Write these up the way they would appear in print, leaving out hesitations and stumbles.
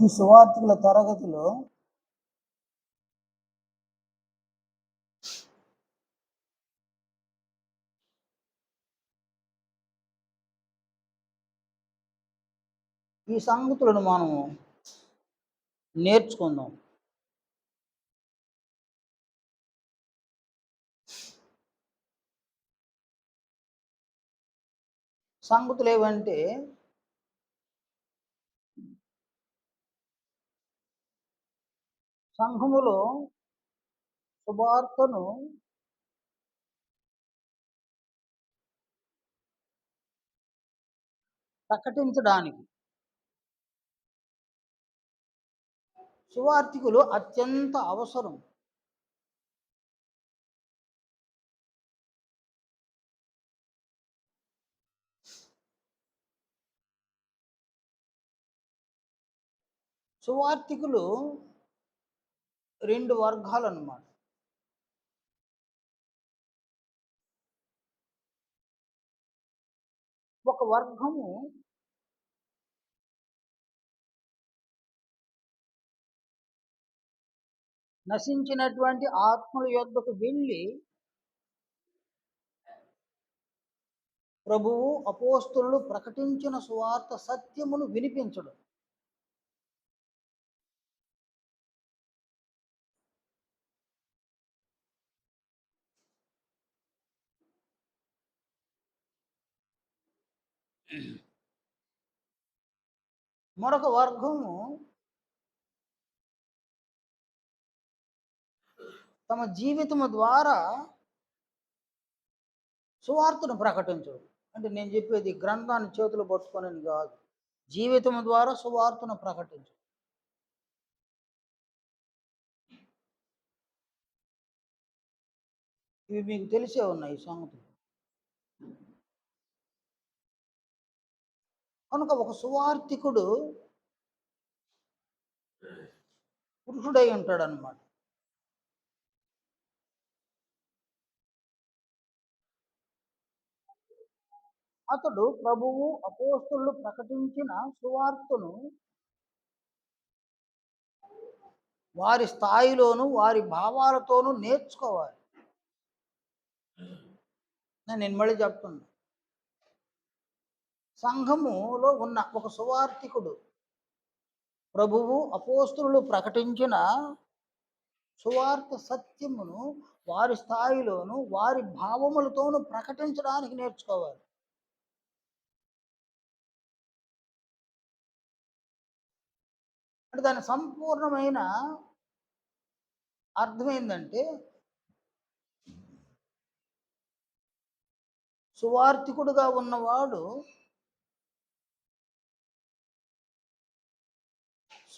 ఈ సువార్తికుల తరగతిలో ఈ సంగతులను మనము నేర్చుకుందాం. సంగతులు ఏవంటే సంఘములో సువార్తను ప్రకటించడానికి సువార్తికులు అత్యంత అవసరం. సువార్తికులు 2 వర్గాలన్నమాట. ఒక వర్గము నశించినటువంటి ఆత్మల యొద్దకు వెళ్ళి ప్రభువు, అపోస్తలులు ప్రకటించిన సువార్త సత్యమును వినిపించడం. మరొక వర్గము తమ జీవితము ద్వారా సువార్తను ప్రకటించడం. అంటే నేను చెప్పేది గ్రంథాన్ని చేతులు పట్టుకొనని కాదు. జీవితం ద్వారా సువార్తను ప్రకటించడం. ఇవి మీకు తెలిసే ఉన్నాయి ఈ సంగతులు. కనుక ఒక సువార్తికుడు పురుషుడై ఉంటాడనమాట. అతడు ప్రభువు, అపోస్తలులు ప్రకటించిన సువార్తను వారి స్థాయిలోను వారి భావాలతోనూ నేర్చుకోవాలి. నేను మళ్ళీ చెప్తున్నా. సంఘములో ఉన్న ఒక సువార్తికుడు ప్రభువు, అపోస్తలులు ప్రకటించిన సువార్త సత్యమును వారి స్థాయిలోను వారి భావములతోనూ ప్రకటించడానికి నేర్చుకోవాలి. అంటే దాని సంపూర్ణమైన అర్థం ఏంటంటే సువార్తికుడుగా ఉన్నవాడు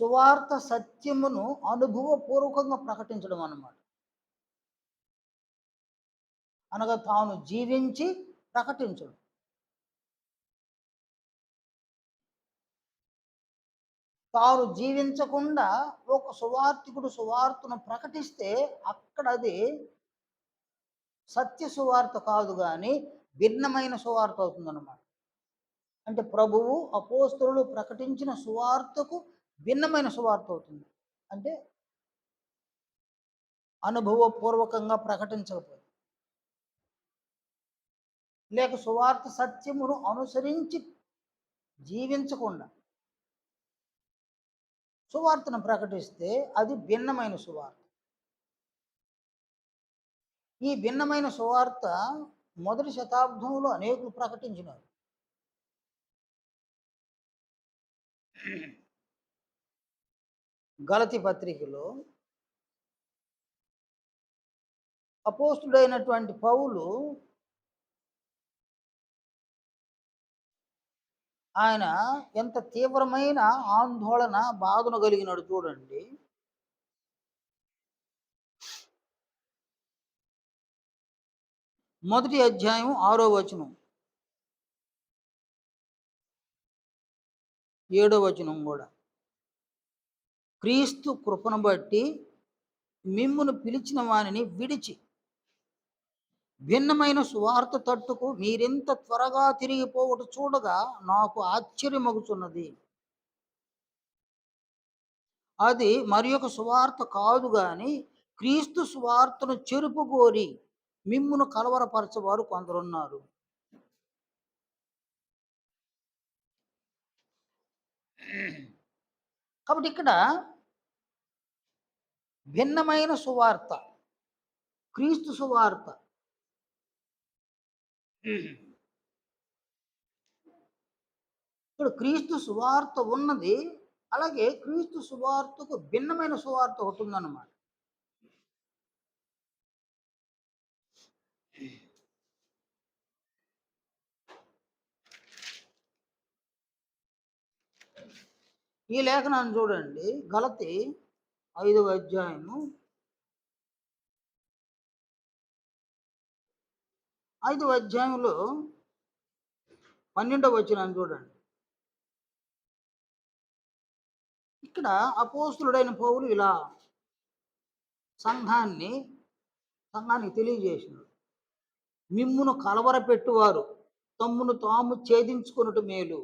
సువార్త సత్యమును అనుభవపూర్వకంగా ప్రకటించడం అన్నమాట. అనగా తాను జీవించి ప్రకటించడం. తాను జీవించకుండా ఒక సువార్తికుడు సువార్తను ప్రకటిస్తే అక్కడ అది సత్య సువార్త కాదు కానీ భిన్నమైన సువార్త అవుతుందన్నమాట. అంటే ప్రభువు, అపోస్తలులు ప్రకటించిన సువార్తకు భిన్నమైన సువార్త అవుతుంది. అంటే అనుభవపూర్వకంగా ప్రకటించకపోతే, లేక సువార్త సత్యమును అనుసరించి జీవించకుండా సువార్తను ప్రకటిస్తే అది భిన్నమైన సువార్త. ఈ భిన్నమైన సువార్త మొదటి శతాబ్దంలో అనేకులు ప్రకటించినారు. గలతీ పత్రికలో అపోస్తుడైనటువంటి పౌలు ఆయన ఎంత తీవ్రమైన ఆందోళన, బాధను కలిగినాడు చూడండి. మొదటి అధ్యాయం 6వ వచనం, 7వ వచనం కూడా. క్రీస్తు కృపను బట్టి మిమ్మును పిలిచిన వానిని విడిచి భిన్నమైన సువార్త తట్టుకు మీరెంత త్వరగా తిరిగిపోవట చూడగా నాకు ఆశ్చర్యమగుచున్నది. అది మరి ఒక సువార్త కాదు గాని క్రీస్తు సువార్తను చెరుపుగోరి మిమ్మును కలవరపరచువారు కొందరున్నారు. కాబట్టి ఇక్కడ భిన్నమైన సువార్త, క్రీస్తు సువార్త. ఇప్పుడు క్రీస్తు సువార్త ఉన్నది. అలాగే క్రీస్తు సువార్తకు భిన్నమైన సువార్త ఒకటి ఉందన్నమాట. ఈ లేఖనాన్ని చూడండి, గలతీ 5వ అధ్యాయము 5వ అధ్యాయంలో 12వ వచనాన్ని చూడండి. ఇక్కడ అపోస్తులుడైన పౌలు ఇలా సంఘానికి తెలియజేసినాడు. మిమ్మును కలవరపెట్టువారు తమ్మును తాము ఛేదించుకొనుట మేలు.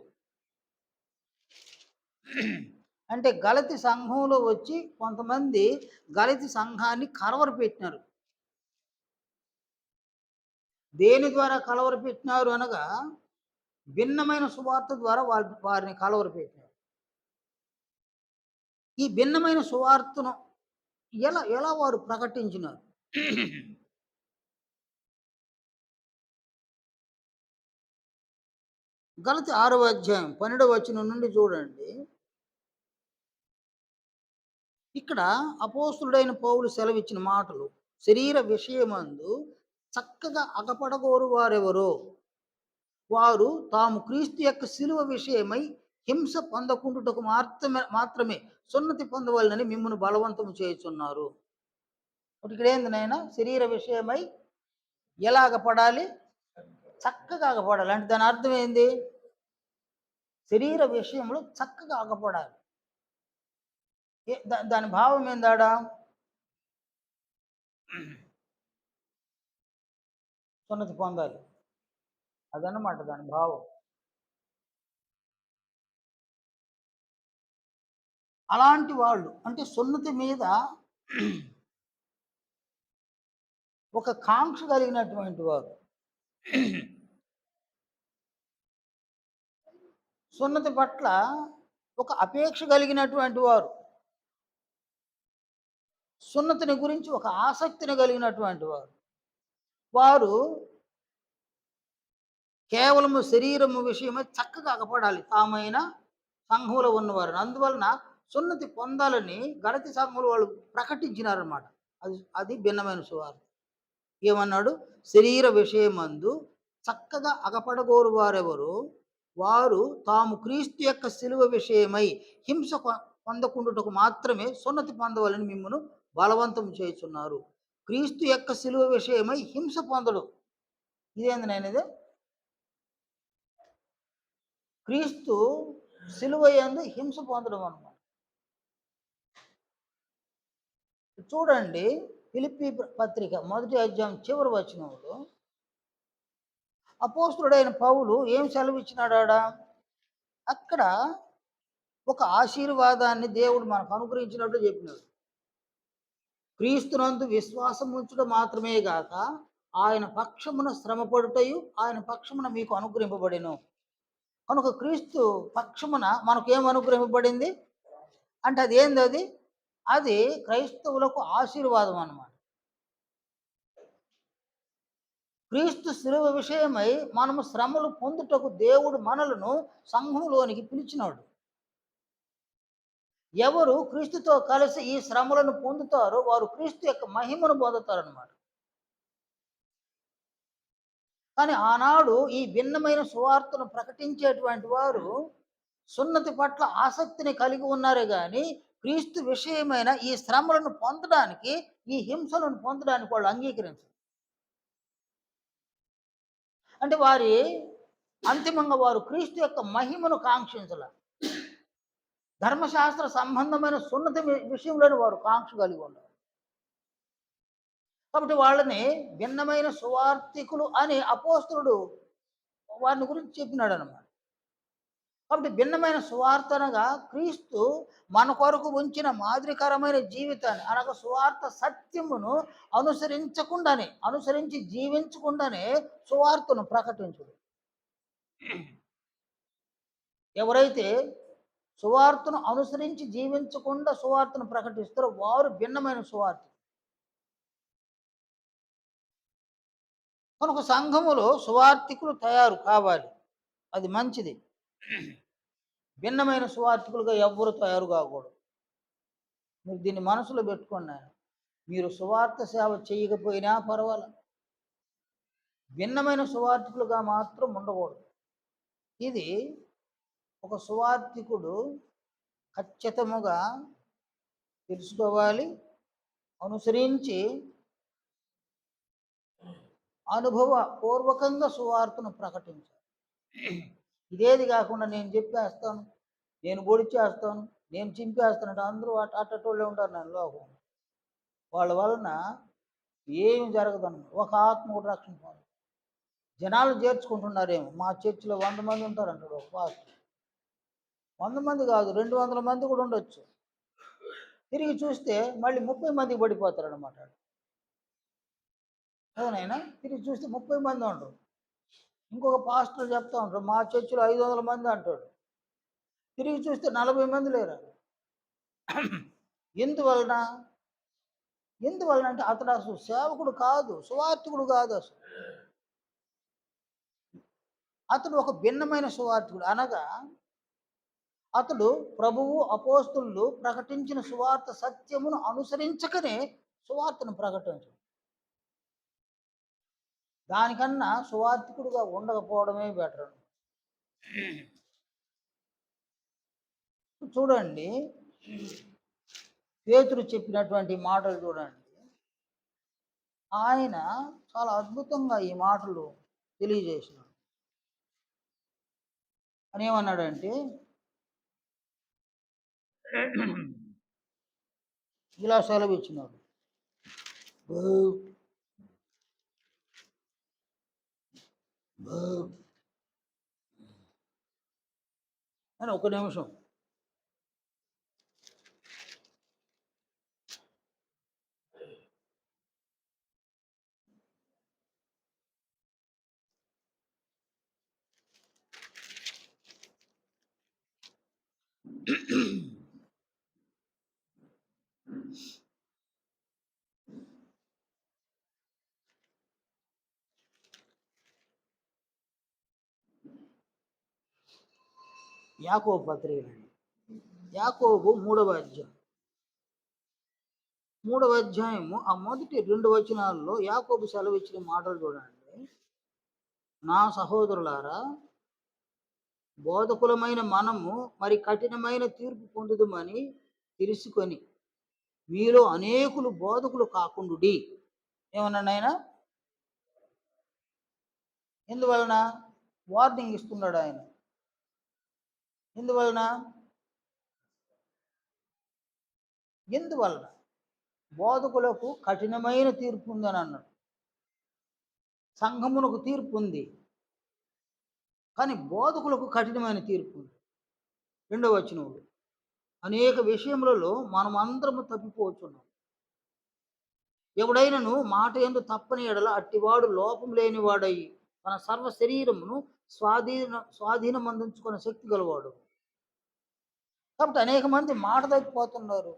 అంటే గలతి సంఘంలో వచ్చి కొంతమంది గలతి సంఘాన్ని కలవరపెట్టినారు. దేని ద్వారా కలవరపెట్టినారు అనగా భిన్నమైన సువార్త ద్వారా వారిని కలవరపెట్టినారు. ఈ భిన్నమైన సువార్తను ఎలా ఎలా వారు ప్రకటించినారు? గలతి 6వ అధ్యాయం 12వ వచనం నుండి చూడండి. ఇక్కడ అపోస్తులుడైన పౌలు సెలవిచ్చిన మాటలు, శరీర విషయమందు చక్కగా అగపడగోరు వారెవరో వారు తాము క్రీస్తు యొక్క శిలువ విషయమై హింస పొందకుండుటకు మాత్రమే సున్నతి పొందవాలని మిమ్మల్ని బలవంతం చేయుచున్నారు. ఇక్కడ ఏంది నాయన? శరీర విషయమై ఎలాగ పడాలి? చక్కగా అగపడాలి. అంటే దాని అర్థం ఏంది? శరీర విషయంలో చక్కగా అగపడాలి. దాని భావం ఏందాడా? సున్నతి పొందాలి, అదన్నమాట దాని భావం. అలాంటి వాళ్ళు అంటే సున్నతి మీద ఒక కాంక్ష కలిగినటువంటి వారు, సున్నతి పట్ల ఒక అపేక్ష కలిగినటువంటి వారు, సున్నతిని గురించి ఒక ఆసక్తిని కలిగినటువంటి వారు, వారు కేవలము శరీరము విషయమై చక్కగా అగపడాలి తామైన సంఘంలో ఉన్నవారు. అందువలన సున్నతి పొందాలని గలతి సంఘంలో వాళ్ళు ప్రకటించినారన్నమాట. అది భిన్నమైన సువార్త. ఏమన్నాడు? శరీర విషయమందు చక్కగా అగపడగోరు వారెవరు వారు తాము క్రీస్తు యొక్క శిలువ విషయమై హింస పొందకుండుటకు మాత్రమే సున్నతి పొందవాలని మిమ్మల్ని బలవంతం చేయుచున్నారు. క్రీస్తు యొక్క శిలువ విషయమై హింస పొందడు. ఇదేంది నేనేది? క్రీస్తు శిలువ యందు హింస పొందడం అన్నమాట. చూడండి, ఫిలిప్పీ పత్రిక 1వ అధ్యాయం చివరి వచనంలో అపోస్తులుడైన పౌలు ఏం సెలవిచ్చినాడా? అక్కడ ఒక ఆశీర్వాదాన్ని దేవుడు మనకు అనుగ్రహించినట్టు చెప్పినాడు. క్రీస్తునందు విశ్వాసం ఉంచడం మాత్రమే గాక ఆయన పక్షమున శ్రమపడుటయు ఆయన పక్షమున మీకు అనుగ్రహింపబడిను. కనుక క్రీస్తు పక్షమున మనకు ఏం అనుగ్రహింపబడింది అంటే అది ఏంది? అది క్రైస్తవులకు ఆశీర్వాదం అన్నమాట. క్రీస్తు శిలువ విషయమై మనము శ్రమలు పొందుటకు దేవుడు మనలను సంఘంలోనికి పిలిచినాడు. ఎవరు క్రీస్తుతో కలిసి ఈ శ్రమలను పొందుతారో వారు క్రీస్తు యొక్క మహిమను పొందుతారన్నమాట. కానీ ఆనాడు ఈ భిన్నమైన సువార్తను ప్రకటించేటువంటి వారు సున్నతి పట్ల ఆసక్తిని కలిగి ఉన్నారే కానీ క్రీస్తు విషయమైన ఈ శ్రమలను పొందడానికి, ఈ హింసలను పొందడానికి వాళ్ళు అంగీకరించరు. అంటే అంతిమంగా వారు క్రీస్తు యొక్క మహిమను కాంక్షించాల. ధర్మశాస్త్ర సంబంధమైన సున్నతి విషయంలోనే వారు కాంక్ష కలిగి ఉన్నారు. కాబట్టి వాళ్ళని భిన్నమైన సువార్థికులు అని అపోస్తులుడు వారిని గురించి చెప్పినాడు అన్నమాట. కాబట్టి భిన్నమైన సువార్త అనగా క్రీస్తు మన కొరకు ఉంచిన మాదిరికరమైన జీవితాన్ని అనగా సువార్త సత్యమును అనుసరించి జీవించకుండానే సువార్తను ప్రకటించుడు. ఎవరైతే సువార్తను అనుసరించి జీవించకుండా సువార్తను ప్రకటిస్తారో వారు భిన్నమైన సువార్త. కనుక సంఘములో సువార్థికులు తయారు కావాలి, అది మంచిది. భిన్నమైన సువార్థికులుగా ఎవ్వరు తయారు కాకూడదు. మీరు దీన్ని మనసులో పెట్టుకోండి. మీరు సువార్త సేవ చేయకపోయినా పర్వాలేదు, భిన్నమైన సువార్థికులుగా మాత్రం ఉండకూడదు. ఇది ఒక సువార్థికుడు ఖచ్చితముగా తెలుసుకోవాలి, అనుసరించి అనుభవపూర్వకంగా సువార్తను ప్రకటించాలి. ఇదేది కాకుండా నేను చెప్పేస్తాను, నేను పొడిచేస్తాను, నేను చింపేస్తానంటే అందరూ అట్టటోళ్ళే ఉంటారు నన్ను లోకం. వాళ్ళ వలన ఏమి జరగదన్న ఒక ఆత్మ కూడా రక్షణ పొందు. జనాలు చేర్చుకుంటున్నారేమో, మా చర్చిలో 100 మంది ఉంటారంటాడు ఒక పాస్టర్. 100 మంది కాదు, 200 మంది కూడా ఉండొచ్చు. తిరిగి చూస్తే మళ్ళీ 30 మందికి పడిపోతారనమాట. అవునైనా తిరిగి చూస్తే 30 మంది ఉండరు. ఇంకొక పాస్టర్ చెప్తా ఉంటాడు, మా చర్చిలో 500 మంది అంటాడు. తిరిగి చూస్తే 40 మంది లేరు. ఎందువలన ఎందువలన అంటే అతడు అసలు సేవకుడు కాదు, సువార్థికుడు కాదు. అసలు అతడు ఒక భిన్నమైన సువార్థికుడు అనగా అతడు ప్రభువు అపోస్తులు ప్రకటించిన సువార్త సత్యమును అనుసరించకనే సువార్తను ప్రకటించు. దానికన్నా సువార్థికుడుగా ఉండకపోవడమే బెటర్. చూడండి, పేతురు చెప్పినటువంటి మాటలు చూడండి. ఆయన చాలా అద్భుతంగా ఈ మాటలు తెలియజేసినాడు. అని ఏమన్నాడంటే, ఇలా సెలవిచ్చినాడు. అని ఒక నిమిషం. యాకోబు పత్రిక, యాకోబు 3వ అధ్యాయము ఆ మొదటి 2 వచనాల్లో యాకోబు సెలవిచ్చిన మాటలు చూడండి. నా సహోదరులారా, బోధకులమైన మనము మరి కఠినమైన తీర్పు పొందుదమని తెలుసుకొని మీలో అనేకులు బోధకులు కాకుండుడి. ఏమన్నాడు ఆయన? ఎందువలన? వార్నింగ్ ఇస్తున్నాడు ఆయన. ఎందువలన? బోధకులకు కఠినమైన తీర్పు ఉందని అన్నాడు. సంఘమునకు తీర్పు ఉంది, కానీ బోధకులకు కఠినమైన తీర్పు ఉంది. 2వ వచనంలో అనేక విషయములలో మనం అందరము తప్పిపోతున్నాం. ఎవడైనను మాట యందు తప్పని ఎడల అట్టివాడు లోపం లేనివాడయి తన సర్వ శరీరమును స్వాధీనం అందించుకునే శక్తి గలవాడు. కాబట్టి అనేక మంది మాట తప్పిపోతున్నారు.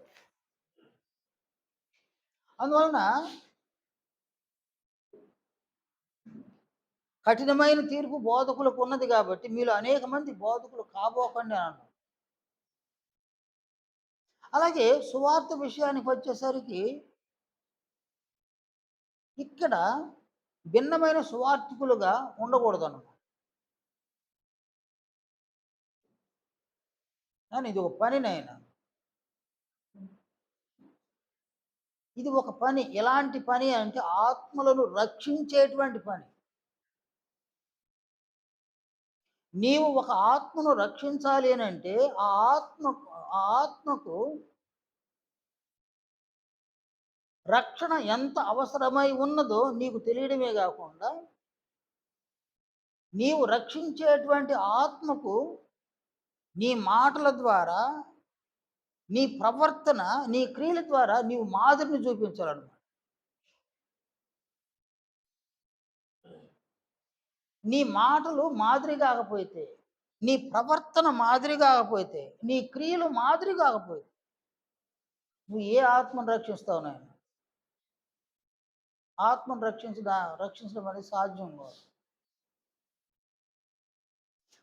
అందువలన కఠినమైన తీర్పు బోధకులకు ఉన్నది కాబట్టి మీలో అనేక మంది బోధకులు కాబోకండి అని అన్నాడు. అలాగే సువార్త విషయానికి వచ్చేసరికి ఇక్కడ భిన్నమైన సువార్థికులుగా ఉండకూడదు అన్నమాట. కానీ ఇది ఒక పనినైనా, ఇది ఒక పని. ఎలాంటి పని అంటే ఆత్మలను రక్షించేటువంటి పని. నీవు ఒక ఆత్మను రక్షించాలి అని అంటే ఆ ఆత్మకు రక్షణ ఎంత అవసరమై ఉన్నదో నీకు తెలియడమే కాకుండా నీవు రక్షించేటువంటి ఆత్మకు నీ మాటల ద్వారా, నీ ప్రవర్తన, నీ క్రియల ద్వారా నీవు మాదిరిని చూపించాలన్నమాట. నీ మాటలు మాదిరి కాకపోతే, నీ ప్రవర్తన మాదిరి కాకపోతే, నీ క్రియలు మాదిరి కాకపోతే, నువ్వు ఏ ఆత్మను రక్షిస్తావు నాయన? ఆత్మను రక్షించడం అనేది సాధ్యం కాదు.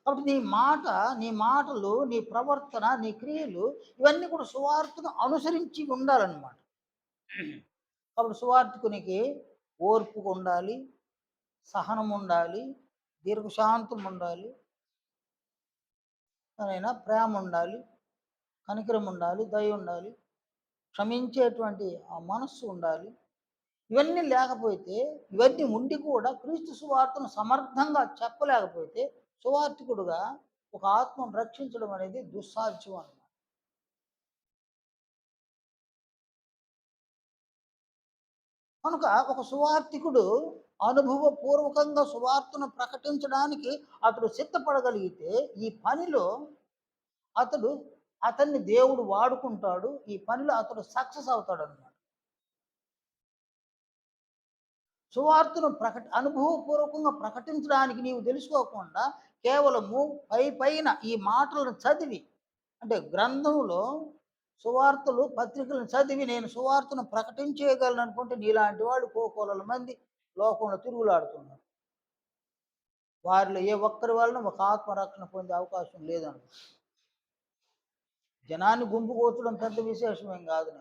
కాబట్టి నీ మాటలు, నీ ప్రవర్తన, నీ క్రియలు ఇవన్నీ కూడా సువార్తను అనుసరించి ఉండాలన్నమాట. కాబట్టి సువార్తికునికి ఓర్పు ఉండాలి, సహనం ఉండాలి, దీర్ఘశాంతం ఉండాలి, ప్రేమ ఉండాలి, కనికరం ఉండాలి, దయ ఉండాలి, క్షమించేటువంటి ఆ మనస్సు ఉండాలి. ఇవన్నీ లేకపోతే, ఇవన్నీ ఉండి కూడా క్రీస్తు సువార్తను సమర్థంగా చెప్పలేకపోతే సువార్థికుడుగా ఒక ఆత్మను రక్షించడం అనేది దుస్సాధ్యం అన్నమాట. కనుక ఒక సువార్థికుడు అనుభవపూర్వకంగా సువార్తను ప్రకటించడానికి అతడు సిద్ధపడగలిగితే ఈ పనిలో అతడు అతన్ని దేవుడు వాడుకుంటాడు. ఈ పనిలో అతడు సక్సెస్ అవుతాడు అన్నమాట. సువార్తను అనుభవపూర్వకంగా ప్రకటించడానికి నీవు తెలుసుకోకుండా కేవలము పైన ఈ మాటలను చదివి, అంటే గ్రంథంలో సువార్తలు పత్రికలను చదివి నేను సువార్తను ప్రకటించేయగలను అనుకుంటే నీలాంటి వాడు కోకోలల మంది లోకంలో తిరుగులాడుతున్నారు. వారిలో ఏ ఒక్కరి వలన ఒక ఆత్మరక్షణ పొందే అవకాశం లేదను. జనాన్ని గుంపు కూర్చడం పెద్ద విశేషమేం కాదు.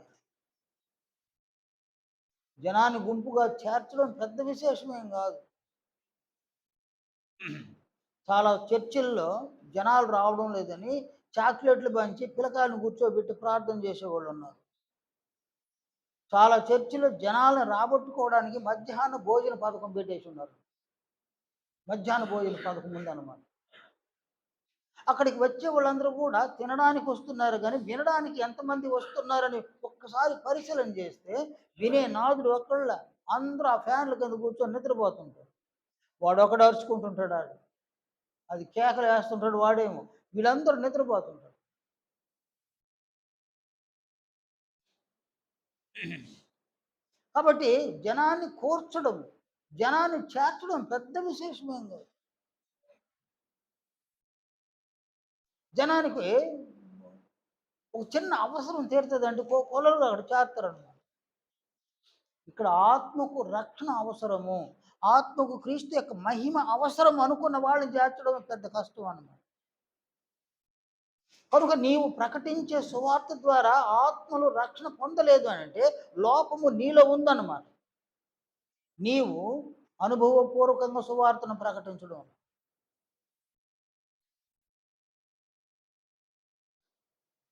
జనాన్ని గుంపుగా చేర్చడం పెద్ద విశేషమేం కాదు. చాలా చర్చిల్లో జనాలు రావడం లేదని చాక్లెట్లు పంచి పిల్లకాయలను కూర్చోబెట్టి ప్రార్థన చేసేవాళ్ళు ఉన్నారు. చాలా చర్చిలో జనాలను రాబట్టుకోవడానికి మధ్యాహ్న భోజన పథకం పెట్టేసి ఉన్నారు. మధ్యాహ్న భోజన పథకం ఉందన్నమాట. అక్కడికి వచ్చే వాళ్ళందరూ కూడా తినడానికి వస్తున్నారు, కానీ వినడానికి ఎంతమంది వస్తున్నారని ఒక్కసారి పరిశీలన చేస్తే వినే నాదుడు ఒక్కళ్ళ, అందరూ ఆ ఫ్యాన్ల కింద కూర్చొని నిద్రపోతుంటారు. వాడు ఒకడు అరుచుకుంటుంటాడు, అది కేకలు వేస్తుంటాడు వాడేమో, వీళ్ళందరూ నిద్రపోతుంటారు. కాబట్టి జనాన్ని కూర్చడం, జనాన్ని చేర్చడం పెద్ద విశేషమేం కాదు. జనానికి ఒక చిన్న అవసరం తీరుతుందంటే కొలలు అక్కడ చేస్తారన్నమాట. ఇక్కడ ఆత్మకు రక్షణ అవసరము, ఆత్మకు క్రీస్తు యొక్క మహిమ అవసరం అనుకున్న వాళ్ళని చేర్చడం పెద్ద కష్టం అన్నమాట. కనుక నీవు ప్రకటించే సువార్త ద్వారా ఆత్మలు రక్షణ పొందలేదు అని అంటే లోపము నీలో ఉందన్నమాట. నీవు అనుభవపూర్వకంగా సువార్తను ప్రకటించడం,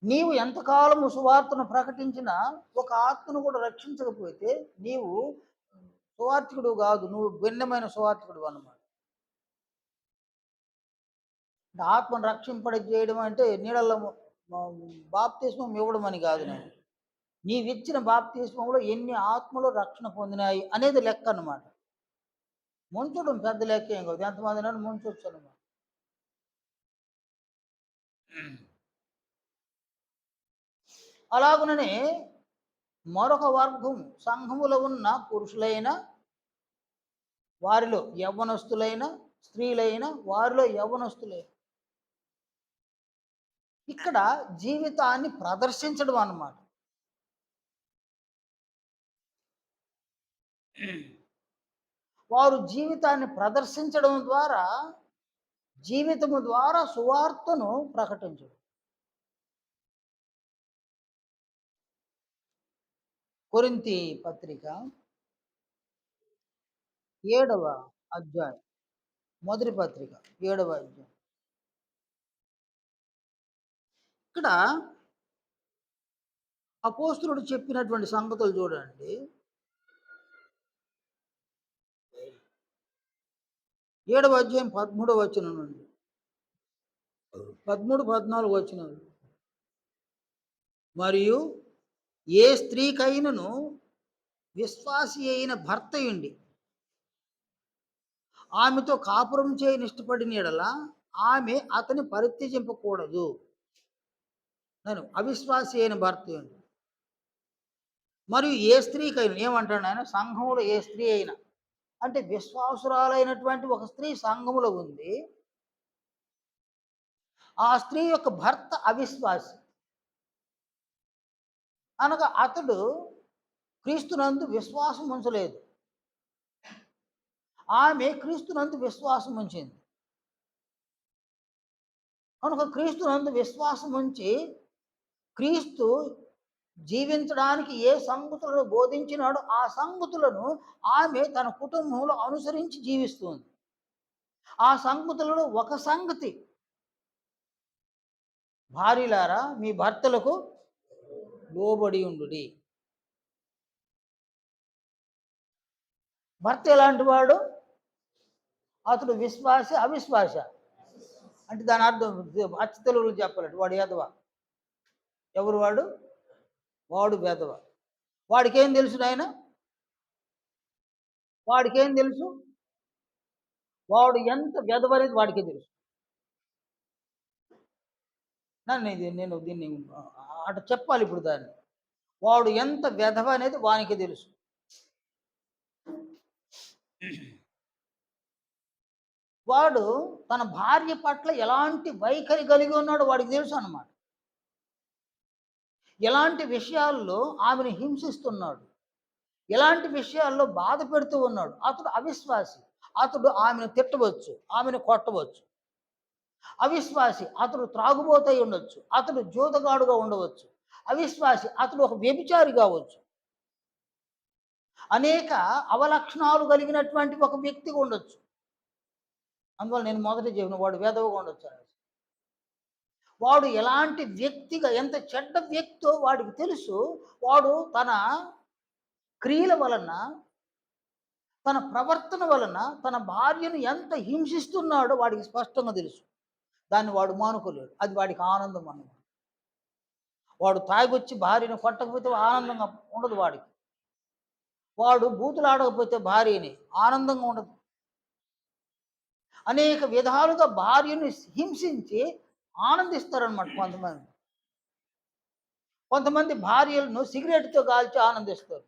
నీవు ఎంతకాలము సువార్తను ప్రకటించినా ఒక ఆత్మను కూడా రక్షించకపోతే నీవు సువార్థికుడు కాదు, నువ్వు భిన్నమైన సువార్థికుడు అన్నమాట. ఆత్మను చేయడం అంటే నీళ్ళల్లో బాప్తిస్మం ఇవ్వడం అని కాదు. నేను నీవిచ్చిన బాప్తిస్మంలో ఎన్ని ఆత్మలు రక్షణ పొందినాయి అనేది లెక్క అన్నమాట. ముంచడం పెద్ద లెక్క ఏం కాదు, ఎంతమంది నన్ను ముంచొచ్చు అన్నమాట. అలాగుననే మరొక వర్గం సంఘములో ఉన్న పురుషులైన వారిలో యవ్వనస్తులైన, స్త్రీలైన వారిలో యవ్వనస్తులైన ఇక్కడ జీవితాన్ని ప్రదర్శించడం అన్నమాట. వారు జీవితాన్ని ప్రదర్శించడం ద్వారా, జీవితము ద్వారా సువార్తను ప్రకటించడం. కొరింథీ పత్రిక 7వ అధ్యాయం, మొదటి పత్రిక 7వ అధ్యాయం. ఇక్కడ అపోస్తులుడు చెప్పినటువంటి సంగతులు చూడండి. 7వ అధ్యాయం 13వ వచనం నుండి 13, 14 వచనాలు. మరియు ఏ స్త్రీకైనను విశ్వాసి అయిన భర్తయుండి ఆమెతో కాపురం చేయని ఇష్టపడిన యెడల ఆమె అతని పరిత్యజింపకూడదు. నేను అవిశ్వాసి అయిన భర్త ఉండు. మరియు ఏ స్త్రీకైనా ఏమంటాడు ఆయన? సంఘములో ఏ స్త్రీ అయినా. అంటే విశ్వాసురాలైనటువంటి ఒక స్త్రీ సంఘములో ఉంది. ఆ స్త్రీ యొక్క భర్త అవిశ్వాసి. అనగా అతడు క్రీస్తునందు విశ్వాసం ఉంచలేదు. ఆమె క్రీస్తునందు విశ్వాసం ఉంచింది. కనుక క్రీస్తునందు విశ్వాసం ఉంచి క్రీస్తు జీవించడానికి ఏ సంగతులను బోధించినాడో ఆ సంగతులను ఆమె తన కుటుంబంలో అనుసరించి జీవిస్తుంది. ఆ సంగతులలో ఒక సంగతి, భార్యలారా మీ భర్తలకు లోబడి ఉండుడి. భర్త ఎలాంటి వాడు? అతడు విశ్వాసి, అవిశ్వాస? అంటే దాని అర్థం అచ్చ తెలుగులో చెప్పాలంటే వాడు ఎదవ. ఎవరు వాడు? వాడు వెధవ. వాడికేం తెలుసు నాయన? వాడికేం తెలుసు? వాడు ఎంత వెధవ అనేది వాడికే తెలుసు. నేను దీన్ని అటు చెప్పాలి ఇప్పుడు దాన్ని. వాడు ఎంత వెధవ అనేది వానికి తెలుసు. వాడు తన భార్య పట్ల ఎలాంటి వైఖరి కలిగి ఉన్నాడో వాడికి తెలుసు అన్నమాట. ఎలాంటి విషయాల్లో ఆమెను హింసిస్తున్నాడు, ఎలాంటి విషయాల్లో బాధ పెడుతూ ఉన్నాడు. అతడు అవిశ్వాసి. అతడు ఆమెను తిట్టవచ్చు, ఆమెను కొట్టవచ్చు. అవిశ్వాసి అతడు త్రాగుబోతై ఉండొచ్చు, అతడు జూదగాడుగా ఉండవచ్చు. అవిశ్వాసి అతడు ఒక వ్యభిచారి కావచ్చు. అనేక అవలక్షణాలు కలిగినటువంటి ఒక వ్యక్తిగా ఉండొచ్చు. అందువల్ల నేను మొదట చెప్పిన వాడు వేదవగా ఉండొచ్చు అనేసి. వాడు ఎలాంటి వ్యక్తిగా, ఎంత చెడ్డ వ్యక్తో వాడికి తెలుసు. వాడు తన క్రియల వలన, తన ప్రవర్తన వలన తన భార్యను ఎంత హింసిస్తున్నాడో వాడికి స్పష్టంగా తెలుసు. దాన్ని వాడు మానుకోలేడు. అది వాడికి ఆనందం అన్నమాట. వాడు తాగొచ్చి భార్యను కొట్టకపోతే ఆనందంగా ఉండదు వాడికి. వాడు బూతులాడకపోతే భార్యని ఆనందంగా ఉండదు. అనేక విధాలుగా భార్యను హింసించి ఆనందిస్తారనమాట కొంతమంది. కొంతమంది భార్యలను సిగరెట్‌తో కాల్చి ఆనందిస్తారు.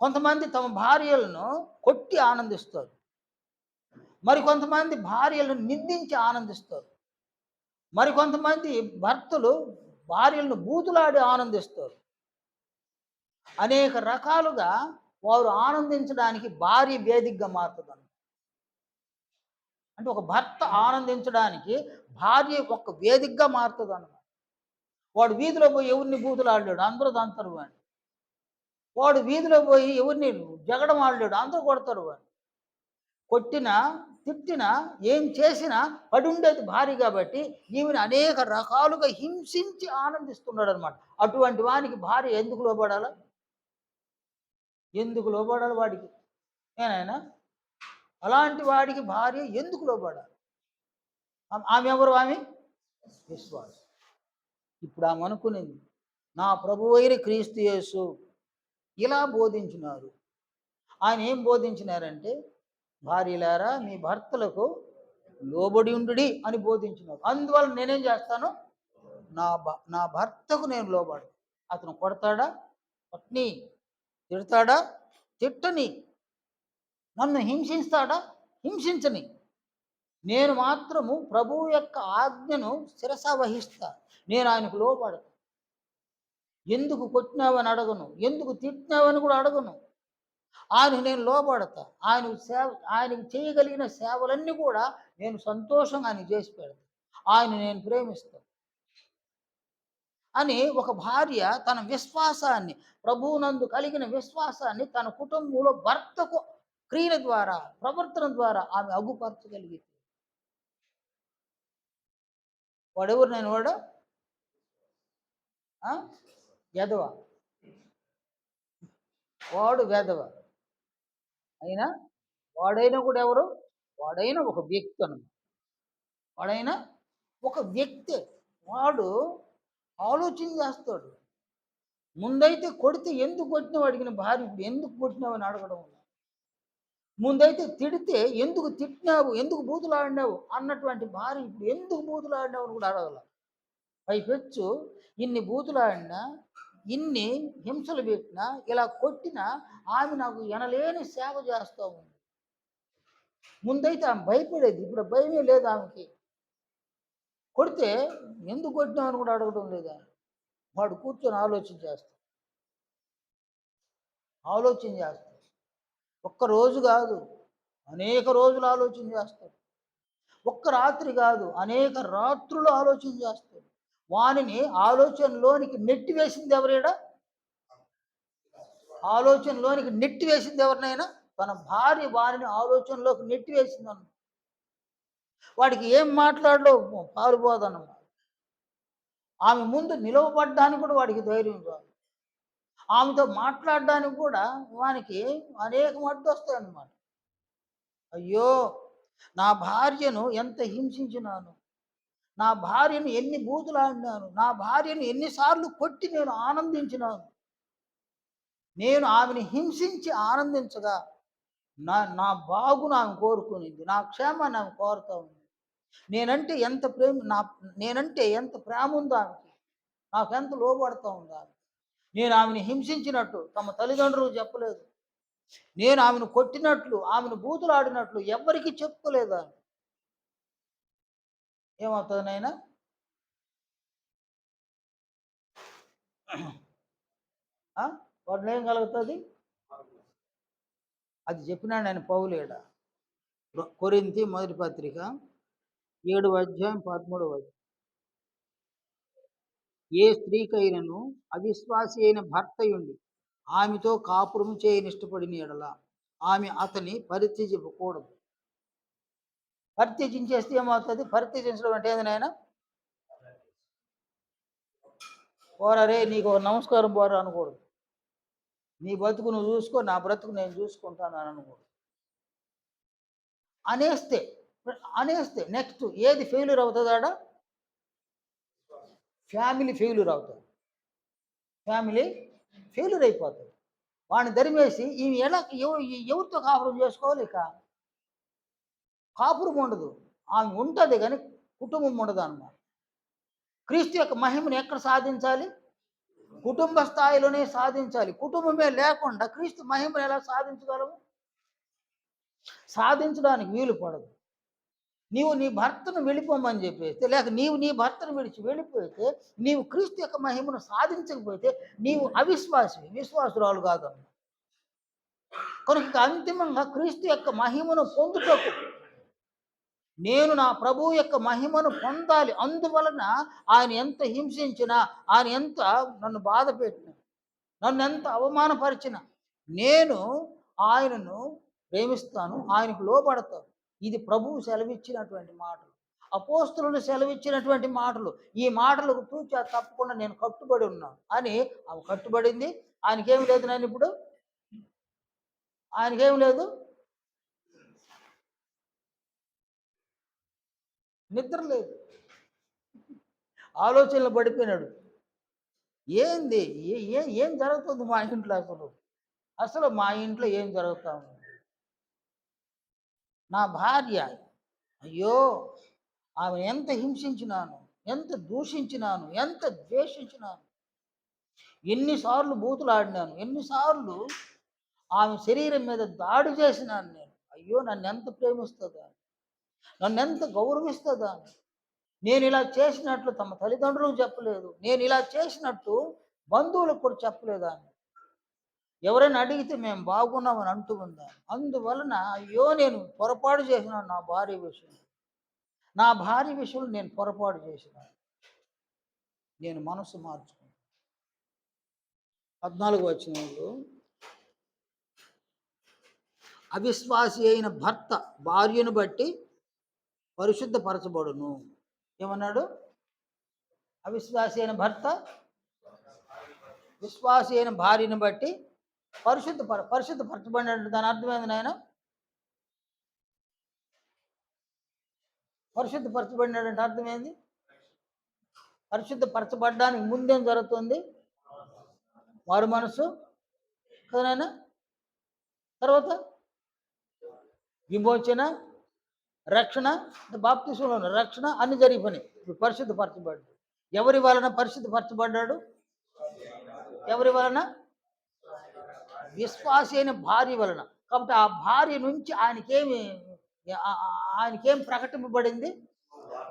కొంతమంది తమ భార్యలను కొట్టి ఆనందిస్తారు. మరికొంతమంది భార్యలను నిందించి ఆనందిస్తారు. మరికొంతమంది భర్తలు భార్యలను బూతులాడి ఆనందిస్తారు. అనేక రకాలుగా వారు ఆనందించడానికి భార్య వేదికగా మారుతుందన్నమాట. అంటే ఒక భర్త ఆనందించడానికి భార్య ఒక వేదికగా మారుతుందన్నమాట. వాడు వీధిలో పోయి ఎవరిని బూతులాడలేడు, అందరూ తంతారు వాడిని. వాడు వీధిలో పోయి ఎవరిని జగడం ఆడలేడు, అందరూ కొడతారు వాడిని. కొట్టినా, తిట్టినా, ఏం చేసినా పడుండేది భార్య కాబట్టి ఈమెను అనేక రకాలుగా హింసించి ఆనందిస్తున్నాడు అనమాట. అటువంటి వానికి భార్య ఎందుకు లోబడాల? ఎందుకు లోబడాలి వాడికి? నేనైనా అలాంటి వాడికి భార్య ఎందుకు లోబడాలి? ఆమె ఎవరు? ఆమె విశ్వాసం. ఇప్పుడు ఆమె అనుకునేది, నా ప్రభువు అయిన క్రీస్తు యేసు ఇలా బోధించినారు. ఆయన ఏం బోధించినారంటే, భార్యలారా మీ భర్తలకు లోబడి ఉండుడి అని బోధించినారు. అందువల్ల నేనేం చేస్తాను? నా భర్తకు నేను లోబడు. అతను కొడతాడా? కొట్టని. తిడతాడా? తిట్టని. నన్ను హింసిస్తాడా? హింసించని. నేను మాత్రము ప్రభువు యొక్క ఆజ్ఞను శిరస వహిస్తా. నేను ఆయనకు లోబడను. ఎందుకు కొట్టినావని అడగను, ఎందుకు తిట్టినావని కూడా అడగను. ఆయనకు నేను లోబడతా. ఆయనకు చేయగలిగిన సేవలన్నీ కూడా నేను సంతోషంగా ఆయనకు చేసి పెడతా. ఆయన నేను ప్రేమిస్తాను అని ఒక భార్య తన విశ్వాసాన్ని, ప్రభువునందు కలిగిన విశ్వాసాన్ని తన కుటుంబంలో భర్తకు క్రియల ద్వారా, ప్రవర్తన ద్వారా ఆమె అగుపరచగలిగింది. వాడెవరు? నేను వాడు వెధవ. వాడు వెధవ అయినా వాడైనా కూడా ఎవరు? వాడైనా ఒక వ్యక్తి అన్నమాట. వాడైనా ఒక వ్యక్తే. వాడు ఆలోచన చేస్తాడు. ముందైతే కొడితే ఎందుకు కొట్టినావు అడిగిన భార్య ఇప్పుడు ఎందుకు కొట్టినావు అని అడగడం. ముందైతే తిడితే ఎందుకు తిట్టినావు, ఎందుకు బూతులాడినావు అన్నటువంటి భార్య ఇప్పుడు ఎందుకు బూతులాడినావు అని కూడా అడగల. పైపెచ్చు ఇన్ని బూతులాడినా, ఇన్ని హింసలు పెట్టినా, ఇలా కొట్టినా ఆమె నాకు ఎనలేని సేవ చేస్తా ఉంది. ముందైతే ఆమె భయపడేది. ఇప్పుడు భయమే లేదు ఆమెకి. కొడితే ఎందుకు కొట్టినామని కూడా అడగడం లేదా. వాడు కూర్చొని ఆలోచన చేస్తాడు. ఆలోచన చేస్తాడు. ఒక్క రోజు కాదు, అనేక రోజులు ఆలోచన చేస్తాడు. ఒక్క రాత్రి కాదు, అనేక రాత్రులు ఆలోచన చేస్తాడు. వానిని ఆలోచనలోనికి నెట్టివేసింది ఎవరైనా? ఆలోచనలోనికి నెట్టివేసింది ఎవరినైనా? తన భార్య వారిని ఆలోచనలోకి నెట్టివేసిందన్న. వాడికి ఏం మాట్లాడలో పాలుపోదన్నమాట. ఆమె ముందు నిలవబడ్డానికి కూడా వాడికి ధైర్యం కాదు. ఆమెతో మాట్లాడడానికి కూడా వానికి అనేకం అడ్డొస్తాయన్నమాట. అయ్యో! నా భార్యను ఎంత హింసించినాను. నా భార్యను ఎన్ని బూతులాడినాను. నా భార్యను ఎన్నిసార్లు కొట్టి నేను ఆనందించినాను. నేను ఆమెను హింసించి ఆనందించగా నా నా బాగును ఆమె కోరుకునింది. నా క్షేమాన్ని ఆమె కోరుతా ఉంది. నేనంటే ఎంత ప్రేమ ఉందో ఆమెకి. నాకెంత లోబడతా ఉందో ఆమె. నేను ఆమెను హింసించినట్టు తమ తల్లిదండ్రులకు చెప్పలేదు. నేను ఆమెను కొట్టినట్లు, ఆమెను బూతులాడినట్లు ఎవ్వరికీ చెప్పుకోలేదు ఆమె. ఏమవుతుంది నాయనా? వాడిని ఏం కలుగుతుంది? అది చెప్పినాడు ఆయన పౌలేడ. కొరింథీ మొదటి పత్రిక 7వ అధ్యాయం 13వ వచనం. ఏ స్త్రీకైనను అవిశ్వాసి అయిన భర్తయుండి ఆమెతో కాపురము చేయనిష్టపడిన ఎడల ఆమె అతని పరిత్యజింపకూడదు. పరిత్యజించేస్తే ఏమవుతుంది? పరిత్యజించడం అంటే ఏంది నాయన? పోరా రే, నీకు ఒక నమస్కారం పోరా అనకూడదు. నీ బతుకు నువ్వు చూసుకో, నా బ్రతుకు నేను చూసుకుంటాను అని అనకూడదు. అనేస్తే అనేస్తే నెక్స్ట్ ఏది ఫెయిల్యూర్ అవుతుందాడ? ఫ్యామిలీ ఫెయిల్యూర్ అవుతుంది. ఫ్యామిలీ ఫెయిల్యూర్ అయిపోతుంది. వాడిని దరిమేసి ఈమె ఎలా ఎవరితో కాపురం చేసుకోవాలి? ఇక కాపురం ఉండదు. ఆమె ఉంటుంది కానీ కుటుంబం ఉండదు అన్నమాట. క్రీస్తు యొక్క మహిమను ఎక్కడ సాధించాలి? కుటుంబ స్థాయిలోనే సాధించాలి. కుటుంబమే లేకుండా క్రీస్తు మహిమను ఎలా సాధించగలము? సాధించడానికి వీలు పడదు. నీవు నీ భర్తను వెళ్ళిపోమని చెప్పేస్తే, లేక నీవు నీ భర్తను విడిచి వెళ్ళిపోతే, నీవు క్రీస్తు యొక్క మహిమను సాధించకపోతే నీవు అవిశ్వాసి, విశ్వాసురాలు కాదన్న. కనుక అంతిమంగా క్రీస్తు యొక్క మహిమను పొందుటకు నేను నా ప్రభువు యొక్క మహిమను పొందాలి. అందువలన ఆయన ఎంత హింసించినా, ఆయన ఎంత నన్ను బాధ పెట్టినా, నన్ను ఎంత అవమానపరిచిన నేను ఆయనను ప్రేమిస్తాను, ఆయనకు లోబడతాను. ఇది ప్రభువు సెలవిచ్చినటువంటి మాటలు, అపోస్తులు సెలవిచ్చినటువంటి మాటలు. ఈ మాటలకు తూచా తప్పకుండా నేను కట్టుబడి ఉన్నాను అని ఆమె కట్టుబడింది. ఆయనకేమి లేదు నేను ఇప్పుడు, ఆయనకేం లేదు, నిద్ర లేదు, ఆలోచనలు పడిపోయినాడు. ఏంది ఏం జరుగుతుంది మా ఇంట్లో? అసలు మా ఇంట్లో ఏం జరుగుతా ఉంది? నా భార్య, అయ్యో, ఆమె ఎంత హింసించినాను, ఎంత దూషించినాను, ఎంత ద్వేషించినాను, ఎన్నిసార్లు బూతులాడినాను, ఎన్నిసార్లు ఆమె శరీరం మీద దాడి చేసినాను నేను. అయ్యో, నన్ను ఎంత ప్రేమిస్తుందా, నన్ను ఎంత గౌరవిస్తుందా. నేను ఇలా చేసినట్లు తమ తల్లిదండ్రులకు చెప్పలేదు. నేను ఇలా చేసినట్టు బంధువులకు కూడా చెప్పలేదా. ఎవరైనా అడిగితే మేము బాగున్నామని అంటూ ఉందా. అందువలన అయ్యో, నేను పొరపాటు చేసినాను నా భార్య విషయం. నా భార్య విషయంలో నేను పొరపాటు చేసినాను. నేను మనసు మార్చుకున్నాను. 14వ వచనంలో, అవిశ్వాసి అయిన భర్త భార్యను బట్టి పరిశుద్ధపరచబడును. ఏమన్నాడు? అవిశ్వాసి అయిన భర్త విశ్వాసి అయిన భార్యను బట్టి పరిశుద్ధపరచబడినట్టు. దాని అర్థమైంది నాయన? పరిశుద్ధపరచబడినటువంటి అర్థమైంది. పరిశుద్ధపరచబడడానికి ముందేం జరుగుతుంది? వారి మనసు కదనైనా. తర్వాత విమోచన, రక్షణ, బాప్తిసంలో రక్షణ అన్ని జరిగిపోయినాయి. ఇప్పుడు పరిశుద్ధపరచబడి ఎవరి వలన పరిశుద్ధపరచబడ్డాడు? ఎవరి వలన? విశ్వాసి అయిన భార్య వలన. కాబట్టి ఆ భార్య నుంచి ఆయనకేం ప్రకటింపబడింది?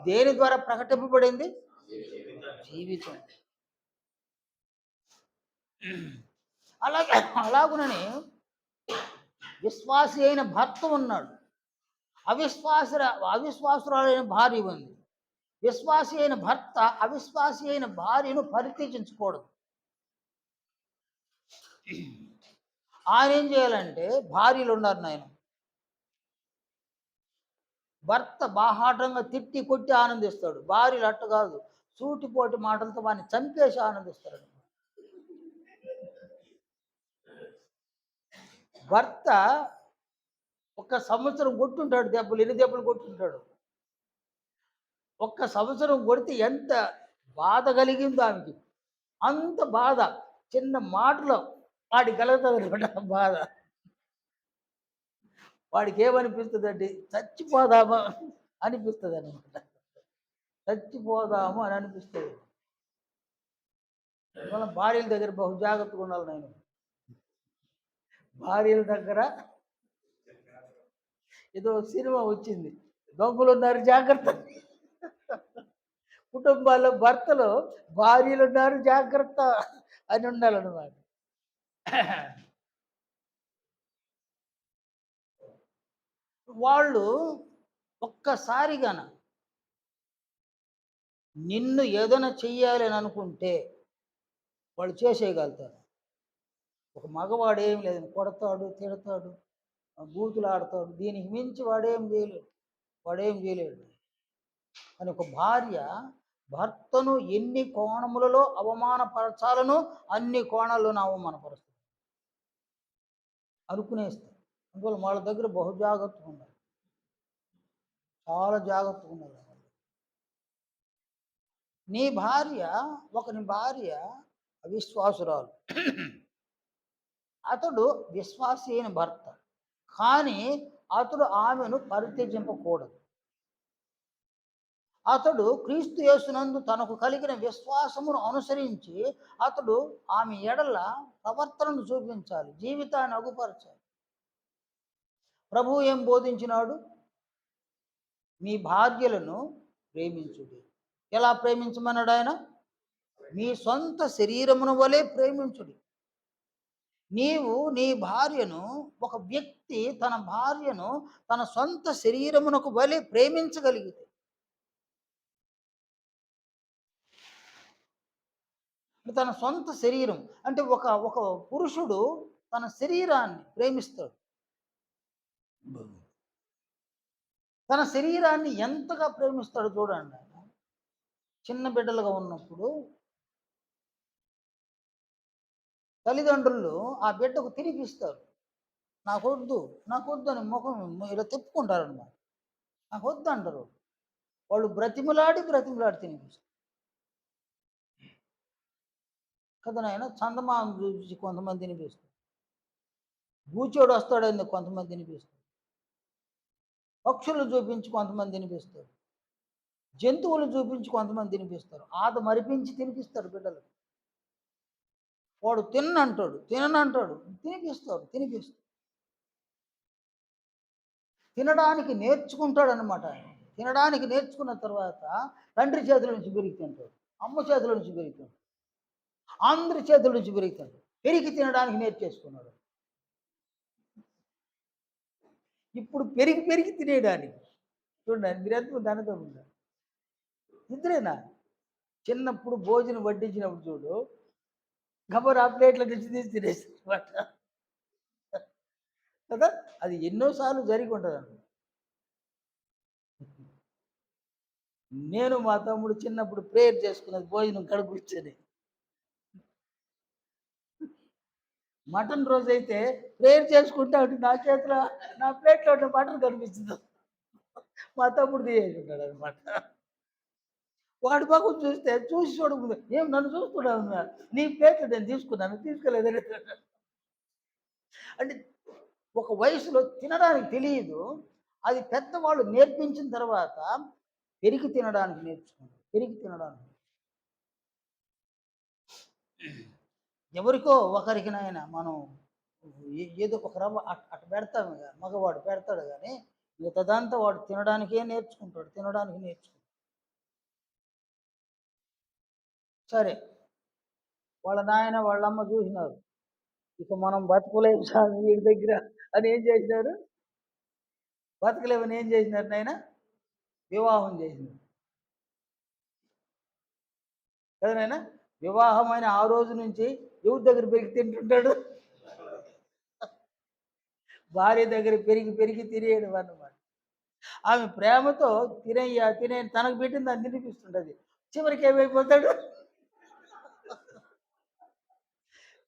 దేని ద్వారా ప్రకటింపబడింది? జీవితం. అలాగే అలాగునని విశ్వాసి అయిన భర్త ఉన్నాడు. అవిశ్వాస అవిశ్వాసురాలైన భార్య ఉంది. విశ్వాసి అయిన భర్త అవిశ్వాసి అయిన భార్యను పరిత్యజించకూడదు. ఆయన ఏం చేయాలంటే, భార్యలు ఉన్నారు నాయన, భర్త బాహాటంగా తిట్టి కొట్టి ఆనందిస్తాడు. భార్యలు అట్ట కాదు, సూటిపోటి మాటలతో వాడిని చంపేసి ఆనందిస్తాడు. భర్త ఒక్క సంవత్సరం కొట్టుంటాడు దెబ్బలు, ఎన్ని దెబ్బలు కొట్టుంటాడు. ఒక్క సంవత్సరం కొడితే ఎంత బాధ కలిగిందో ఆమెకి, అంత బాధ చిన్న మాటలో వాడికి కలుగుతుంది అనమాట బాధ. వాడికి ఏమనిపిస్తుంది అంటే, చచ్చిపోదామా అనిపిస్తుంది అనమాట. చచ్చిపోదాము అని అనిపిస్తుంది. మన భార్యల దగ్గర బహు జాగ్రత్తగా ఉండాలి నేను. భార్యల దగ్గర ఏదో సినిమా వచ్చింది, దొంగలు ఉన్నారు జాగ్రత్త. కుటుంబాల్లో భర్తలు భార్యలు ఉన్నారు జాగ్రత్త అని ఉండాలన్నమాట. వాళ్ళు ఒక్కసారిగాన నిన్ను ఏదైనా చెయ్యాలి అని అనుకుంటే వాళ్ళు చేసేయగలుగుతారు. ఒక మగవాడు ఏం లేదు, కొడతాడు, తిడతాడు, బూతులు ఆడతాడు, దీనికి మించి వాడేం చేయలేడు. కానీ ఒక భార్య భర్తను ఎన్ని కోణములలో అవమానపరచాలనో అన్ని కోణాల్లోనూ అవమానపరుస్తుంది, అనుకునేస్తారు. అందువల్ల వాళ్ళ దగ్గర బహు జాగ్రత్తగా ఉండాలి, చాలా జాగ్రత్తగా ఉండాలి. నీ భార్య అవిశ్వాసురాలు, అతడు విశ్వాసి అయిన భర్త, కానీ అతడు ఆమెను పరిత్యజింపకూడదు. అతడు క్రీస్తు యేసునందు తనకు కలిగిన విశ్వాసమును అనుసరించి అతడు ఆమె ఎడల ప్రవర్తనను చూపించాలి, జీవితాన్ని అగుపరచాలి. ప్రభువు ఏం బోధించినాడు? మీ భార్యలను ప్రేమించుడి. ఎలా ప్రేమించమన్నాడు ఆయన? మీ సొంత శరీరమును వలె ప్రేమించుడి. నీవు నీ భార్యను, ఒక వ్యక్తి తన భార్యను తన సొంత శరీరమునకు వలె ప్రేమించగలిగితే, తన సొంత శరీరం అంటే ఒక ఒక పురుషుడు తన శరీరాన్ని ప్రేమిస్తాడు. తన శరీరాన్ని ఎంతగా ప్రేమిస్తాడు చూడండి. చిన్న బిడ్డలుగా ఉన్నప్పుడు తల్లిదండ్రులు ఆ బిడ్డకు తినిపిస్తారు. నాకొద్దు అని ముఖం ఇలా తిప్పుకుంటారన్నమాట. నాకొద్దు అంటారు. వాళ్ళు బ్రతిమలాడి తినిపిస్తారు కదా నాయన. చందమామ చూసి కొంతమంది తినిపిస్తారు, బూచోడు వస్తాడని కొంతమంది తినిపిస్తారు, పక్షులు చూపించి కొంతమంది తినిపిస్తారు, జంతువులు చూపించి కొంతమంది తినిపిస్తారు, మరిపించి తినిపిస్తారు బిడ్డలు. వాడు తిననంటాడు, తినిపిస్తారు. తినడానికి నేర్చుకుంటాడు అనమాట. తినడానికి నేర్చుకున్న తర్వాత తండ్రి చేతుల నుంచి పెరిగి తింటాడు, అమ్మ చేతుల నుంచి పెరిగి తింటాడు, అందరి చేతుల నుంచి పెరిగి తింటాడు. పెరిగి తినడానికి నేర్చేసుకున్నాడు. ఇప్పుడు పెరిగి తినేయడానికి చూడండి, మీరు ఎంతమంది అనగా ఉన్నారు? ఇద్దరేనా? చిన్నప్పుడు భోజనం వడ్డించినప్పుడు చూడు, గబర్ ఆ ప్లేట్ల నుంచి తీసి తినేసి కదా. అది ఎన్నోసార్లు జరిగి ఉంటుంది. నేను మా తమ్ముడు చిన్నప్పుడు ప్రేయర్ చేసుకున్నది భోజనం కడ కూర్చొని. మటన్ రోజైతే ప్రేయర్ చేసుకుంటా ఉంటే నా ప్లేట్లో ఉన్న మటన్ కనిపిస్తుంది. మా తమ్ముడు తీసేసుకుంటాడు అనమాట. వాడి పక్కన చూసి చూడకుండా, ఏం నన్ను చూస్తున్నావు, నీ ప్లేట్లు నేను తీసుకోలేదని. అంటే ఒక వయసులో తినడానికి తెలియదు, అది పెద్దవాళ్ళు నేర్పించిన తర్వాత పెరిగి తినడానికి నేర్చుకున్నాడు. ఎవరికో ఒకరికి నాయన మనం ఏదో ఒక రవ్వ అట్ట పెడతాం ఇగ. మగవాడు పెడతాడు గానీ, మిగతాదంతా వాడు తినడానికే నేర్చుకుంటాడు. తినడానికి నేర్చుకుంటాడు. సరే. వాళ్ళ నాయన, వాళ్ళమ్మ జూసినారు. ఇక మనం బతకలేము స్వామి వీడి దగ్గర అని ఏం చేసినారు? బతకలేమని ఏం చేసినారు నాయన? వివాహం చేసినారు. కదా నాయన? వివాహమైన ఆ రోజు నుంచి ఎవరి దగ్గర పెరిగి తింటుంటాడు? భార్య దగ్గర పెరిగి పెరిగి తినేయడం అన్నమాట. ఆమె ప్రేమతో తినయ్యా తినే తనకు పెట్టింది దాన్ని తినిపిస్తుంటది. చివరికి ఏమైపోతాడు?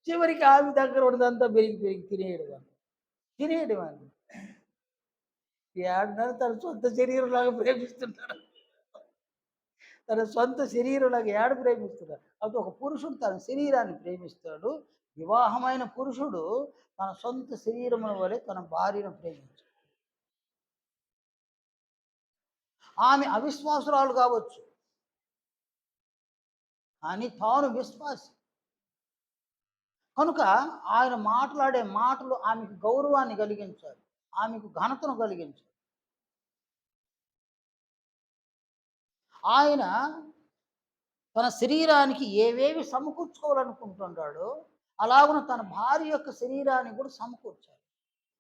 చివరికి ఆమె దగ్గర ఉన్నదంతా పెరిగి పెరిగి తినేయడం. తినేయడం అని. ఏడన్నాడు తన సొంత శరీరంలాగా ప్రేమిస్తున్నాడు. తన సొంత శరీరంలాగా ఏడ ప్రేమిస్తున్నాడు. అది ఒక పురుషుడు తన శరీరాన్ని ప్రేమిస్తాడు. వివాహమైన పురుషుడు తన సొంత శరీరముల వలె తన భార్యను ప్రేమించాడు. ఆమె అవిశ్వాసురాలు కావచ్చు. కానీ తాను విశ్వాసి. కనుక ఆయన మాట్లాడే మాటలు ఆమెకు గౌరవాన్ని కలిగించాలి. ఆమెకు ఘనతను కలిగించాలి. ఆయన తన శరీరానికి ఏవేవి సమకూర్చుకోవాలనుకుంటున్నాడో, అలాగున తన భార్య యొక్క శరీరాన్ని కూడా సమకూర్చాలి.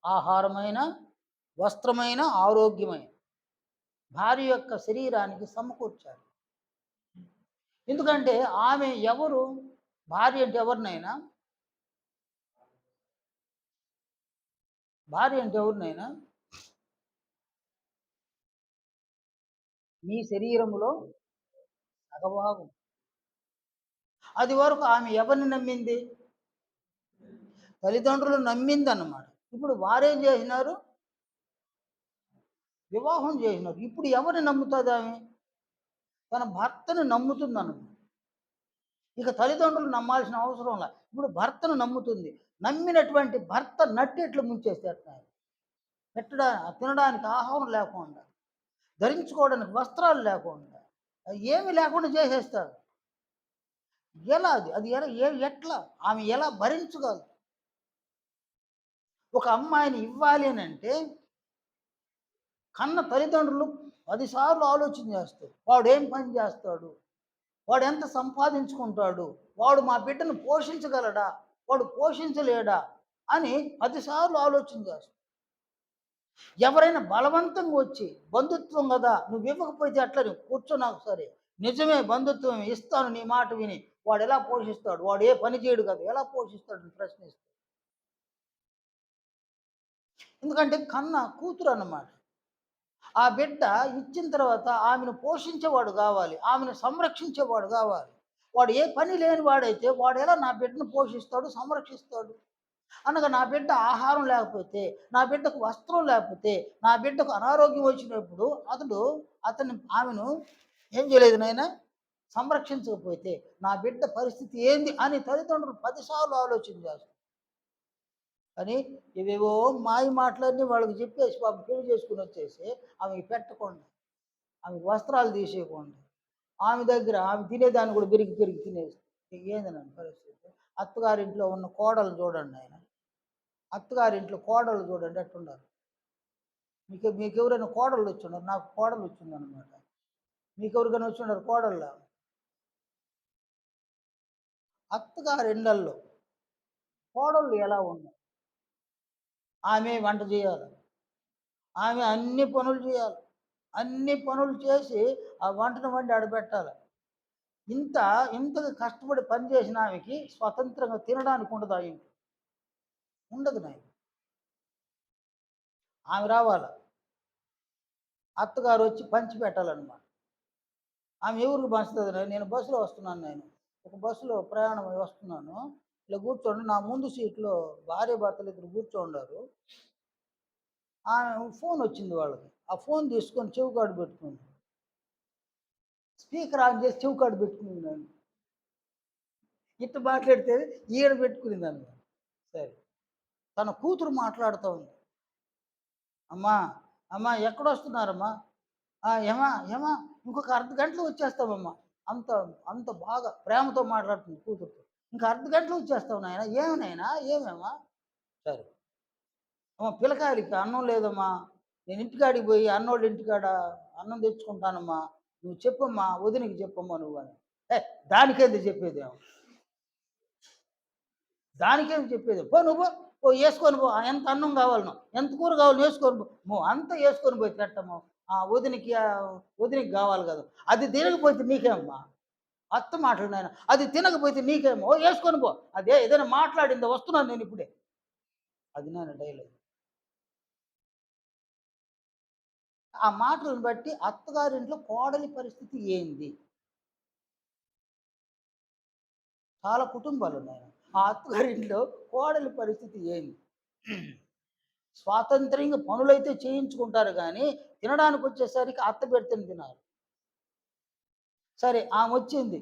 ఆహారమైన, వస్త్రమైన, ఆరోగ్యమైన భార్య యొక్క శరీరానికి సమకూర్చాలి. ఎందుకంటే ఆమె ఎవరు? భార్య అంటే ఎవరినైనా భార్య అంటే ఎవరినైనా నీ శరీరములో సగభాగం. అది వరకు ఆమె ఎవరిని నమ్మింది? తల్లిదండ్రులు నమ్మిందన్నమాట. ఇప్పుడు వారేం చేసినారు? వివాహం చేసినారు. ఇప్పుడు ఎవరిని నమ్ముతుందామె? తన భర్తను నమ్ముతుందన్నమాట. ఇక తల్లిదండ్రులు నమ్మాల్సిన అవసరం లే. ఇప్పుడు భర్తను నమ్ముతుంది. నమ్మినటువంటి భర్త నట్టేట్లు ముంచేసేస్తున్నాడు. తినడానికి ఆహారం లేకుండా, ధరించుకోవడానికి వస్త్రాలు లేకుండా, ఏమి లేకుండా చేసేస్తాడు. ఎలా అది? అది ఎలా ఎట్లా? ఆమె ఎలా భరించగలదు? ఒక అమ్మాయిని ఇవ్వాలి అనంటే కన్న తల్లిదండ్రులు 10 సార్లు ఆలోచన చేస్తారు. వాడేం పని చేస్తాడు? వాడెంత సంపాదించుకుంటాడు? వాడు మా బిడ్డను పోషించగలడా? వాడు పోషించలేడా? అని 10 సార్లు ఆలోచన చేస్తారు. ఎవరైనా బలవంతంగా వచ్చి బంధుత్వం గదా! నువ్వివ్వకపోతే ఎట్లా? కూర్చో నాకు సరే. నిజమే బంధుత్వమే ఇస్తాను నీ మాట విని. వాడెలా పోషిస్తాడు? వాడు ఏ పని చేయడు కదా! ఎలా పోషిస్తాడు అని ప్రశ్నిస్తాడు. ఎందుకంటే కన్న కూతురన్నమాట. ఆ బిడ్డ ఇచ్చిన తర్వాత ఆమెను పోషించేవాడు గావాలి. ఆమెను సంరక్షించేవాడు గావాలి. వాడు ఏ పని లేని వాడైతే వాడెలా నా బిడ్డను పోషిస్తాడు, సంరక్షిస్తాడు? అనగా నా బిడ్డ ఆహారం లేకపోతే, నా బిడ్డకు వస్త్రం లేకపోతే, నా బిడ్డకు అనారోగ్యం వచ్చినప్పుడు ఆమెను ఏం చేయలేదు నాయన? సంరక్షించకపోతే నా బిడ్డ పరిస్థితి ఏంది అని తల్లిదండ్రులు 10 సార్లు ఆలోచన చేస్తారు. కానీ ఇవేవో మాయ మాటలన్నీ వాళ్ళకి చెప్పేసి పాపం పెళ్లి చేసుకొని వచ్చేసి ఆమెకి పెట్టకుండా, ఆమెకు వస్త్రాలు తీసేయకుండా, ఆమె దగ్గర ఆమె తినేదాన్ని కూడా పెరిగి పెరిగి తినేసి ఏంది నన్ను పరిస్థితి? అత్తగారింట్లో ఉన్న కోడలు చూడండి ఆయన. అత్తగారింట్లో కోడలు చూడండి ఎట్టుండారు. మీకెవరైనా కోడళ్ళు వచ్చున్నారు? నాకు కోడలు వచ్చిందనమాట. మీకెవరికైనా వచ్చున్నారు కోడళ్ళ? అత్తగారి ఇళ్ళల్లో కోడళ్ళు ఎలా ఉన్నాయి? ఆమె వంట చేయాలి. ఆమె అన్ని పనులు చేయాలి. అన్ని పనులు చేసి ఆ వంటను వండి ఆడబెట్టాలి. ఇంత ఇంతగా కష్టపడి పని చేసిన ఆమెకి స్వతంత్రంగా తినడానికి ఉండదు ఆ ఇంట్లో. ఉండదు నాయన. ఆమె రావాల. అత్తగారు వచ్చి పంచి పెట్టాలన్నమాట. ఆమె ఏ ఊరికి పంచుతుంది? నేను బస్సులో వస్తున్నాను నేను. ఒక బస్సులో ప్రయాణం అయి వస్తున్నాను. ఇలా కూర్చోండి. నా ముందు సీట్‌లో భార్యాభర్తలు ఇద్దరు కూర్చోండారు. ఆమె ఫోన్ వచ్చింది వాళ్ళకి. ఆ ఫోన్ తీసుకొని చెవి కాడ పెట్టుకుంది. స్పీకర్ ఆన్ చేసి చెవి కాడ పెట్టుకుంది నన్ను. ఇట్ట మాట్లాడితే ఈడ పెట్టుకునిందన్నమాట. సరే. తన కూతురు మాట్లాడుతూ ఉంది. అమ్మా! అమ్మా! ఎక్కడొస్తున్నారమ్మా? ఏమ్మా! ఏమ్మా! ఇంకొక అర్ధ గంటలో వచ్చేస్తామమ్మా. అంత అంత బాగా ప్రేమతో మాట్లాడుతుంది కూతురుతో. ఇంకా అర్ధ గంటలో వచ్చేస్తావు నాయన. ఏమి నాయనా? ఏమేమా? సరే. అమ్మ పిల్లకాయలకి అన్నం లేదమ్మా. నేను ఇంటికాడికి పోయి అన్నోళ్ళ ఇంటికాడ అన్నం తెచ్చుకుంటానమ్మా. నువ్వు చెప్పమ్మా, వదినకి చెప్పమ్మా నువ్వని. ఏ దానికేంది చెప్పేదేమో. దానికేం చెప్పేది. పో నువ్వు పో యేసుకొని పో. ఎంత అన్నం కావాలనో, ఎంత కూర కావాలో యేసుకొని పో. అంతా యేసుకొని పోయి పెట్టమ్మా. వదినకి కావాలి కదా! అది తినకపోతే నీకేమమ్మా? అత్త మాటలు నాయన. అది తినకపోతే నీకేమో యేసుకొని పో. అదే ఏదైనా మాట్లాడిందా వస్తున్నాను నేనిప్పుడే. అది నాయన డైలాగ్. ఆ మాటలను బట్టి అత్తగారింట్లో కోడలి పరిస్థితి ఏంది? చాలా కుటుంబాలున్నాయి. ఆ అత్తగారింట్లో కోడలి పరిస్థితి ఏంది? స్వాతంత్ర్యంగా పనులైతే చేయించుకుంటారు గానీ, తినడానికొచ్చేసరికి అత్త పెడితేనే తినాలి. సరే ఆమొచ్చింది.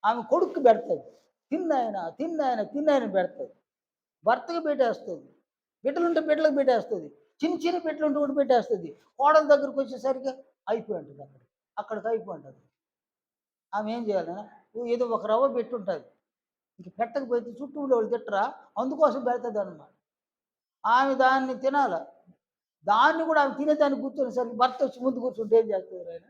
ఆమె కొడుక్కి బెడతది. తిన్నాయన, తిన్నాయన, తిన్నాయన బెడతది. భర్తకి పెట్టేస్తది. బిడ్డలుంటే బిడ్డలకు పెట్టేస్తది. చిన్న చిన్న బిడ్డలుంటే ఒకటి పెట్టేస్తది. కోడల దగ్గరికొచ్చేసరికి అయిపోయి ఉంటది అక్కడ. అక్కడికి అయిపోయి ఉంటది. ఆమె ఏం చేయాలి ఏదో ఒక రవ్వ పెట్టుంటది. ఇంక పెట్టకపోతే చుట్టూ ఉండేవాళ్ళు తిట్టరా? అందుకోసం పెడతదనమాట. ఆమె దాన్ని తినాల. దాన్ని కూడా ఆమె తినేదానికి కూర్చునేసరికి భర్త వచ్చి ముందు కూర్చుంటే ఏం చేస్తారు ఆయన?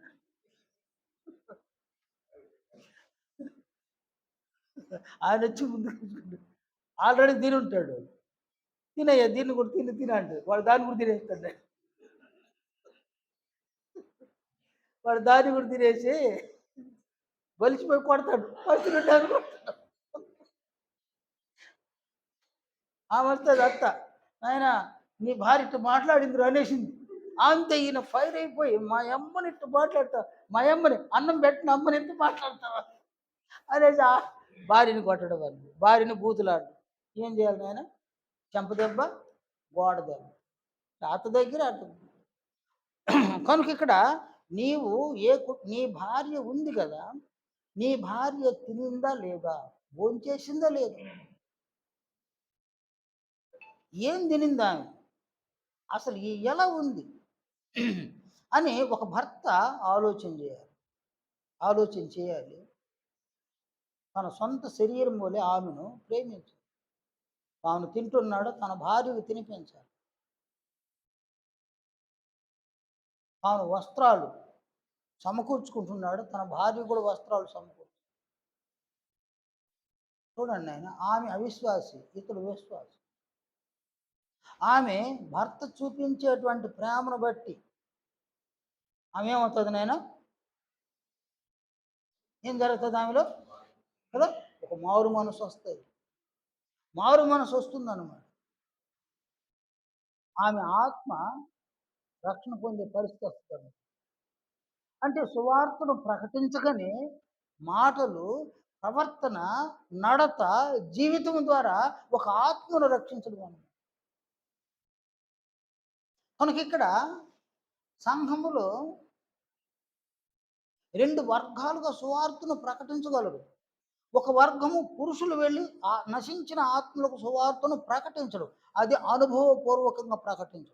ఆయనొచ్చి ముందు కూర్చుంటాడు. ఆల్రెడీ తినుంటాడు. తినయ్యా దీన్ని కూడా తిను తిను అంటాడు. వాడు దాన్ని కూడా తినేస్తాడు. వాడు దాన్ని కూడా తినేసి బలిసిపోయి కొడతాడు. పసిగుడ్డాన్ని కొడతాడు. ఆమె వస్తది అత్త. నాయనా నీ భార్య ఇట్ట మాట్లాడిందిరా అనేసింది. అంతే ఈయన ఫైర్ అయిపోయి మా యమ్మని ఇట్ట మాట్లాడతావా? మా యమ్మని అన్నం పెట్టిన అమ్మని ఎంత మాట్లాడతావా? అనేసి భార్యని కొట్టడం అని. భార్యని బూతులాడడం. ఏం చేయాలి నాయన? చెంపదెబ్బ, గోడ దెబ్బ. అత్త దగ్గర అత్త కనుక ఇక్కడ నీవు నీ భార్య ఉంది కదా! నీ భార్య తినిందా లేదా? భోంచేసిందా లేదా? ఏం తినిందామె? అసలు ఎలా ఉంది? అని ఒక భర్త ఆలోచన చేయాలి. ఆలోచన చేయాలి. తన సొంత శరీరం వలె ఆమెను ప్రేమించాలి. తాను తింటున్నాడో తన భార్యకు తినిపించాలి. తాను వస్త్రాలు సమకూర్చుకుంటున్నాడో తన భార్య కూడా వస్త్రాలు చూడండి ఆయన ఆమె అవిశ్వాసి, ఇతడు విశ్వాసి. ఆమె భర్త చూపించేటువంటి ప్రేమను బట్టి ఆమె ఏమవుతుంది నాయన? ఏం జరుగుతుంది ఆమెలో? కదా ఒక మారు మనసు వస్తుంది. మారు మనసు వస్తుందన్నమాట. ఆమె ఆత్మ రక్షణ పొందే పరిస్థితి వస్తుంది. అంటే సువార్తను ప్రకటించగానే మాటలు, ప్రవర్తన, నడత, జీవితం ద్వారా ఒక ఆత్మను రక్షించడం అన్నమాట. కనుక ఇక్కడ సంఘములో 2 వర్గాలుగా సువార్తను ప్రకటించగలరు. ఒక వర్గము పురుషులు వెళ్ళి నశించిన ఆత్మలకు సువార్తను ప్రకటించడం. అది అనుభవపూర్వకంగా ప్రకటించడం.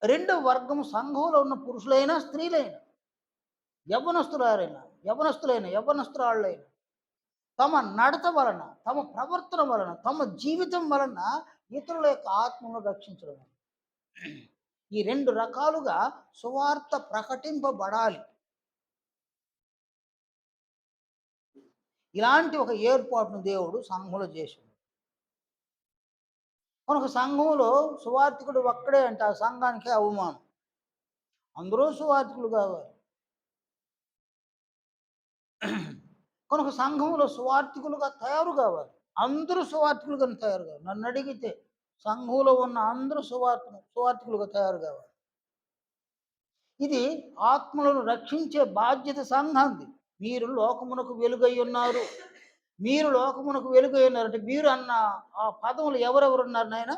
రెండవ వర్గము సంఘంలో ఉన్న పురుషులైనా, స్త్రీలైనా, యవ్వనస్తురాళ్ళైనా తమ నడత వలన, తమ ప్రవర్తన వలన, తమ జీవితం వలన ఇతరుల యొక్క ఆత్మను రక్షించడం. ఈ 2 రకాలుగా సువార్త ప్రకటింపబడాలి. ఇలాంటి ఒక ఏర్పాటును దేవుడు సంఘంలో చేశాడు. కనుక సంఘంలో సువార్తికుడు ఒక్కడే అంటే ఆ సంఘానికే అవమానం. అందరూ సువార్తికులు కావాలి. కనుక సంఘంలో సువార్తికులుగా తయారు కావాలి. అందరూ సువార్తికులుగా తయారు కావాలి. నన్ను అడిగితే సంఘంలో ఉన్న అందరూ సువార్తికులుగా తయారు కావాలి. ఇది ఆత్మలను రక్షించే బాధ్యత సంఘాంది. మీరు లోకమునకు వెలుగై ఉన్నారు. మీరు లోకమునకు వెలుగై ఉన్నారంటే మీరు అన్న ఆ పదములు ఎవరెవరు ఉన్నారు నాయన?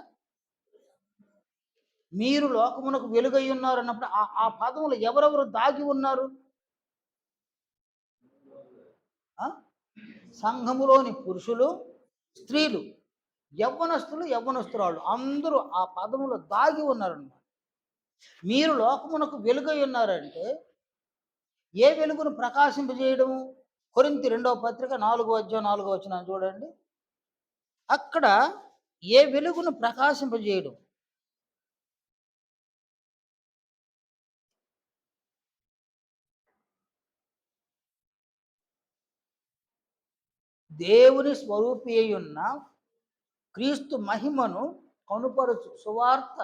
మీరు లోకమునకు వెలుగై ఉన్నారు అన్నప్పుడు ఆ పదములు ఎవరెవరు దాగి ఉన్నారు? సంఘములోని పురుషులు, స్త్రీలు, యవ్వనస్తురాళ్ళు అందరూ ఆ పదములో దాగి ఉన్నారన్నమాట. మీరు లోకమునకు వెలుగై ఉన్నారంటే ఏ వెలుగును ప్రకాశింపజేయడము? కొరింథీ రెండవ పత్రిక 4వ అధ్యాయం 4వ వచనం చూడండి. అక్కడ ఏ వెలుగును ప్రకాశింపజేయడం. దేవుని స్వరూపి అయ్యున్న క్రీస్తు మహిమను కనుపరచు సువార్త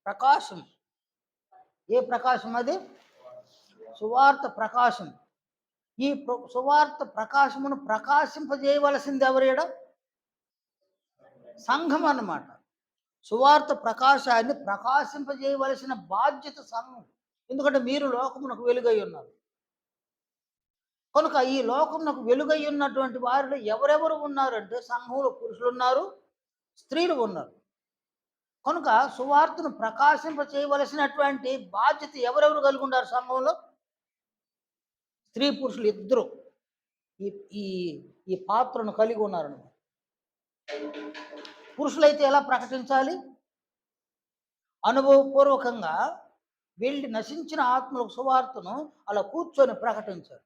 ప్రకాశం. ఏ ప్రకాశం అది? సువార్త ప్రకాశం. ఈ సువార్త ప్రకాశమును ప్రకాశింపజేయవలసింది ఎవరేడ? సంఘం అన్నమాట. సువార్త ప్రకాశాన్ని ప్రకాశింపజేయవలసిన బాధ్యత సంఘం. ఎందుకంటే మీరు లోకమునకు వెలుగై ఉన్నారు. కనుక ఈ లోకమునకు వెలుగై ఉన్నటువంటి వారిలో ఎవరెవరు ఉన్నారంటే సంఘంలో పురుషులు ఉన్నారు, స్త్రీలు ఉన్నారు. కనుక సువార్తను ప్రకాశింప చేయవలసినటువంటి బాధ్యత ఎవరెవరు కలిగి ఉన్నారు సంఘంలో? స్త్రీ పురుషులు ఇద్దరు ఈ ఈ ఈ పాత్రను కలిగి ఉన్నారన్నమాట. పురుషులైతే ఎలా ప్రకటించాలి? అనుభవపూర్వకంగా వెళ్ళి నశించిన ఆత్మలకు సువార్తను అలా కూర్చొని ప్రకటించాలి.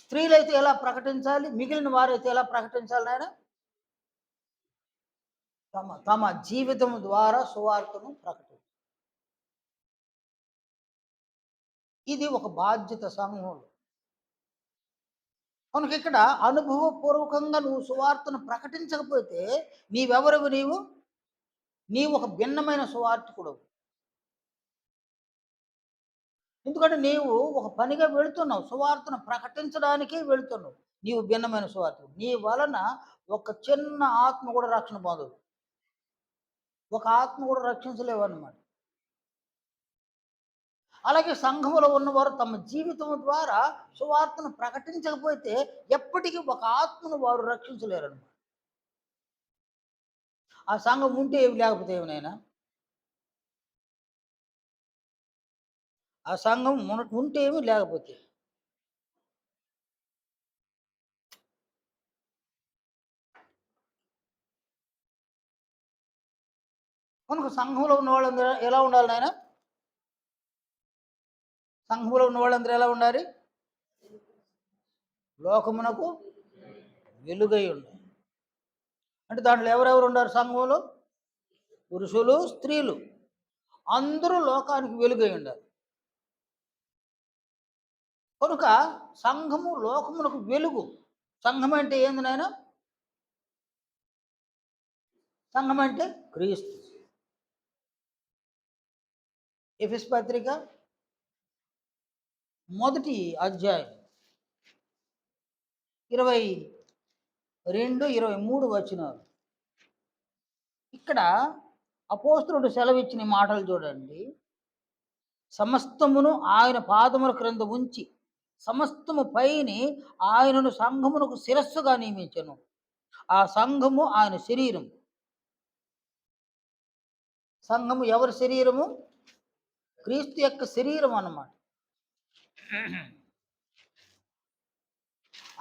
స్త్రీలైతే ఎలా ప్రకటించాలి? మిగిలిన వారైతే ఎలా ప్రకటించాలి నాయన? తమ తమ జీవితం ద్వారా సువార్తను ప్రకటించాలి. ఇది ఒక బాధ్యత సంఘంలో. కనుక ఇక్కడ అనుభవపూర్వకంగా నువ్వు సువార్తను ప్రకటించకపోతే నీవెవరవు? నీవు ఒక భిన్నమైన సువార్తికుడు. ఎందుకంటే నీవు ఒక పనిగా వెళుతున్నావు, సువార్తను ప్రకటించడానికే వెళుతున్నావు. నీవు భిన్నమైన సువార్తికుడు. నీ వలన ఒక చిన్న ఆత్మ కూడా రక్షణ పొందదు. ఒక ఆత్మ కూడా రక్షించలేవు అన్నమాట. అలాగే సంఘములో ఉన్నవారు తమ జీవితం ద్వారా సువార్తను ప్రకటించకపోతే ఎప్పటికీ ఒక ఆత్మను వారు రక్షించలేరు అన్నమాట. ఆ సంఘం ఉంటే ఏమి లేకపోతే ఏమినైనా, ఆ సంఘం ఉంటే ఏమి లేకపోతే. కనుక సంఘంలో ఉన్న వాళ్ళందరూ ఎలా ఉండాలి నాయన? సంఘంలో ఉన్న వాళ్ళందరూ ఎలా ఉండాలి? లోకమునకు వెలుగై ఉండాలి. అంటే దాంట్లో ఎవరెవరు ఉన్నారు సంఘంలో? పురుషులు, స్త్రీలు అందరూ లోకానికి వెలుగై ఉండాలి. కనుక సంఘము లోకమునకు వెలుగు. సంఘం అంటే ఏంది నాయన? సంఘం అంటే క్రీస్తు. ఎఫెసు పత్రిక 1వ అధ్యాయం 22, 23 వచనాలు. ఇక్కడ అపోస్తలుడు సెలవిచ్చిన మాటలు చూడండి. సమస్తమును ఆయన పాదముల క్రింద ఉంచి సమస్తము పైని ఆయనను సంఘమునకు శిరస్సుగా నియమించెను. ఆ సంఘము ఆయన శరీరం. సంఘము ఎవరి శరీరము? క్రీస్తు యొక్క శరీరం అన్నమాట.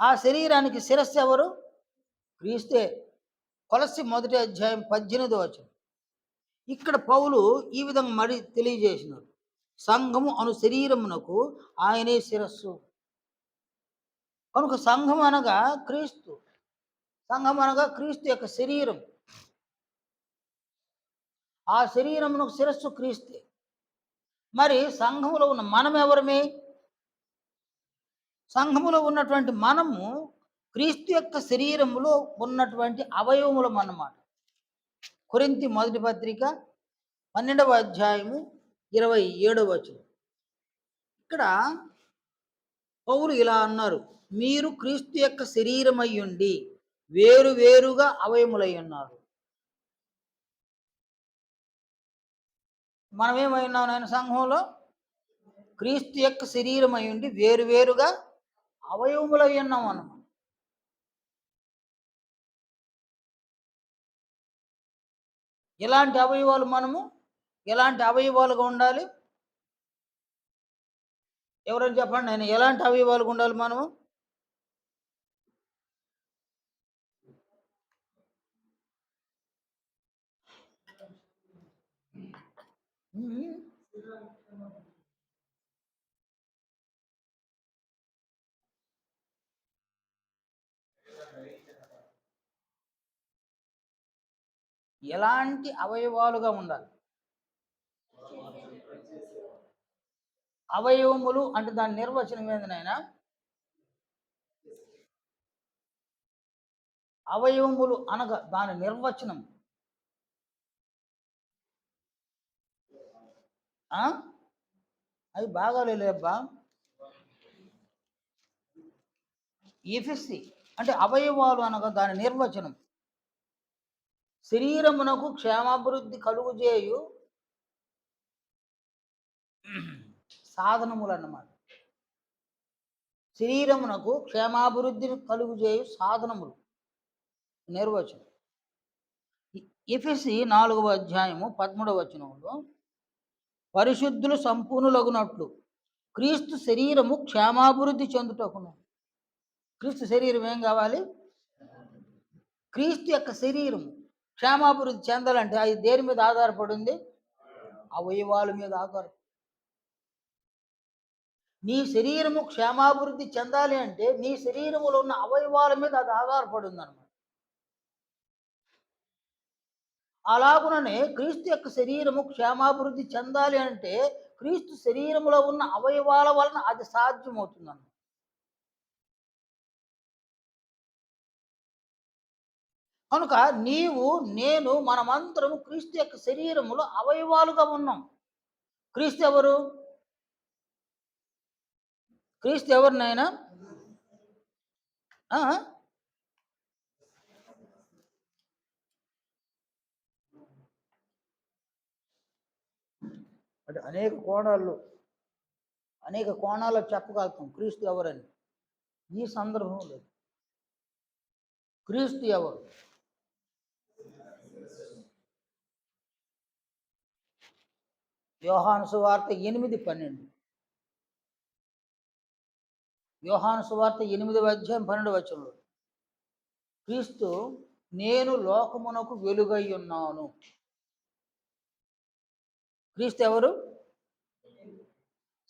ఆ శరీరానికి శిరస్సు ఎవరు? క్రీస్తే. కొలస్సీ 1వ అధ్యాయం 18వ వచనం. ఇక్కడ పౌలు ఈ విధంగా మరి తెలియజేసినాడు. సంఘము అను శరీరమునకు ఆయనే శిరస్సు. కనుక సంఘం అనగా క్రీస్తు. సంఘం అనగా క్రీస్తు యొక్క శరీరం. ఆ శరీరమునకు శిరస్సు క్రీస్తే. మరి సంఘములో ఉన్న మనం ఎవరమే? సంఘములో ఉన్నటువంటి మనము క్రీస్తు యొక్క శరీరములో ఉన్నటువంటి అవయవములం అన్నమాట. కొరింథీ 1వ పత్రిక 12వ అధ్యాయము 27వ వచనం. ఇక్కడ పౌలు ఇలా అన్నారు, మీరు క్రీస్తు యొక్క శరీరమై ఉండి వేరు వేరుగా అవయములై ఉన్నారు. మనమేమై ఉన్నాం నాయన సంఘంలో? క్రీస్తు యొక్క శరీరమై ఉండి వేరు వేరుగా అవయవములై ఉన్నాం అన్నమాట. ఎలాంటి అవయవాలు మనము? ఎలాంటి అవయవాలుగా ఉండాలి? ఎవరైనా చెప్పండి. నేను ఎలాంటి అవయవాలుగా ఉండాలి మనము? ఎలాంటి అవయవాలుగా ఉండాలి? అవయవములు అంటే దాని నిర్వచనం ఏంది నాయనా? అవయవములు అనగా దాని నిర్వచనం. ఆ? అవి బాగాలేబ్బా. ఎఫ్ఎస్సి అంటే అవయవాలు అనగా దాని నిర్వచనం. శరీరమునకు క్షేమాభివృద్ధి కలుగుజేయు సాధనములు అన్నమాట. శరీరమునకు క్షేమాభివృద్ధిని కలుగుజేయు సాధనములు నిర్వచనం. ఎఫెసీ 4వ అధ్యాయము 13వ వచనంలో పరిశుద్ధులు సంపూర్ణులగునట్లు క్రీస్తు శరీరము క్షేమాభివృద్ధి చెందుటకును. క్రీస్తు శరీరం ఏం కావాలి? క్రీస్తు యొక్క శరీరము క్షేమాభివృద్ధి చెందాలంటే అది దేని మీద ఆధారపడింది? అవయవాల మీద ఆధారపడి. నీ శరీరము క్షేమాభివృద్ధి చెందాలి అంటే నీ శరీరములో ఉన్న అవయవాల మీద అది ఆధారపడి ఉందన్నమాట. అలాగుననే క్రీస్తు యొక్క శరీరము క్షేమాభివృద్ధి చెందాలి అంటే క్రీస్తు శరీరములో ఉన్న అవయవాల వలన అది సాధ్యమవుతుందన్నమాట. కనుక నీవు నేను మనమందరం క్రీస్తు యొక్క శరీరములో అవయవాలుగా ఉన్నాం. క్రీస్తు ఎవరు? క్రీస్తు ఎవరినైనా అంటే అనేక కోణాల్లో చెప్పగలుగుతాం క్రీస్తు ఎవరని. ఈ సందర్భంలో క్రీస్తు ఎవరు? యోహాను సువార్త 8:12. యోహాను సువార్త 8వ అధ్యాయం 12వ వచనంలో క్రీస్తు నేను లోకమునకు వెలుగై ఉన్నాను. క్రీస్తు ఎవరు?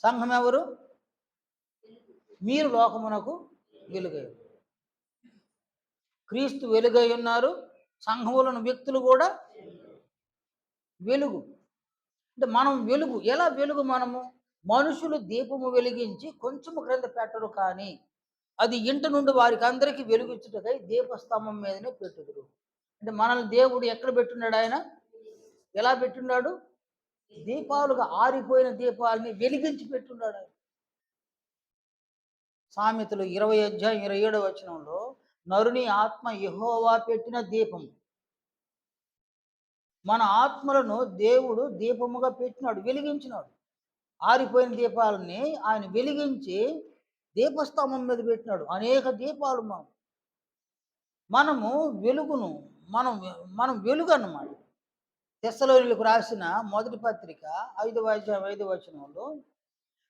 సంఘం ఎవరు? మీరు లోకమునకు వెలుగై. క్రీస్తు వెలుగై ఉన్నారు. సంఘములను వ్యక్తులు కూడా వెలుగు. అంటే మనం వెలుగు. ఎలా వెలుగు? మనము మనుషులు దీపము వెలిగించి కొంచెము క్రింద పెట్టరు, కానీ అది ఇంటి నుండి వారికి అందరికీ వెలుగుచ్చుటకై దీపస్తంభం మీదనే పెట్టుదురు. అంటే మనల్ని దేవుడు ఎక్కడ పెట్టున్నాడు? ఆయన ఎలా పెట్టున్నాడు? దీపాలుగా, ఆరిపోయిన దీపాలని వెలిగించి పెట్టున్నాడు ఆయన. సామెతలు 20వ అధ్యాయం 27వ వచనంలో నరుని ఆత్మ యెహోవా పెట్టిన దీపం. మన ఆత్మలను దేవుడు దీపముగా పెట్టినాడు, వెలిగించినాడు. ఆరిపోయిన దీపాలని ఆయన వెలిగించి దీపస్తంభం మీద పెట్టినాడు. అనేక దీపాలు మనము వెలుగును, మనం వెలుగు అన్నమాట. తెస్సలోనిలకు రాసిన మొదటి పత్రిక 5వ అధ్యాయం 5వ వచనంలో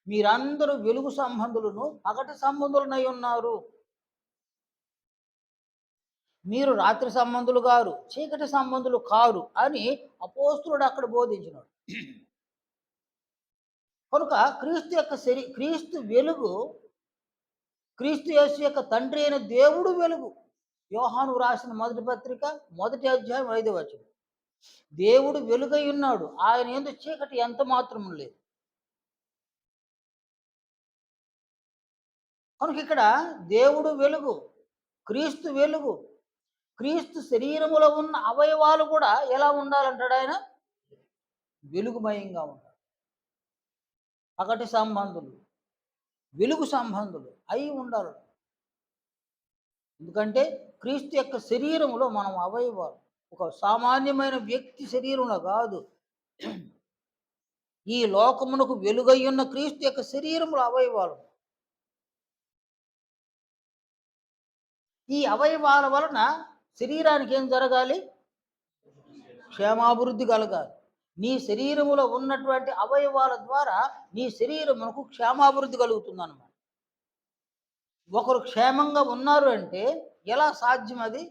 మీరందరూ వెలుగు సంబంధులను పగటి సంబంధులనై ఉన్నారు. మీరు రాత్రి సంబంధులు గారు, చీకటి సంబంధులు కారు అని అపోస్తులుడు అక్కడ బోధించినాడు. కనుక క్రీస్తు యొక్క క్రీస్తు వెలుగు. క్రీస్తు యేసు యొక్క తండ్రి అయిన దేవుడు వెలుగు. యోహాను రాసిన మొదటి పత్రిక 1వ అధ్యాయం 5వ వచనం దేవుడు వెలుగై ఉన్నాడు. ఆయన యందు చీకటి ఎంత మాత్రం లేదు. కనుక ఇక్కడ దేవుడు వెలుగు, క్రీస్తు వెలుగు. క్రీస్తు శరీరములో ఉన్న అవయవాలు కూడా ఎలా ఉండాలంటాడు ఆయన? వెలుగుమయంగా ఉండాలి. పగటి సంబంధులు, వెలుగు సంబంధులు అయి ఉండాలి. ఎందుకంటే క్రీస్తు యొక్క శరీరములో మనం అవయవాలు. ఒక సామాన్యమైన వ్యక్తి శరీరంలో కాదు, ఈ లోకమునకు వెలుగై ఉన్న క్రీస్తు యొక్క శరీరములో అవయవాలు. ఈ అవయవాల వలన శరీరానికి ఏం జరగాలి? క్షేమాభివృద్ధి కలగాలి. నీ శరీరములో ఉన్నటువంటి అవయవాల ద్వారా నీ శరీరమునకు క్షేమాభివృద్ధి కలుగుతుందన్నమాట. ఒకరు క్షేమంగా ఉన్నారు అంటే ఎలా సాధ్యం? అది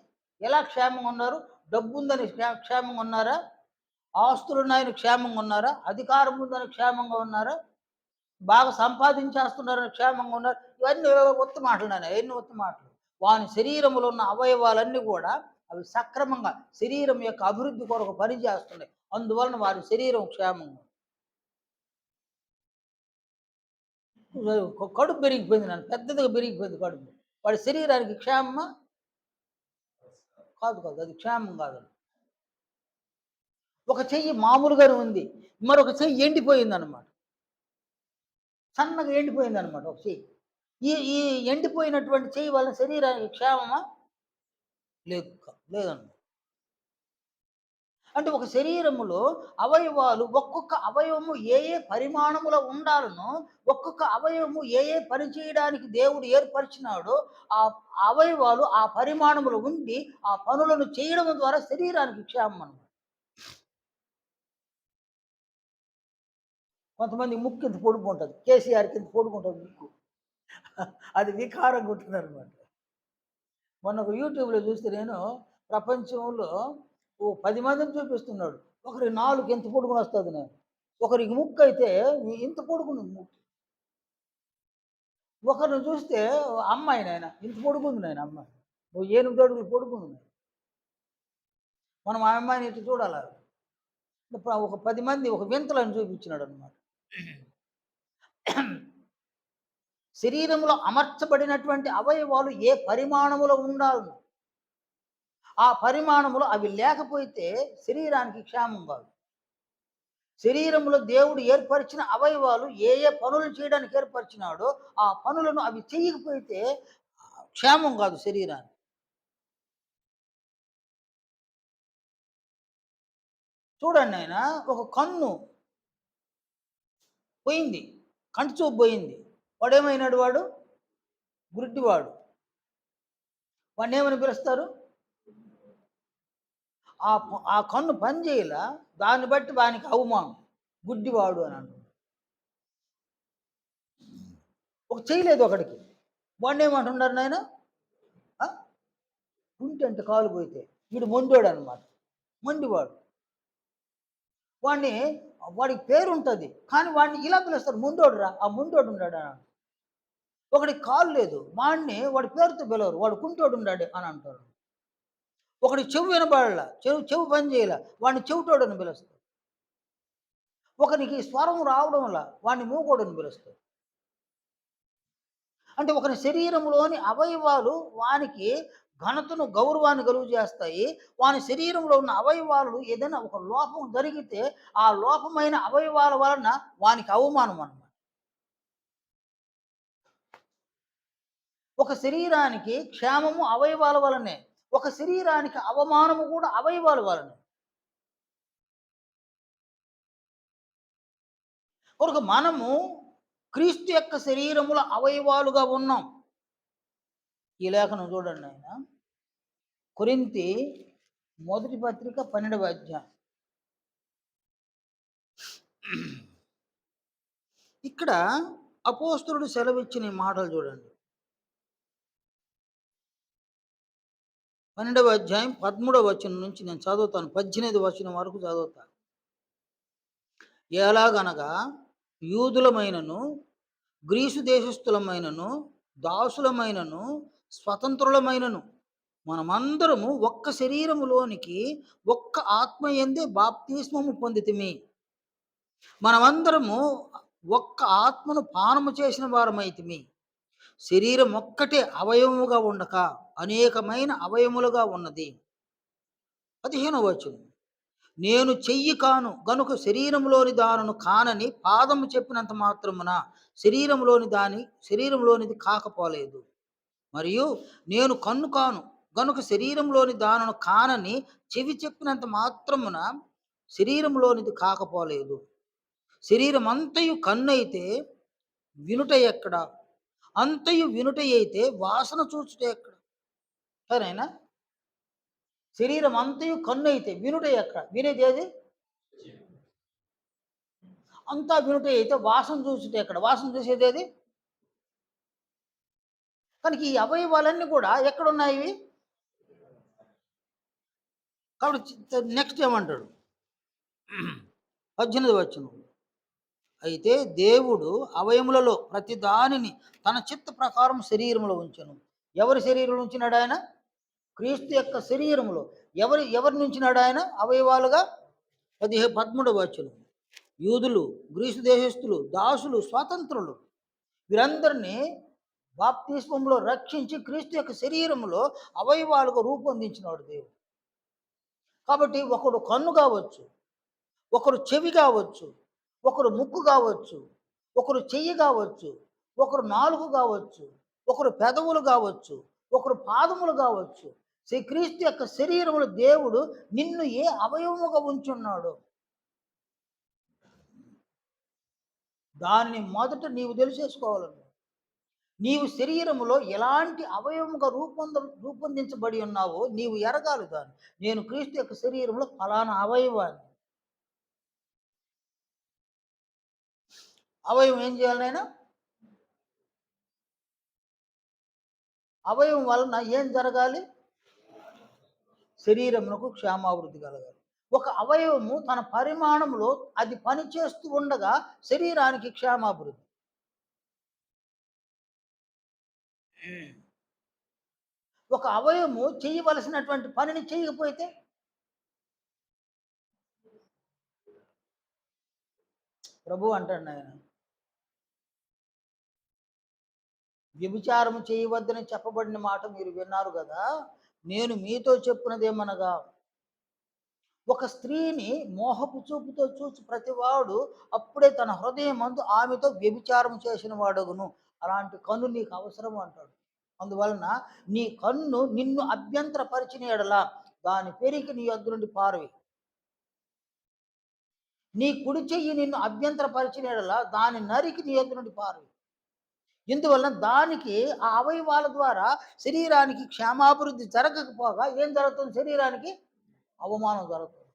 ఎలా క్షేమంగా ఉన్నారు? డబ్బు ఉందని క్షేమంగా ఉన్నారా? ఆస్తులున్నాయని క్షేమంగా ఉన్నారా? అధికారం ఉందని క్షేమంగా ఉన్నారా? బాగా సంపాదించేస్తున్నారని క్షేమంగా ఉన్నారు? ఇవన్నీ ఉత్త మాటలు నాయన, ఎన్ని ఉత్త మాటలు. వాని శరీరములో ఉన్న అవయవాలన్నీ కూడా అవి సక్రమంగా శరీరం యొక్క అభివృద్ధి కొరకు పనిచేస్తున్నాయి. అందువలన వారి శరీరం క్షేమంగా. కడుపు పెరిగిపోయింది, నన్ను పెద్దదిగా పెరిగిపోయింది కడుపు. వాడి శరీరానికి క్షేమమా? కాదు కాదు, అది క్షేమం కాదు. ఒక చెయ్యి మామూలుగానే ఉంది, మరొక చెయ్యి ఎండిపోయిందనమాట. సన్నగా ఎండిపోయిందనమాట ఒక చెయ్యి. ఈ ఎండిపోయినటువంటి చెయ్యి వలన శరీరానికి క్షేమమా? లేదు. లేదన్నమాట. అంటే ఒక శరీరములో అవయవాలు ఒక్కొక్క అవయవము ఏ ఏ పరిమాణములో ఉండాలనో, ఒక్కొక్క అవయవము ఏ ఏ పని చేయడానికి దేవుడు ఏర్పరిచినాడో, ఆ అవయవాలు ఆ పరిమాణములో ఉండి, ఆ పనులను చేయడం ద్వారా శరీరానికి క్షేమం అన్నమాట. కొంతమంది ముక్కు ఇంత పొడుపు ఉంటుంది. కేసీఆర్‌కి ఇంత పొడుగుంటది ముక్కు. అది వికారంగా ఉంటుందన్నమాట. మొన్న ఒక యూట్యూబ్‌లో చూస్తే నేను, ప్రపంచంలో ఓ 10 మందిని చూపిస్తున్నాడు. ఒకరికి నాలుక ఇంత పొడుగునొస్తది నేను. ఒకరికి ముక్కయితే ఇంత పొడుగుంది ముక్కు. ఒకరిని చూస్తే అమ్మాయి నాయన ఇంత పొడుగుంది నాయన అమ్మాయి. ఓ 8 అడుగులు పొడుగుంది. మనం ఆ అమ్మాయిని ఇట్లా చూడాల. ఒక 10 మంది ఒక వింతలను చూపించినాడన్నమాట. శరీరంలో అమర్చబడినటువంటి అవయవాలు ఏ పరిమాణములో ఉండాలనో, ఆ పరిమాణములో అవి లేకపోతే శరీరానికి క్షేమం కాదు. శరీరంలో దేవుడు ఏర్పరిచిన అవయవాలు ఏ ఏ పనులు చేయడానికి ఏర్పరిచినాడో, ఆ పనులను అవి చేయకపోతే క్షేమం కాదు శరీరానికి. చూడండి ఆయన, ఒక కన్ను పోయింది, కంటి చూపు పోయింది. వాడేమైనాడు? వాడు గుడ్డివాడు. వాడిని ఏమని పిలుస్తారు? ఆ కన్ను పని చేయలా, దాన్ని బట్టి వానికి అవమానం, గుడ్డివాడు అని అంటారు. ఒక చేయలేదు ఒకడికి, వాడిని ఏమంటున్నారు నాయన? కుంటి అంటే కాలు పోయితే వీడు మొండోడు అనమాట, మొండివాడు. వాడిని, వాడికి పేరు ఉంటుంది కానీ వాడిని ఇలా పిలుస్తారు, మొండోడు రా, ఆ మొండోడు ఉన్నాడు. ఒకడికి కాలు లేదు, వాడి పేరుతో పిలవరు, వాడు కుంటోడు ఉన్నాడు అని అంటారు. ఒకడికి చెవు వినబడలా, చెవు పని చేయాల, వాడిని చెవిటోడని పిలుస్తారు. ఒకరికి స్వరం రావడం వల్ల వాడిని మూకోడని పిలుస్తారు. అంటే ఒకరి శరీరంలోని అవయవాలు వానికి ఘనతను, గౌరవాన్ని కలుగు చేస్తాయి. వాని శరీరంలో ఉన్న అవయవాలు ఏదైనా ఒక లోపం జరిగితే, ఆ లోపమైన అవయవాల వలన వానికి అవమానం అన్నమాట. ఒక శరీరానికి క్షేమము అవయవాల వలనే, ఒక శరీరానికి అవమానము కూడా అవయవాల వలనే. కనుక మనము క్రీస్తు యొక్క శరీరముల అవయవాలుగా ఉన్నాం. ఈ లేఖనం చూడండి ఆయన, కొరింథీ మొదటి పత్రిక 12వ అధ్యాయం. ఇక్కడ అపోస్తలుడు సెలవిచ్చిన ఈ మాటలు చూడండి. 12వ అధ్యాయం 13వ వచనం నుంచి నేను చదువుతాను, 18వ వచనం వరకు చదువుతాను. ఎలాగనగా యూదులమైనను, గ్రీసు దేశస్థులమైనను, దాసులమైనను, స్వతంత్రులమైనను మనమందరము ఒక్క శరీరములోనికి ఒక్క ఆత్మ యందే బాప్తిస్మము పొందితిమి. మనమందరము ఒక్క ఆత్మను పానము చేసిన వారమైతిమి. శరీరం ఒక్కటే అవయవముగా ఉండక అనేకమైన అవయములుగా ఉన్నది. 15వ వచనం, నేను చెయ్యి కాను గనుక శరీరంలోని దానను కానని పాదము చెప్పినంత మాత్రమున శరీరంలోనిది కాకపోలేదు. మరియు నేను కన్ను కాను గనుక శరీరంలోని దానను కానని చెవి చెప్పినంత మాత్రమున శరీరంలోనిది కాకపోలేదు. శరీరం అంతయు కన్నైతే వినుట ఎక్కడ? అంతయు వినుట అయితే వాసన చూచుట ఎక్కడ? సరేనా? శరీరం అంతయు కన్ను అయితే వినుట ఎక్కడ? వినేది ఏది? అంతా వినుట అయితే వాసన చూచుట ఎక్కడ? వాసన చూసేది ఏది? కనుక ఈ అవయవాలన్నీ కూడా ఎక్కడున్నాయి? కాబట్టి నెక్స్ట్ ఏమంటాడు? 18వ వచనం, అయితే దేవుడు అవయములలో ప్రతి దానిని తన చిత్త ప్రకారం శరీరంలో ఉంచెను. ఎవరి శరీరంలో ఉంచినాడు ఆయన? క్రీస్తు యొక్క శరీరములో ఎవరి నుంచినాడు ఆయన అవయవాలుగా? 13వ వచనం. యూదులు, గ్రీసు దేశస్థులు, దాసులు, స్వాతంత్రులు వీరందరినీ బాప్తిస్మంలో రక్షించి క్రీస్తు యొక్క శరీరములో అవయవాలుగా రూపొందించినాడు దేవుడు. కాబట్టి ఒకడు కన్ను కావచ్చు, ఒకరు చెవి కావచ్చు, ఒకరు ముక్కు కావచ్చు, ఒకరు చెయ్యి కావచ్చు, ఒకరు నాలుగు కావచ్చు, ఒకరు పెదవులు కావచ్చు, ఒకరు పాదములు కావచ్చు. క్రీస్తు యొక్క శరీరములు దేవుడు నిన్ను ఏ అవయవముగా ఉంచున్నాడు దానిని మొదట నీవు తెలిసేసుకోవాలను. నీవు శరీరములో ఎలాంటి అవయవముగా రూపొందించబడి ఉన్నావో నీవు ఎరగాలి దాన్ని. నేను క్రీస్తు యొక్క శరీరంలో ఫలానా అవయవాన్ని. అవయవం ఏం చేయాలి నాయనా? అవయవం వలన ఏం జరగాలి? శరీరమునకు క్షేమాభివృద్ధి కలగాలి. ఒక అవయవము తన పరిమాణంలో అది పనిచేస్తూ ఉండగా శరీరానికి క్షేమాభివృద్ధి. ఒక అవయవము చేయవలసినటువంటి పనిని చేయకపోతే ప్రభు అంటాడు ఆయన, వ్యభిచారము చేయవద్దని చెప్పబడిన మాట మీరు విన్నారు కదా, నేను మీతో చెప్పినదేమనగా ఒక స్త్రీని మోహపు చూపుతో చూసి ప్రతివాడు అప్పుడే తన హృదయం మందు ఆమెతో వ్యభిచారం చేసిన వాడగును. అలాంటి కన్ను నీకు అవసరం అంటాడు. అందువలన నీ కన్ను నిన్ను అభ్యంతరపరిచిన ఎడల దాని పెరికి నీ యొద్ద నుండి పారవి. నీ కుడి చెయ్యి నిన్ను అభ్యంతరపరిచిన ఎడల దాని నరికి నీ యొద్ద నుండి పారవి. ఇందువలన దానికి ఆ అవయవాల ద్వారా శరీరానికి క్షేమాభివృద్ధి జరగకపోగా ఏం జరుగుతుంది? శరీరానికి అవమానం జరుగుతుంది.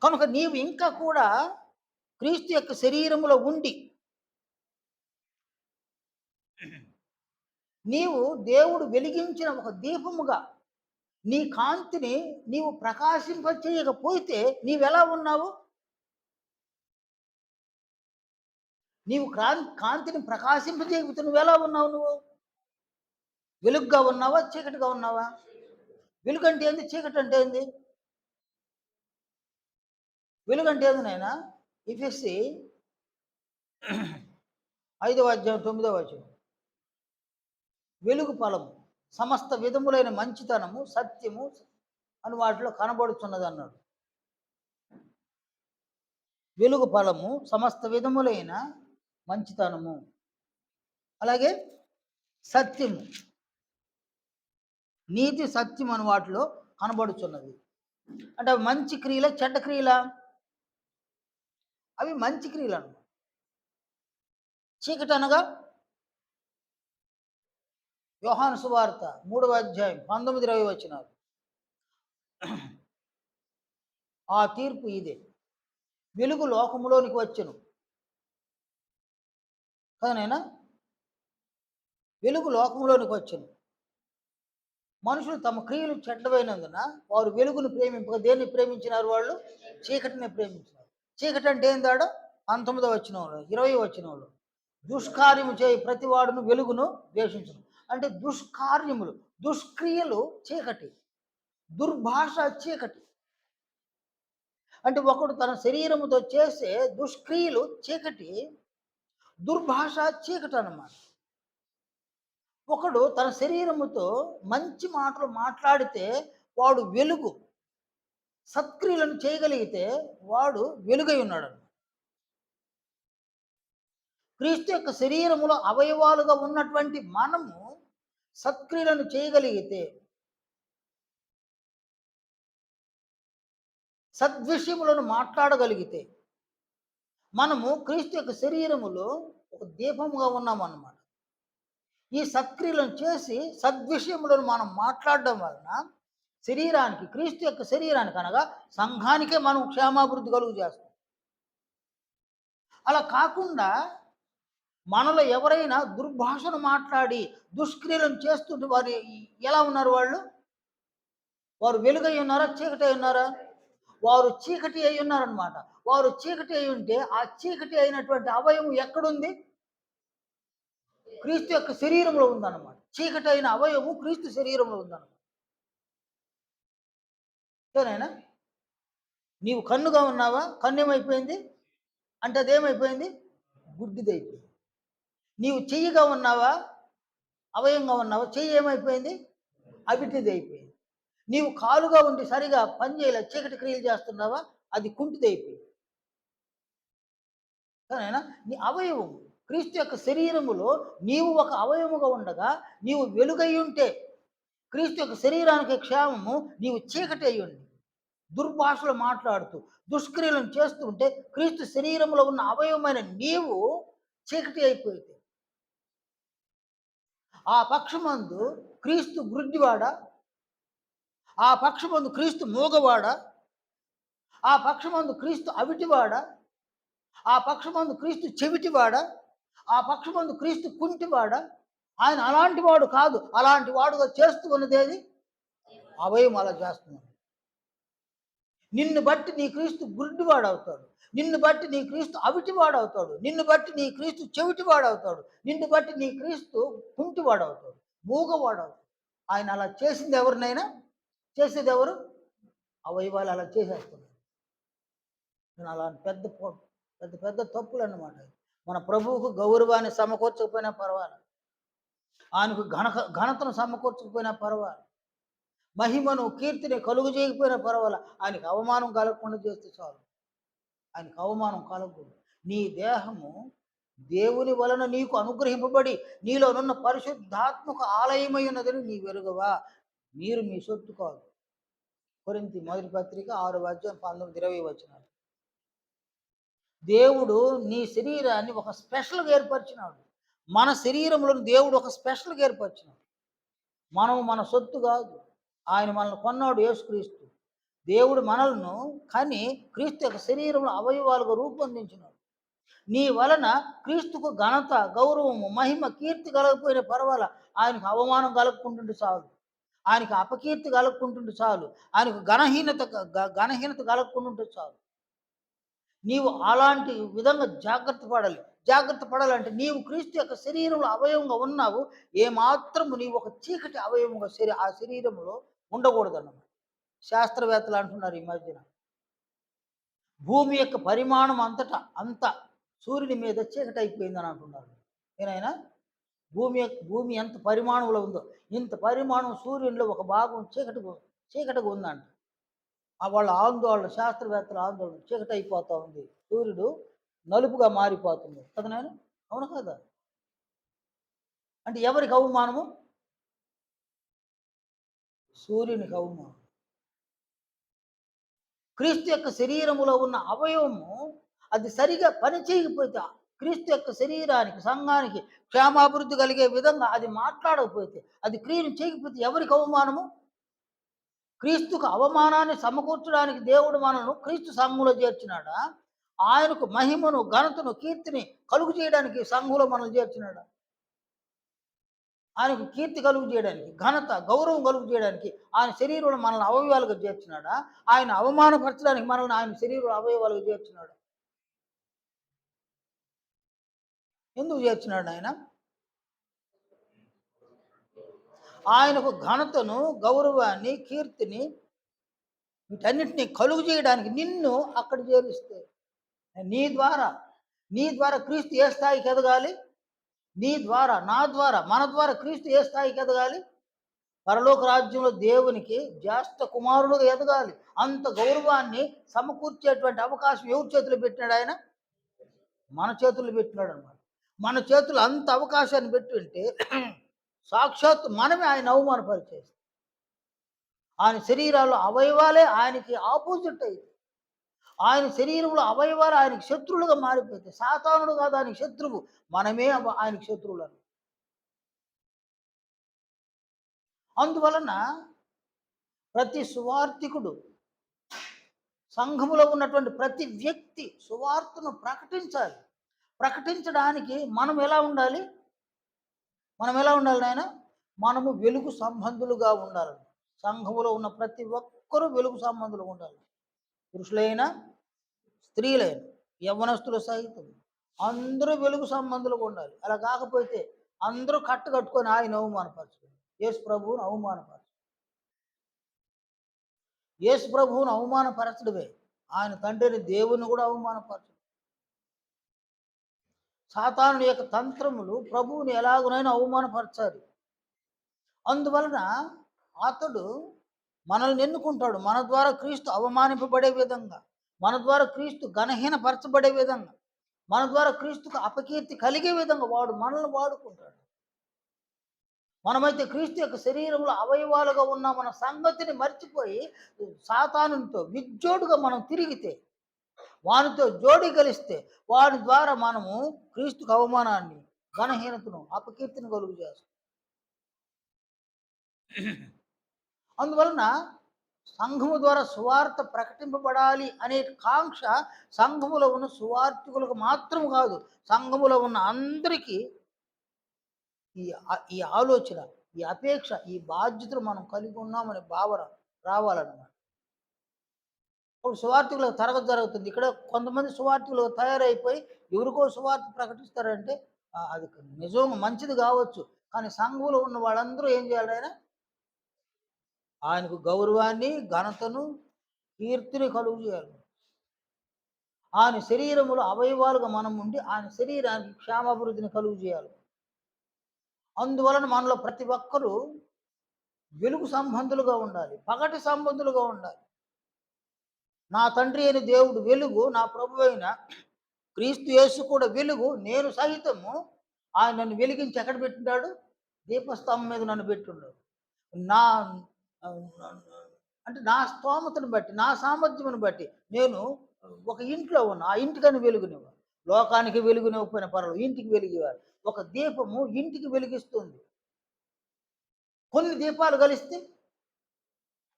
కనుక నీవు ఇంకా కూడా క్రీస్తు యొక్క శరీరములో ఉండి నీవు దేవుడు వెలిగించిన ఒక దీపముగా నీ కాంతిని నీవు ప్రకాశింపచేయకపోతే నీవెలా ఉన్నావు? నీవు కాంతిని ప్రకాశింపజేయకపోతే నువ్వెలా ఉన్నావు? నువ్వు వెలుగుగా ఉన్నావా, చీకటిగా ఉన్నావా? వెలుగు అంటే ఏంది? చీకటి అంటే ఏంది? వెలుగు అంటే ఏంది నాయనా? ఎఫెసీ 5వ అధ్యాయం 9వ వచనం. వెలుగు ఫలము సమస్త విధములైన మంచితనము, సత్యము అని వాటిలో కనబడుతున్నది అన్నాడు. వెలుగు ఫలము సమస్త విధములైన మంచితనము, అలాగే సత్యము, నీతి, సత్యం అని వాటిలో కనబడుచున్నది. అంటే అవి మంచి క్రియల, చెడ్డ క్రియల? అవి మంచి క్రియలు అన్నమాట. చీకటి అనగా యోహాను సువార్త 3వ అధ్యాయం 19-20 వచనాలు. ఆ తీర్పు ఇదే, వెలుగు లోకములోనికి వచ్చెను కదనైనా, వెలుగు లోకములోనికి వచ్చెను. మనుషులు తమ క్రియలు చెడ్డవైనందున వారు వెలుగును ప్రేమింపక దేన్ని ప్రేమించినారు? వాళ్ళు చీకటిని ప్రేమించినారు. చీకటి అంటే ఏందాడ? 19వ వచనంలో 20వ వచనంలో దుష్కార్యము చేయి ప్రతివాడును వెలుగును ద్వేషించును. అంటే దుష్కార్యములు, దుష్క్రియలు చీకటి, దుర్భాష చీకటి. అంటే ఒకడు తన శరీరముతో చేసే దుష్క్రియలు చీకటి, దుర్భాష చీకటి అన్నమాట. ఒకడు తన శరీరముతో మంచి మాటలు మాట్లాడితే వాడు వెలుగు, సత్క్రియలను చేయగలిగితే వాడు వెలుగై ఉన్నాడు. క్రీస్తు యొక్క శరీరములో అవయవాలుగా ఉన్నటువంటి మనము సత్క్రియలను చేయగలిగితే, సద్విషయములను మాట్లాడగలిగితే మనము క్రీస్తు యొక్క శరీరములో ఒక దీపముగా ఉన్నామన్నమాట. ఈ సత్క్రియలను చేసి సద్విషయములను మనం మాట్లాడడం వలన శరీరానికి, క్రీస్తు యొక్క శరీరానికి అనగా సంఘానికే మనం క్షేమాభివృద్ధి కలుగు చేస్తాం. అలా కాకుండా మనలో ఎవరైనా దుర్భాషను మాట్లాడి దుష్క్రియలను చేస్తుంటే వారు ఎలా ఉన్నారు? వారు వెలుగై ఉన్నారా, చీకటి అయి ఉన్నారా? వారు చీకటి అయి ఉన్నారనమాట. వారు చీకటి అయి ఉంటే ఆ చీకటి అయినటువంటి అవయవం ఎక్కడుంది? క్రీస్తు యొక్క శరీరంలో ఉందన్నమాట. చీకటైన అవయవము క్రీస్తు శరీరంలో ఉందన్నమాట. సరేనా? నీవు కన్నుగా ఉన్నావా? కన్ను ఏమైపోయింది? అంటే అదేమైపోయింది? గుడ్డిదైపోయింది. నీవు చెయ్యిగా ఉన్నావా? అవయవంగా ఉన్నావా? చెయ్యి ఏమైపోయింది? అవిటిదైపోయింది. నీవు కాలుగా ఉండి సరిగా పని చేయలే, చీకటి క్రియలు చేస్తున్నావా? అది కుంటిదైపోయింది. సరేనా? నీ అవయవము క్రీస్తు యొక్క శరీరములో నీవు ఒక అవయముగా ఉండగా, నీవు వెలుగై ఉంటే క్రీస్తు యొక్క శరీరానికి క్షేమము, నీవు చీకటి అయ్యుండి దుర్భాషలు మాట్లాడుతూ దుష్క్రియలను చేస్తూ ఉంటే క్రీస్తు శరీరంలో ఉన్న అవయవమైన నీవు చీకటి అయిపోయింది. ఆ పక్షమందు క్రీస్తు గుడ్డివాడ, ఆ పక్షమందు క్రీస్తు మూగవాడ, ఆ పక్షమందు క్రీస్తు అవిటివాడ, ఆ పక్షమందు క్రీస్తు చెవిటివాడ, ఆ పక్షమందు క్రీస్తు కుంటివాడ. ఆయన అలాంటి వాడు కాదు. అలాంటి వాడుగా చేస్తూ ఉన్నదేది అవయవం అలా చేస్తున్నాడు. నిన్ను బట్టి నీ క్రీస్తు గుడ్డివాడవుతాడు. నిన్ను బట్టి నీ క్రీస్తు అవిటివాడవుతాడు. నిన్ను బట్టి నీ క్రీస్తు చెవిటివాడవుతాడు. నిన్ను బట్టి నీ క్రీస్తు కుంటివాడవుతాడు, మూగవాడవుతాడు. ఆయన అలా చేసింది ఎవరినైనా? చేసేది ఎవరు? అవయవాలు అలా చేసేస్తున్నాడు. నేను అలా పెద్ద పెద్ద పెద్ద తప్పులు అన్నమాట. మన ప్రభువుకు గౌరవాన్ని సమకూర్చకపోయినా పర్వాలేదు, ఆయనకు ఘనతను సమకూర్చకపోయినా పర్వాలేదు, మహిమను కీర్తిని కలుగు చేయకపోయినా పర్వాలేదు, ఆయనకు అవమానం కలగకుండా చేస్తే చాలు. ఆయనకు అవమానం కలగకూడదు. నీ దేహము దేవుని వలన నీకు అనుగ్రహింపబడి నీలోనున్న పరిశుద్ధాత్మక ఆలయమై ఉన్నదని నీ వెరుగవా? మీరు మీ సొత్తు కాదు. కొరింథీ మొదటి పత్రిక 6:19-20 దేవుడు నీ శరీరాన్ని ఒక స్పెషల్గా ఏర్పరిచినాడు. మన శరీరంలో దేవుడు ఒక స్పెషల్గా ఏర్పరిచినాడు. మనము మన సొత్తు కాదు. ఆయన మనల్ని కొన్నాడు, యేసుక్రీస్తు. దేవుడు మనల్ని కని క్రీస్తు యొక్క శరీరంలో అవయవాలుగా రూపొందించినాడు. నీ వలన క్రీస్తుకు ఘనత, గౌరవము, మహిమ, కీర్తి కలగకపోయినా పర్వాలా, ఆయనకు అవమానం కలగకుంటుంటే చాలు, ఆయనకు అపకీర్తి కలగకుంటుంటే చాలు, ఆయనకు ఘనహీనత కలగకుంటుంటే చాలు. నీవు అలాంటి విధంగా జాగ్రత్త పడాలి. జాగ్రత్త పడాలంటే నీవు క్రీస్తు యొక్క శరీరంలో అవయవంగా ఉన్నావు. ఏమాత్రము నీవు ఒక చీకటి అవయవంగా ఆ శరీరంలో ఉండకూడదన్నమాట. శాస్త్రవేత్తలు అంటున్నారు ఈ మధ్యన, భూమి యొక్క పరిమాణం అంత సూర్యుని మీద చీకటి అయిపోయిందని అంటున్నారు. ఏనాయనా? భూమి ఎంత పరిమాణంలో ఉందో, ఇంత పరిమాణం సూర్యునిలో ఒక భాగం చీకటిగా ఉందంట. వాళ్ళ ఆందోళన, శాస్త్రవేత్తల ఆందోళన, చీకటి అయిపోతూ ఉంది, సూర్యుడు నలుపుగా మారిపోతుంది కదా నాయన? అవును కదా? అంటే ఎవరికి అవమానము? సూర్యునికి అవమానం. క్రీస్తు యొక్క శరీరములో ఉన్న అవయవము అది సరిగా పని చేయకపోతే, క్రీస్తు యొక్క శరీరానికి, సంఘానికి క్షేమాభివృద్ధి కలిగే విధంగా అది మాట్లాడకపోతే, అది క్రియను చేయకపోతే ఎవరికి అవమానము? క్రీస్తుకు అవమానాన్ని సమకూర్చడానికి దేవుడు మనను క్రీస్తు సంఘంలో చేర్చినాడా? ఆయనకు మహిమను, ఘనతను, కీర్తిని కలుగు చేయడానికి సంఘంలో మనల్ని చేర్చినాడా? ఆయనకు కీర్తి కలుగు చేయడానికి, ఘనత, గౌరవం కలుగు చేయడానికి ఆయన శరీరంలో మనల్ని అవయవాలుగా చేర్చినాడా? ఆయన అవమానపరచడానికి మనల్ని ఆయన శరీరంలో అవయవాలుగా చేర్చినాడు. ఎందుకు చేర్చినాడు ఆయన? ఆయనకు ఘనతను, గౌరవాన్ని, కీర్తిని, వీటన్నిటిని కలుగు చేయడానికి నిన్ను అక్కడ చేరిస్తే, నీ ద్వారా క్రీస్తు ఏ స్థాయికి ఎదగాలి? నీ ద్వారా, నా ద్వారా, మన ద్వారా క్రీస్తు ఏ స్థాయికి ఎదగాలి? పరలోక రాజ్యంలో దేవునికి జ్యేష్ఠ కుమారుడుగా ఎదగాలి. అంత గౌరవాన్ని సమకూర్చేటువంటి అవకాశం ఎవరి చేతులు పెట్టినాడు ఆయన? మన చేతుల్లో పెట్టినాడు అనమాట. మన చేతులు అంత అవకాశాన్ని పెట్టి ఉంటే సాక్షాత్ మనమే ఆయన అవమానపరిచేస్తాం. ఆయన శరీరాల్లో అవయవాలే ఆయనకి ఆపోజిట్ అయితే, ఆయన శరీరంలో అవయవాలు ఆయనకి శత్రువులుగా మారిపోతే, సాతానుడు కాదు ఆయనకి శత్రువు, మనమే ఆయనకి శత్రువులను. అందువలన ప్రతి సువార్థికుడు, సంఘములో ఉన్నటువంటి ప్రతి వ్యక్తి సువార్తను ప్రకటించాలి. ప్రకటించడానికి మనం ఎలా ఉండాలి నాయన? మనము వెలుగు సంబంధులుగా ఉండాలి. సంఘములో ఉన్న ప్రతి ఒక్కరూ వెలుగు సంబంధులు ఉండాలి. పురుషులైనా, స్త్రీలైనా, యవ్వనస్తులు సహితం అందరూ వెలుగు సంబంధులుగా ఉండాలి. అలా కాకపోతే అందరూ కట్టుకొని ఆయన అవమానపరచడం. యేసు ప్రభువుని అవమానపరచడం. యేసు ప్రభువుని అవమానపరచడమే. ఆయన తండ్రిని దేవుని కూడా అవమానపరచడం. సాతానుడి యొక్క తంత్రములు ప్రభువుని ఎలాగునైనా అవమానపరచాలి. అందువలన అతడు మనల్ని ఎన్నుకుంటాడు. మన ద్వారా క్రీస్తు అవమానింపబడే విధంగా, మన ద్వారా క్రీస్తు ఘనహీనపరచబడే విధంగా, మన ద్వారా క్రీస్తుకు అపకీర్తి కలిగే విధంగా వాడు మనల్ని వాడుకుంటాడు. మనమైతే క్రీస్తు యొక్క శరీరంలో అవయవాలుగా ఉన్న మన సంగతిని మర్చిపోయి సాతానునితో విజ్జోడుగా మనం తిరిగితే, వానితో జోడి కలిస్తే, వాని ద్వారా మనము క్రీస్తుకు అవమానాన్ని, ఘనహీనతను, అపకీర్తిని కలుగు చేస్తాం. అందువలన సంఘము ద్వారా సువార్త ప్రకటింపబడాలి అనే కాంక్ష సంఘములో ఉన్న సువార్థికులకు మాత్రం కాదు, సంఘములో ఉన్న అందరికీ ఈ ఈ ఆలోచన, ఈ అపేక్ష, ఈ బాధ్యతలు మనం కలిగి ఉన్నామనే భావన రావాలన్నమాట. ఇప్పుడు సువార్థికులకు తరగతి జరుగుతుంది. ఇక్కడ కొంతమంది సువార్థికులు తయారైపోయి ఎవరికో సువార్త ప్రకటిస్తారంటే అది నిజంగా మంచిది కావచ్చు. కానీ సంఘంలో ఉన్న వాళ్ళందరూ ఏం చేయాలి? ఆయనకు గౌరవాన్ని, ఘనతను, కీర్తిని కలుగు చేయాలి. ఆయన శరీరములో అవయవాలుగా మనం ఉండి ఆయన శరీరానికి క్షేమాభివృద్ధిని కలుగు చేయాలి. అందువలన మనలో ప్రతి ఒక్కరూ వెలుగు సంబంధులుగా ఉండాలి, పగటి సంబంధులుగా ఉండాలి. నా తండ్రి అయిన దేవుడు వెలుగు, నా ప్రభు అయిన క్రీస్తు యేసు కూడా వెలుగు. నేను సహితము ఆయన నన్ను వెలిగించి ఎక్కడ పెట్టినాడు? దీపస్తంభం మీద నన్ను పెట్టున్నాడు. నా అంటే నా స్తోమతను బట్టి, నా సామర్థ్యమును బట్టి నేను ఒక ఇంట్లో ఉన్నా, ఆ ఇంటికని వెలుగునివ్వాలి. లోకానికి వెలుగునివ్వకపోయిన పర్వాలేదు, ఇంటికి వెలిగేవారు. ఒక దీపము ఇంటికి వెలిగిస్తుంది. కొన్ని దీపాలు కలిస్తే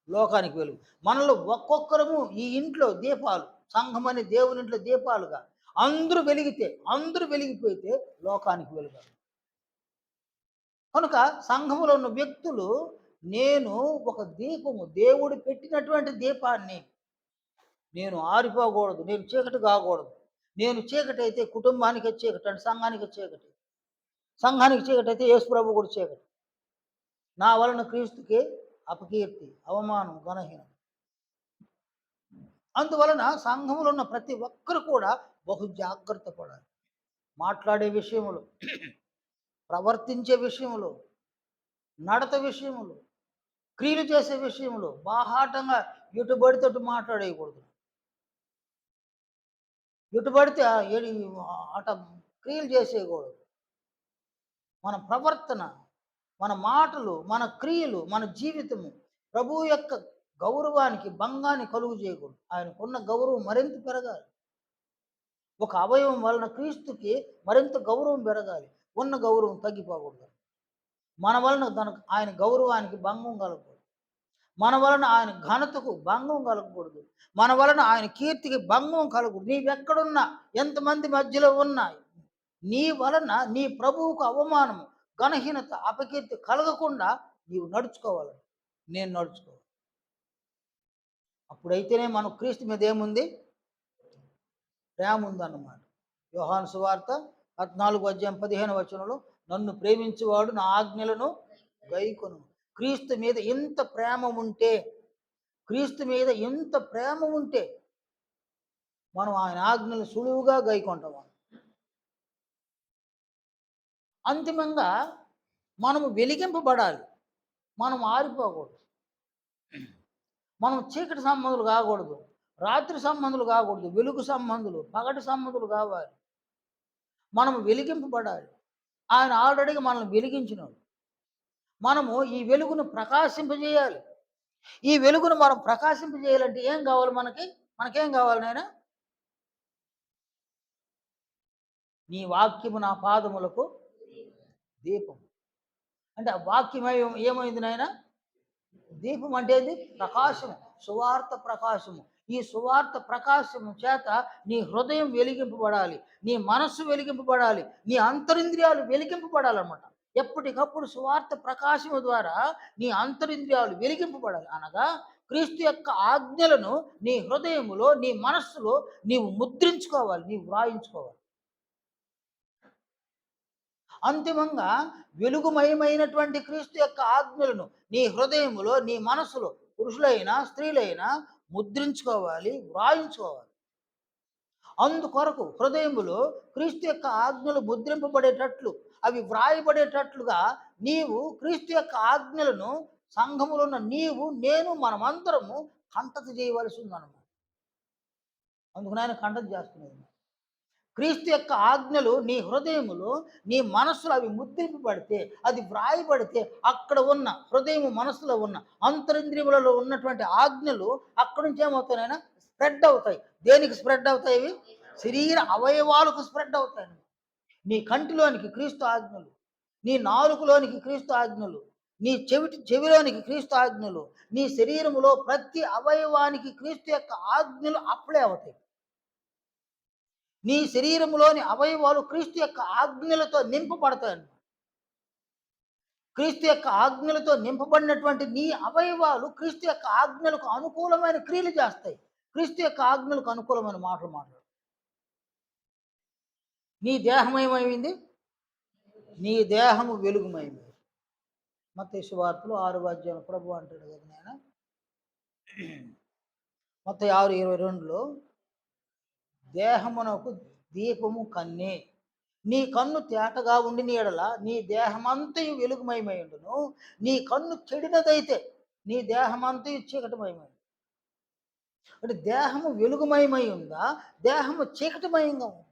లోకానికి వెలుగు. మనలో ఒక్కొక్కరము ఈ ఇంట్లో దీపాలు, సంఘం అనే దేవుని ఇంట్లో దీపాలుగా అందరూ వెలిగితే, అందరూ వెలిగిపోతే లోకానికి వెలుగు. కనుక సంఘములో ఉన్న వ్యక్తులు, నేను ఒక దీపము, దేవుడు పెట్టినటువంటి దీపాన్ని, నేను ఆరిపోకూడదు, నేను చీకటి కాకూడదు. నేను చీకటి అయితే కుటుంబానికి చీకటి, అంటే సంఘానికి చీకటి. సంఘానికి చీకటి అయితే యేసు ప్రభు కూడా చీకటి. నా వలన క్రీస్తుకి అపకీర్తి, అవమానం, ఘనహీనం. అందువలన సంఘములో ఉన్న ప్రతి ఒక్కరు కూడా బహు జాగ్రత్త పడాలి. మాట్లాడే విషయములు, ప్రవర్తించే విషయములు, నడత విషయములు, క్రియలు చేసే విషయంలో బాహాటంగా ఎటుబడితే మాట్లాడేయకూడదు. ఎటుబడితే అట క్రియలు చేసేయకూడదు. మన ప్రవర్తన, మన మాటలు, మన క్రియలు, మన జీవితము ప్రభువు యొక్క గౌరవానికి భంగాన్ని కలుగు చేయకూడదు. ఆయనకున్న గౌరవం మరింత పెరగాలి. ఒక అవయవం వలన క్రీస్తుకి మరింత గౌరవం పెరగాలి. ఉన్న గౌరవం తగ్గిపోకూడదు. మన వలన ఆయన గౌరవానికి భంగం కలగకూడదు. మన వలన ఆయన ఘనతకు భంగం కలగకూడదు. మన వలన ఆయన కీర్తికి భంగం కలగకూడదు. నీవెక్కడున్నా, ఎంతమంది మధ్యలో ఉన్నా, నీ వలన నీ ప్రభువుకు అవమానము, ఘనహీనత, అపకీర్తి కలగకుండా నీవు నడుచుకోవాలి. నేను నడుచుకోవాలి. అప్పుడైతేనే మనం క్రీస్తు మీద ఏముంది? ప్రేమ ఉందన్నమాట. యోహాను సువార్త 14:15 నన్ను ప్రేమించేవాడు నా ఆజ్ఞలను గైకొను. క్రీస్తు మీద ఎంత ప్రేమ ఉంటే, క్రీస్తు మీద ఎంత ప్రేమ ఉంటే మనం ఆయన ఆజ్ఞలు సులువుగా గైకొంటాం. అంతిమంగా మనము వెలిగింపబడాలి. మనం ఆరిపోకూడదు. మనం చీకటి సంబంధులు కాకూడదు, రాత్రి సంబంధులు కాకూడదు, వెలుగు సంబంధులు, పగటి సంబంధులు కావాలి. మనము వెలిగింపబడాలి. ఆయన ఆల్రెడీగా మనల్ని వెలిగించినాడు. మనము ఈ వెలుగును ప్రకాశింపజేయాలి. ఈ వెలుగును మనం ప్రకాశింపజేయాలంటే ఏం కావాలి? మనకేం కావాలి నాయనా? నీ వాక్యము నా పాదములకు దీపం. అంటే ఆ వాక్యం ఏమైంది నాయనా? దీపం అంటే ఏంది? ప్రకాశము, సువార్త ప్రకాశము. ఈ సువార్త ప్రకాశము చేత నీ హృదయం వెలిగింపబడాలి, నీ మనస్సు వెలిగింపబడాలి, నీ అంతరింద్రియాలు వెలిగింపబడాలన్నమాట. ఎప్పటికప్పుడు సువార్త ప్రకాశము ద్వారా నీ అంతరింద్రియాలు వెలిగింపబడాలి. అనగా క్రీస్తు యొక్క ఆజ్ఞలను నీ హృదయములో, నీ మనస్సులో నీవు ముద్రించుకోవాలి, నీవు వ్రాయించుకోవాలి. అంతిమంగా వెలుగుమయమైనటువంటి క్రీస్తు యొక్క ఆజ్ఞలను నీ హృదయములో, నీ మనసులో, పురుషులైనా స్త్రీలైనా ముద్రించుకోవాలి, వ్రాయించుకోవాలి. అందుకొరకు హృదయములో క్రీస్తు యొక్క ఆజ్ఞలు ముద్రింపబడేటట్లు, అవి వ్రాయబడేటట్లుగా నీవు క్రీస్తు యొక్క ఆజ్ఞలను సంఘములో ఉన్న నీవు, నేను, మనమందరము కంటత చేయవలసి ఉందన్నమాట. అందుకు ఆయన కంటత చేస్తున్నది. క్రీస్తు యొక్క ఆజ్ఞలు నీ హృదయములో, నీ మనస్సులో అవి ముద్రింపబడితే, అది వ్రాయబడితే, అక్కడ ఉన్న హృదయము, మనస్సులో ఉన్న అంతరింద్రియములలో ఉన్నటువంటి ఆజ్ఞలు అక్కడి నుంచి ఏమవుతాయైనా స్ప్రెడ్ అవుతాయి. దేనికి స్ప్రెడ్ అవుతాయి? ఇవి శరీర అవయవాలకు స్ప్రెడ్ అవుతాయి. నీ కంటిలోనికి క్రీస్తు ఆజ్ఞలు, నీ నాలుకలోనికి క్రీస్తు ఆజ్ఞలు, నీ చెవిలోనికి క్రీస్తు ఆజ్ఞలు, నీ శరీరములో ప్రతి అవయవానికి క్రీస్తు యొక్క ఆజ్ఞలు అప్పుడే అవుతాయి. నీ శరీరంలోని అవయవాలు క్రీస్తు యొక్క ఆజ్ఞలతో నింపబడతాయి. క్రీస్తు యొక్క ఆజ్ఞలతో నింపబడినటువంటి నీ అవయవాలు క్రీస్తు యొక్క ఆజ్ఞలకు అనుకూలమైన క్రియలు చేస్తాయి. క్రీస్తు యొక్క ఆజ్ఞలకు అనుకూలమైన మాటలు మాట్లాడు. నీ దేహమయమైంది, నీ దేహము వెలుగుమైంది. మత్తయి సువార్తలో 6వ అధ్యాయం ప్రభు అంటాడు కదా నాయన, మత్తయి 6:22లో దేహమునకు దీపము కన్నే. నీ కన్ను తేటగా ఉండి నీ ఎడల నీ దేహమంతయు వెలుగుమయమై ఉండును. నీ కన్ను చెడినదైతే నీ దేహమంతయు చీకటిమయమై. అంటే దేహము వెలుగుమయమై ఉందా, దేహము చీకటిమయంగా ఉంది.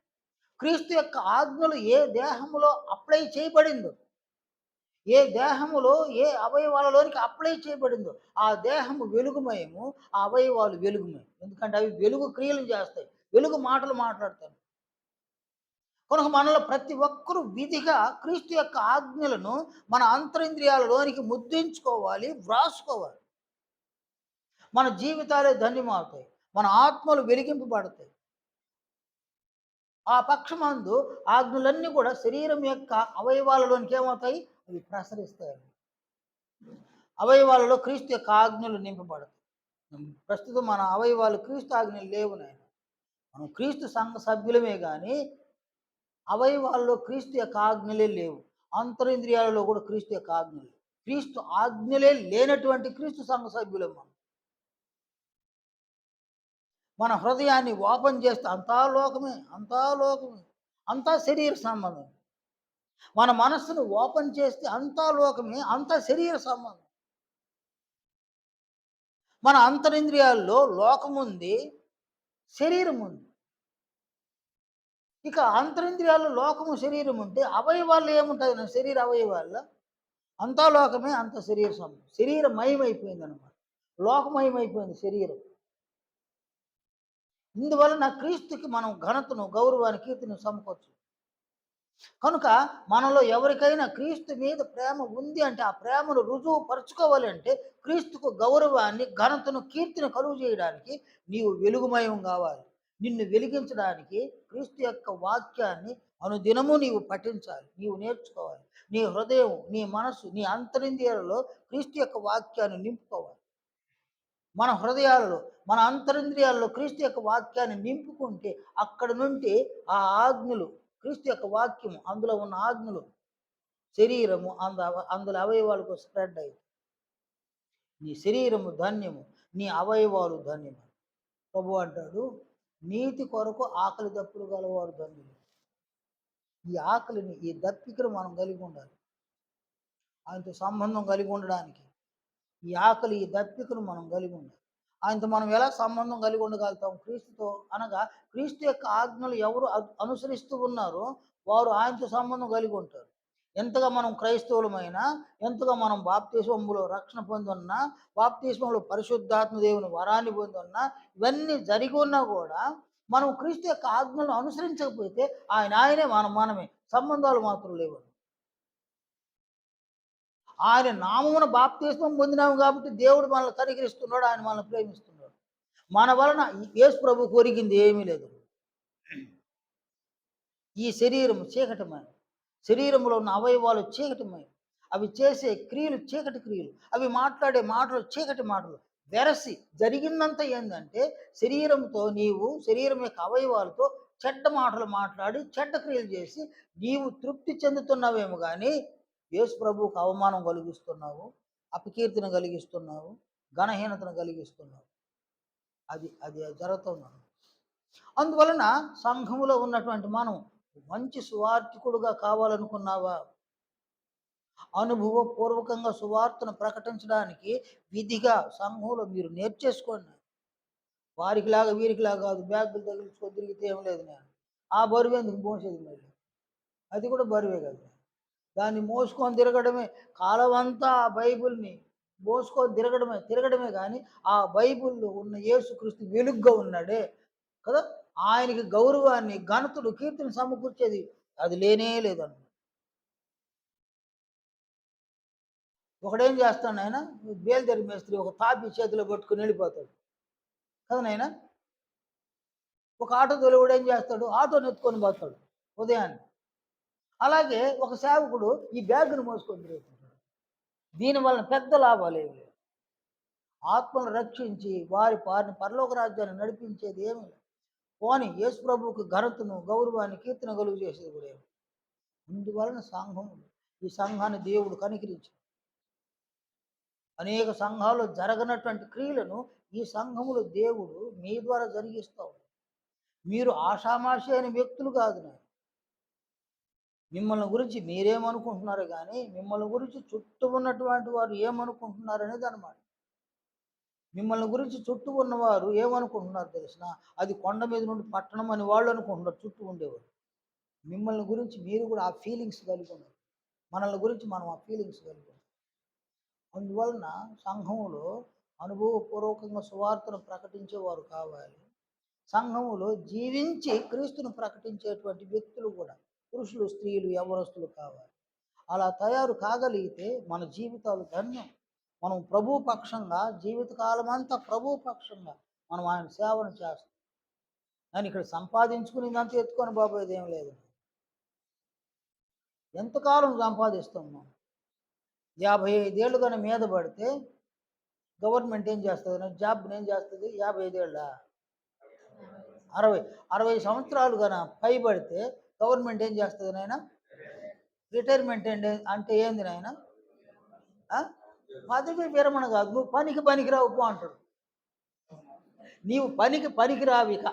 క్రీస్తు యొక్క ఆజ్ఞలు ఏ దేహములో అప్లై చేయబడిందో, ఏ దేహములో ఏ అవయవాలలోనికి అప్లై చేయబడిందో ఆ దేహము వెలుగుమయము, ఆ అవయవాలు వెలుగుమయం. ఎందుకంటే అవి వెలుగు క్రియలు చేస్తాయి, వెలుగు మాటలు మాట్లాడతారు. కనుక మనలో ప్రతి ఒక్కరూ విధిగా క్రీస్తు యొక్క ఆజ్ఞలను మన అంతరింద్రియాలలోనికి ముద్రించుకోవాలి, వ్రాసుకోవాలి. మన జీవితాలే ధన్యమవుతాయి, మన ఆత్మలు వెలిగింపబడతాయి. ఆ పక్షమందు ఆజ్ఞలన్నీ కూడా శరీరం యొక్క అవయవాలలోనికి ఏమవుతాయి? అవి ప్రసరిస్తాయి. అవయవాలలో క్రీస్తు యొక్క ఆజ్ఞలు నింపబడతాయి. ప్రస్తుతం మన అవయవాలు క్రీస్తు ఆజ్ఞలు లేవు నాయన. మనం క్రీస్తు సంఘ సభ్యులమే కానీ అవయవాల్లో క్రీస్తు యొక్క ఆజ్ఞలే లేవు. అంతరింద్రియాలలో కూడా క్రీస్తు యొక్క ఆజ్ఞలు, క్రీస్తు ఆజ్ఞలే లేనటువంటి క్రీస్తు సంఘ సభ్యులం మనం. మన హృదయాన్ని ఓపెన్ చేస్తే అంతా లోకమే, అంతా లోకమే, అంతా శరీర సంబంధం. మన మనస్సును ఓపెన్ చేస్తే అంతా లోకమే, అంతా శరీర సంబంధం. మన అంతరింద్రియాల్లో లోకముంది, శరీరం ఉంది. ఇక అంతరింద్రియాల్లో లోకము, శరీరం ఉంటే అవయవాళ్ళు ఏముంటుంది? నా శరీర అవయవాల్లో అంతా లోకమే, అంత శరీర సంబంధం. శరీరమయమైపోయింది అనమాట, లోకమయమైపోయింది శరీరం. ఇందువలన క్రీస్తుకి మనం ఘనతను, గౌరవాన్ని, కీర్తిని సమకూర్చు. కనుక మనలో ఎవరికైనా క్రీస్తు మీద ప్రేమ ఉంది అంటే ఆ ప్రేమను రుజువు పరుచుకోవాలి అంటే క్రీస్తుకు గౌరవాన్ని, ఘనతను, కీర్తిని కలుగు చేయడానికి నీవు వెలుగుమయం కావాలి. నిన్ను వెలిగించడానికి క్రీస్తు యొక్క వాక్యాన్ని అనుదినము నీవు పఠించాలి, నీవు నేర్చుకోవాలి. నీ హృదయం, నీ మనసు, నీ అంతరింద్రియాలలో క్రీస్తు యొక్క వాక్యాన్ని నింపుకోవాలి. మన హృదయాలలో, మన అంతరింద్రియాలలో క్రీస్తు యొక్క వాక్యాన్ని నింపుకుంటే అక్కడ నుండి ఆ ఆజ్ఞలు, క్రీస్తు యొక్క వాక్యము, అందులో ఉన్న ఆజ్ఞలు శరీరము అందులో అవయవాలకు స్ప్రెడ్ అయ్యి నీ శరీరము ధన్యము, నీ అవయవాలు ధన్యము. ప్రభు అంటాడు, నీతి కొరకు ఆకలి దప్పులు గలవారు ధన్యులు. ఈ ఆకలిని, ఈ దప్పికను మనం కలిగి ఉండాలి. ఆయనతో సంబంధం కలిగి ఉండడానికి ఈ ఆకలి, ఈ దప్పికను మనం కలిగి ఉండాలి. ఆయనతో మనం ఎలా సంబంధం కలిగి ఉండగలుగుతాం? క్రీస్తుతో. అనగా క్రీస్తు యొక్క ఆజ్ఞలు ఎవరు అనుసరిస్తూ ఉన్నారో వారు ఆయనతో సంబంధం కలిగి ఉంటారు. ఎంతగా మనం క్రైస్తవులమైనా, ఎంతగా మనం బాప్తిస్మములో రక్షణ పొంది ఉన్నా, బాప్తిస్మములో పరిశుద్ధాత్మ దేవుని వరాన్ని పొంది ఉన్నా, ఇవన్నీ జరిగి ఉన్నా కూడా మనం క్రీస్తు యొక్క ఆజ్ఞలను అనుసరించకపోతే ఆయనే, మనమే, సంబంధాలు మాత్రం లేవు. ఆయన నామమున బాప్తిస్మం పొందినాము కాబట్టి దేవుడు మనల్ని కనికరిస్తున్నాడు, ఆయన మనల్ని ప్రేమిస్తున్నాడు. మన వలన యేసు ప్రభు కొరిగింది ఏమీ లేదు. ఈ శరీరం చీకటిమయం, శరీరంలో ఉన్న అవయవాలు చీకటిమయం, అవి చేసే క్రియలు చీకటి క్రియలు, అవి మాట్లాడే మాటలు చీకటి మాటలు. వెరసి జరిగిందంతా ఏంటంటే శరీరంతో, నీవు శరీరం యొక్క అవయవాలతో చెడ్డ మాటలు మాట్లాడి చెడ్డ క్రియలు చేసి నీవు తృప్తి చెందుతున్నావేమో కానీ యేసు ప్రభువుకు అవమానం కలిగిస్తున్నావు, అపకీర్తిని కలిగిస్తున్నావు, ఘనహీనతను కలిగిస్తున్నావు. అది అది జరుగుతుంది. అందువలన సంఘములో ఉన్నటువంటి మనం మంచి సువార్థికుడుగా కావాలనుకున్నావా? అనుభవపూర్వకంగా సువార్తను ప్రకటించడానికి విధిగా సంఘంలో మీరు నేర్చేసుకోండి. వారికిలాగా వీరికిలాగా కాదు, బ్యాగులు తగిలించుకొని తిరిగితే ఏం లేదు. నేను ఆ బరువు ఎందుకు మోసేది? మళ్ళీ అది కూడా బరువే కదా. దాన్ని మోసుకొని తిరగడమే కాలమంతా. ఆ బైబిల్ని మోసుకొని తిరగడమే కానీ ఆ బైబిల్లో ఉన్న యేసుక్రీస్తు వెలుగ్గా ఉన్నాడే కదా, ఆయనకి గౌరవాన్ని, ఘనతలు, కీర్తిని సమకూర్చేది అది లేనే లేదన్న. ఒకడేం చేస్తాడు ఆయన, బేల్దరి మేస్త్రి ఒక తాపి చేతిలో పట్టుకుని వెళ్ళిపోతాడు కదా నాయన. ఒక ఆటో తోలేవాడు ఏం చేస్తాడు, ఆటోని ఎత్తుకొని పోతాడు ఉదయాన్నే. అలాగే ఒక సేవకుడు ఈ బ్యాగ్ను మోసుకొని తిరుగుతుంటాడు. దీనివలన పెద్ద లాభాలు ఏమి లేవు. ఆత్మను రక్షించి వారిని పరలోక రాజ్యాన్ని నడిపించేది ఏమి లేదు. పోని యేసు ప్రభువుకు ఘనతను, గౌరవాన్ని, కీర్తన కలుగు చేసేది కూడా ఏమి. అందువలన సంఘం, ఈ సంఘాన్ని దేవుడు కనికరించి అనేక సంఘాలు జరగనటువంటి క్రియలను ఈ సంఘములో దేవుడు మీ ద్వారా జరిగిస్తాడు. మీరు ఆషామాషి అయిన వ్యక్తులు కాదు. మిమ్మల్ని గురించి మీరేమనుకుంటున్నారు కానీ మిమ్మల్ని గురించి చుట్టూ ఉన్నటువంటి వారు ఏమనుకుంటున్నారు అనేది అనమాట. మిమ్మల్ని గురించి చుట్టూ ఉన్నవారు ఏమనుకుంటున్నారు తెలిసిన, అది కొండ మీద నుండి పట్టణం అని వాళ్ళు అనుకుంటున్నారు చుట్టూ ఉండేవారు. మిమ్మల్ని గురించి మీరు కూడా ఆ ఫీలింగ్స్ కలిగి ఉన్నారు. మనల్ని గురించి మనం ఆ ఫీలింగ్స్ కలిగి ఉన్నాం. అందువలన సంఘములో అనుభవపూర్వకంగా సువార్తను ప్రకటించేవారు కావాలి. సంఘములో జీవించి క్రీస్తును ప్రకటించేటువంటి వ్యక్తులు కూడా, పురుషులు, స్త్రీలు, యవ్వనస్తులు కావాలి. అలా తయారు కాగలిగితే మన జీవితాలు ధన్యం. మనం ప్రభు పక్షంగా జీవితకాలం అంతా ప్రభు పక్షంగా మనం ఆయన సేవను చేస్తాం. నేను ఇక్కడ సంపాదించుకునేదంతా ఎత్తుకొని బాబోయేది ఏం లేదు. ఎంతకాలం సంపాదిస్తాం మనం? 55 ఏళ్ళు కానీ మీద పడితే గవర్నమెంట్ ఏం చేస్తుంది? జాబ్ ఏం చేస్తుంది? 55 ఏళ్ళ 60 సంవత్సరాలు కానీ పైబడితే గవర్నమెంట్ ఏం చేస్తుంది నాయన? రిటైర్మెంట్ అంటే ఏంది నాయన? పదవి విరమణ కాదు, నువ్వు పనికి పనికిరావు పో అంటాడు. నీవు పనికి పనికిరావు, ఇక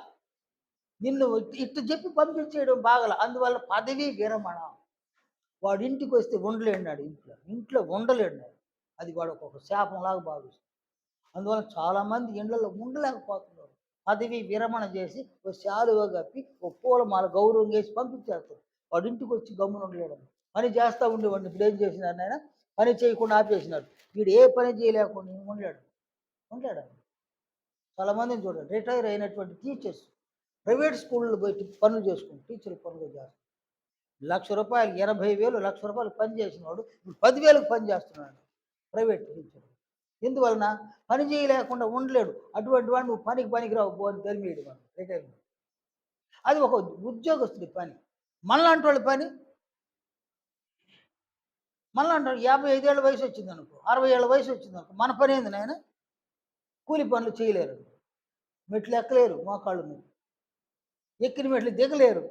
నిన్ను ఇట్టు చెప్పి పంపించేయడం బాగల. అందువల్ల పదవి విరమణ. వాడు ఇంటికి వస్తే ఉండలేడు, ఇంట్లో ఉండలేడు. అది వాడు ఒక శాపంలాగా భావిస్తాడు. అందువల్ల చాలామంది ఇళ్లలో ఉండలేకపోతున్నారు. పదవి విరమణ చేసి ఒక శాలువ కప్పి ఒక పూలమాల గౌరవం చేసి పంపించేస్తారు. వాడు ఇంటికి వచ్చి గమ్మున ఉండలేడు. పని చేస్తూ ఉండేవాడిని ఇప్పుడు ఏం చేసినారు నాయన? పని చేయకుండా ఆపేసినారు. వీడు ఏ పని చేయలేకుండా ఉండలేడు. చాలామందిని చూడండి, రిటైర్ అయినటువంటి టీచర్స్ ప్రైవేట్ స్కూళ్ళు పోయి పనులు చేసుకుంటారు, టీచర్లు పనులు చేస్తారు. ₹1,00,000, 80,000, ₹1,00,000 పని చేసిన వాడు ఇప్పుడు 10,000కి పని చేస్తున్నాడు ప్రైవేట్ టీచర్. ఎందువలన? పని చేయలేకుండా ఉండలేడు. అటువంటి వాడు నువ్వు పనికి పనికిరావు పో అని తెలియడు మనం రిటైర్మెంట్. అది ఒక ఉద్యోగస్తుడి పని. మనలాంటి వాళ్ళ పని, మనలాంటి 55 ఏళ్ళ వయసు వచ్చింది అనుకో, 60 ఏళ్ళ వయసు వచ్చింది అనుకో, మన పని ఏంది నాయన? కూలి పనులు చేయలేరు, మెట్లు ఎక్కలేరు, మోకాళ్ళు మీద ఎక్కిన మెట్లు దిగలేరు.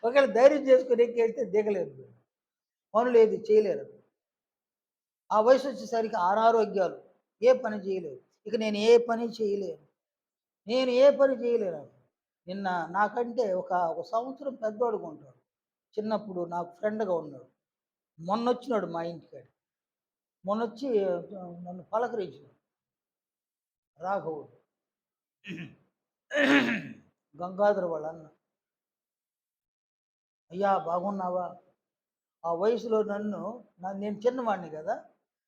ఒకవేళ ధైర్యం చేసుకుని ఎక్కేస్తే దిగలేరు, పనులు ఏది చేయలేరు. ఆ వయసు వచ్చేసరికి అనారోగ్యాలు, ఏ పని చేయలేరు. ఇక నేను ఏ పని చేయలేను. నిన్న నాకంటే ఒక సంవత్సరం పెద్దవాడుగా ఉంటాడు. చిన్నప్పుడు నాకు ఫ్రెండ్గా ఉన్నాడు. మొన్నొచ్చినాడు మా ఇంటికాడు. మొన్నొచ్చి నన్ను పలకరించినాడు. రాఘవుడు, గంగాధర వాళ్ళ అన్న. అయ్యా బాగున్నావా? ఆ వయసులో నేను చిన్నవాడిని కదా,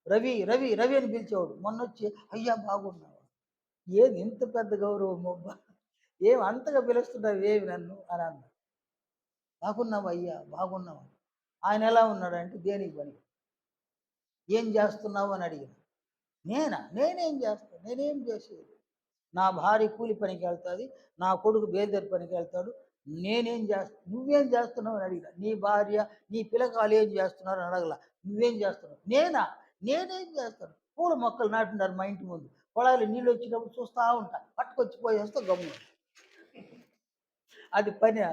రవి రవి రవి అని పిలిచేవాడు. మొన్నొచ్చి అయ్యా బాగున్నావా? ఏది ఇంత పెద్ద గౌరవం అబ్బా, ఏం అంతగా పిలుస్తున్నావు ఏమి నన్ను అని అన్నా. బాగున్నావు అయ్యా, బాగున్నావు. ఆయన ఎలా ఉన్నాడంటే దేనికి పని, ఏం చేస్తున్నావు అని అడిగిన. నేనేం చేస్తాను? నేనేం చేసేది? నా భార్య కూలి పనికి వెళ్తుంది, నా కొడుకు బేల్దరి పనికి వెళ్తాడు. నేనేం చేస్తాను? నువ్వేం చేస్తున్నావు అని అడిగిన. నీ భార్య, నీ పిల్లకాయలు ఏం చేస్తున్నారు అని అడగల. నువ్వేం చేస్తున్నావు? నేనేం చేస్తాను? పూల మొక్కలు నాటున్నారు మా ఇంటి ముందు. పొలాలు నీళ్ళు వచ్చినప్పుడు చూస్తూ ఉంటా, పట్టుకొచ్చి పోయేస్తే గమ్ము. అది పనా?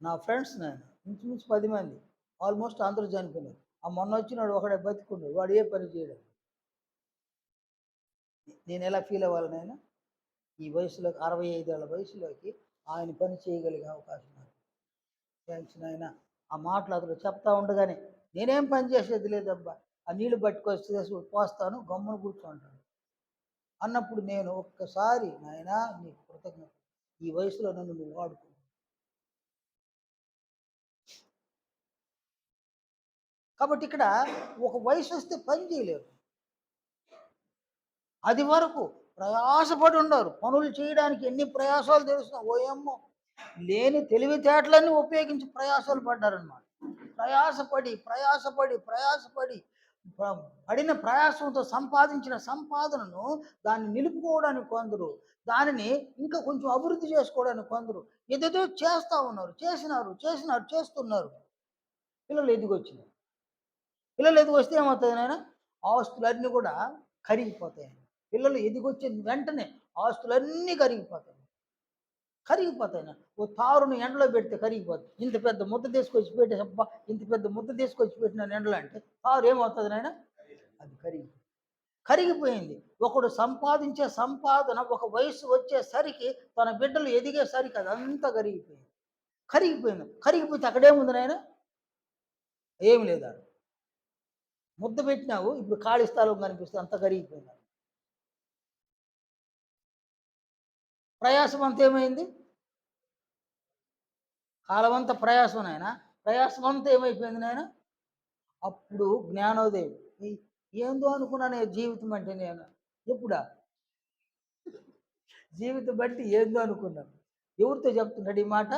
నా ఫ్రెండ్స్ నేను ఇంచుమించు 10 మంది. ఆల్మోస్ట్ అందరూ చనిపోయినారు. ఆ మొన్నొచ్చినోడు ఒకడే బతికున్నాడు. వాడు ఏ పని చేయడు. నేనెలా ఫీల్ అవ్వాలి నాయన? ఈ వయసులోకి 65 ఏళ్ల వయసులోకి ఆయన పని చేయగలిగే అవకాశం నాకు. థాంక్స్ నాయన. ఆ మాటలు అతడు చెప్తా ఉండగానే, నేనేం పని చేసేది లేదబ్బా! ఆ నీళ్లు పట్టుకొచ్చి పోస్తాను గమ్మున కూర్చోంటాను. అన్నప్పుడు నేను ఒక్కసారి నాయనా నీకు కృతజ్ఞత. ఈ వయసులో నన్ను నువ్వు వాడుకో. కాబట్టి ఇక్కడ ఒక వయసొస్తే పని చేయలేరు. అది వరకు ప్రయాసపడి ఉన్నారు. పనులు చేయడానికి ఎన్ని ప్రయాసాలు తెలుసా? ఓయమ్మో! లేని తెలివితేటలన్నీ ఉపయోగించి ప్రయాసాలు పడ్డారనమాట. ప్రయాసపడి, ప్రయాసపడి, ప్రయాసపడి ప పడిన ప్రయాసంతో సంపాదించిన సంపాదనను దాన్ని నిలుపుకోవడానికి కొందరు, దానిని ఇంకా కొంచెం అభివృద్ధి చేసుకోవడానికి కొందరు ఏదేదో చేస్తా ఉన్నారు. చేస్తున్నారు. పిల్లలు ఎదిగొచ్చినారు. పిల్లలు ఎదిగొస్తే ఏమవుతది నాయన? ఆస్తులన్నీ కూడా కరిగిపోతాయి. పిల్లలు ఎదిగొచ్చిన వెంటనే ఆస్తులన్నీ కరిగిపోతాయి. కరిగిపోతాయి. ఓ తారును ఎండలో పెడితే కరిగిపోతుంది. ఇంత పెద్ద ముద్ద తీసుకొచ్చి పెట్టేసి అబ్బా! ఇంత పెద్ద ముద్ద తీసుకొచ్చి పెట్టినాను ఎండలో అంటే తారు ఏమవుతుంది నాయన? అది కరిగిపోయింది. ఒకడు సంపాదించే సంపాదన ఒక వయస్సు వచ్చేసరికి తన బిడ్డలు ఎదిగేసరికి అదంతా కరిగిపోయింది. కరిగిపోతే అక్కడేముంది నాయన? ఏమి లేదు ఆడ. ముద్ద పెట్టినావు ఇప్పుడు ఖాళీ స్థలం కనిపిస్తుంది అంత కరిగిపోయింది. ప్రయాసం అంతా ఏమైంది? కాలమంతా ప్రయాసం నాయన. ప్రయాసం అంతా ఏమైపోయింది నాయన? అప్పుడు జ్ఞానోదయం. ఏందో అనుకున్నాను జీవితం అంటే నేను. ఎప్పుడా? జీవితం బట్టి ఏందో అనుకున్నాను. ఎవరితో చెప్తున్నాడు ఈ మాట?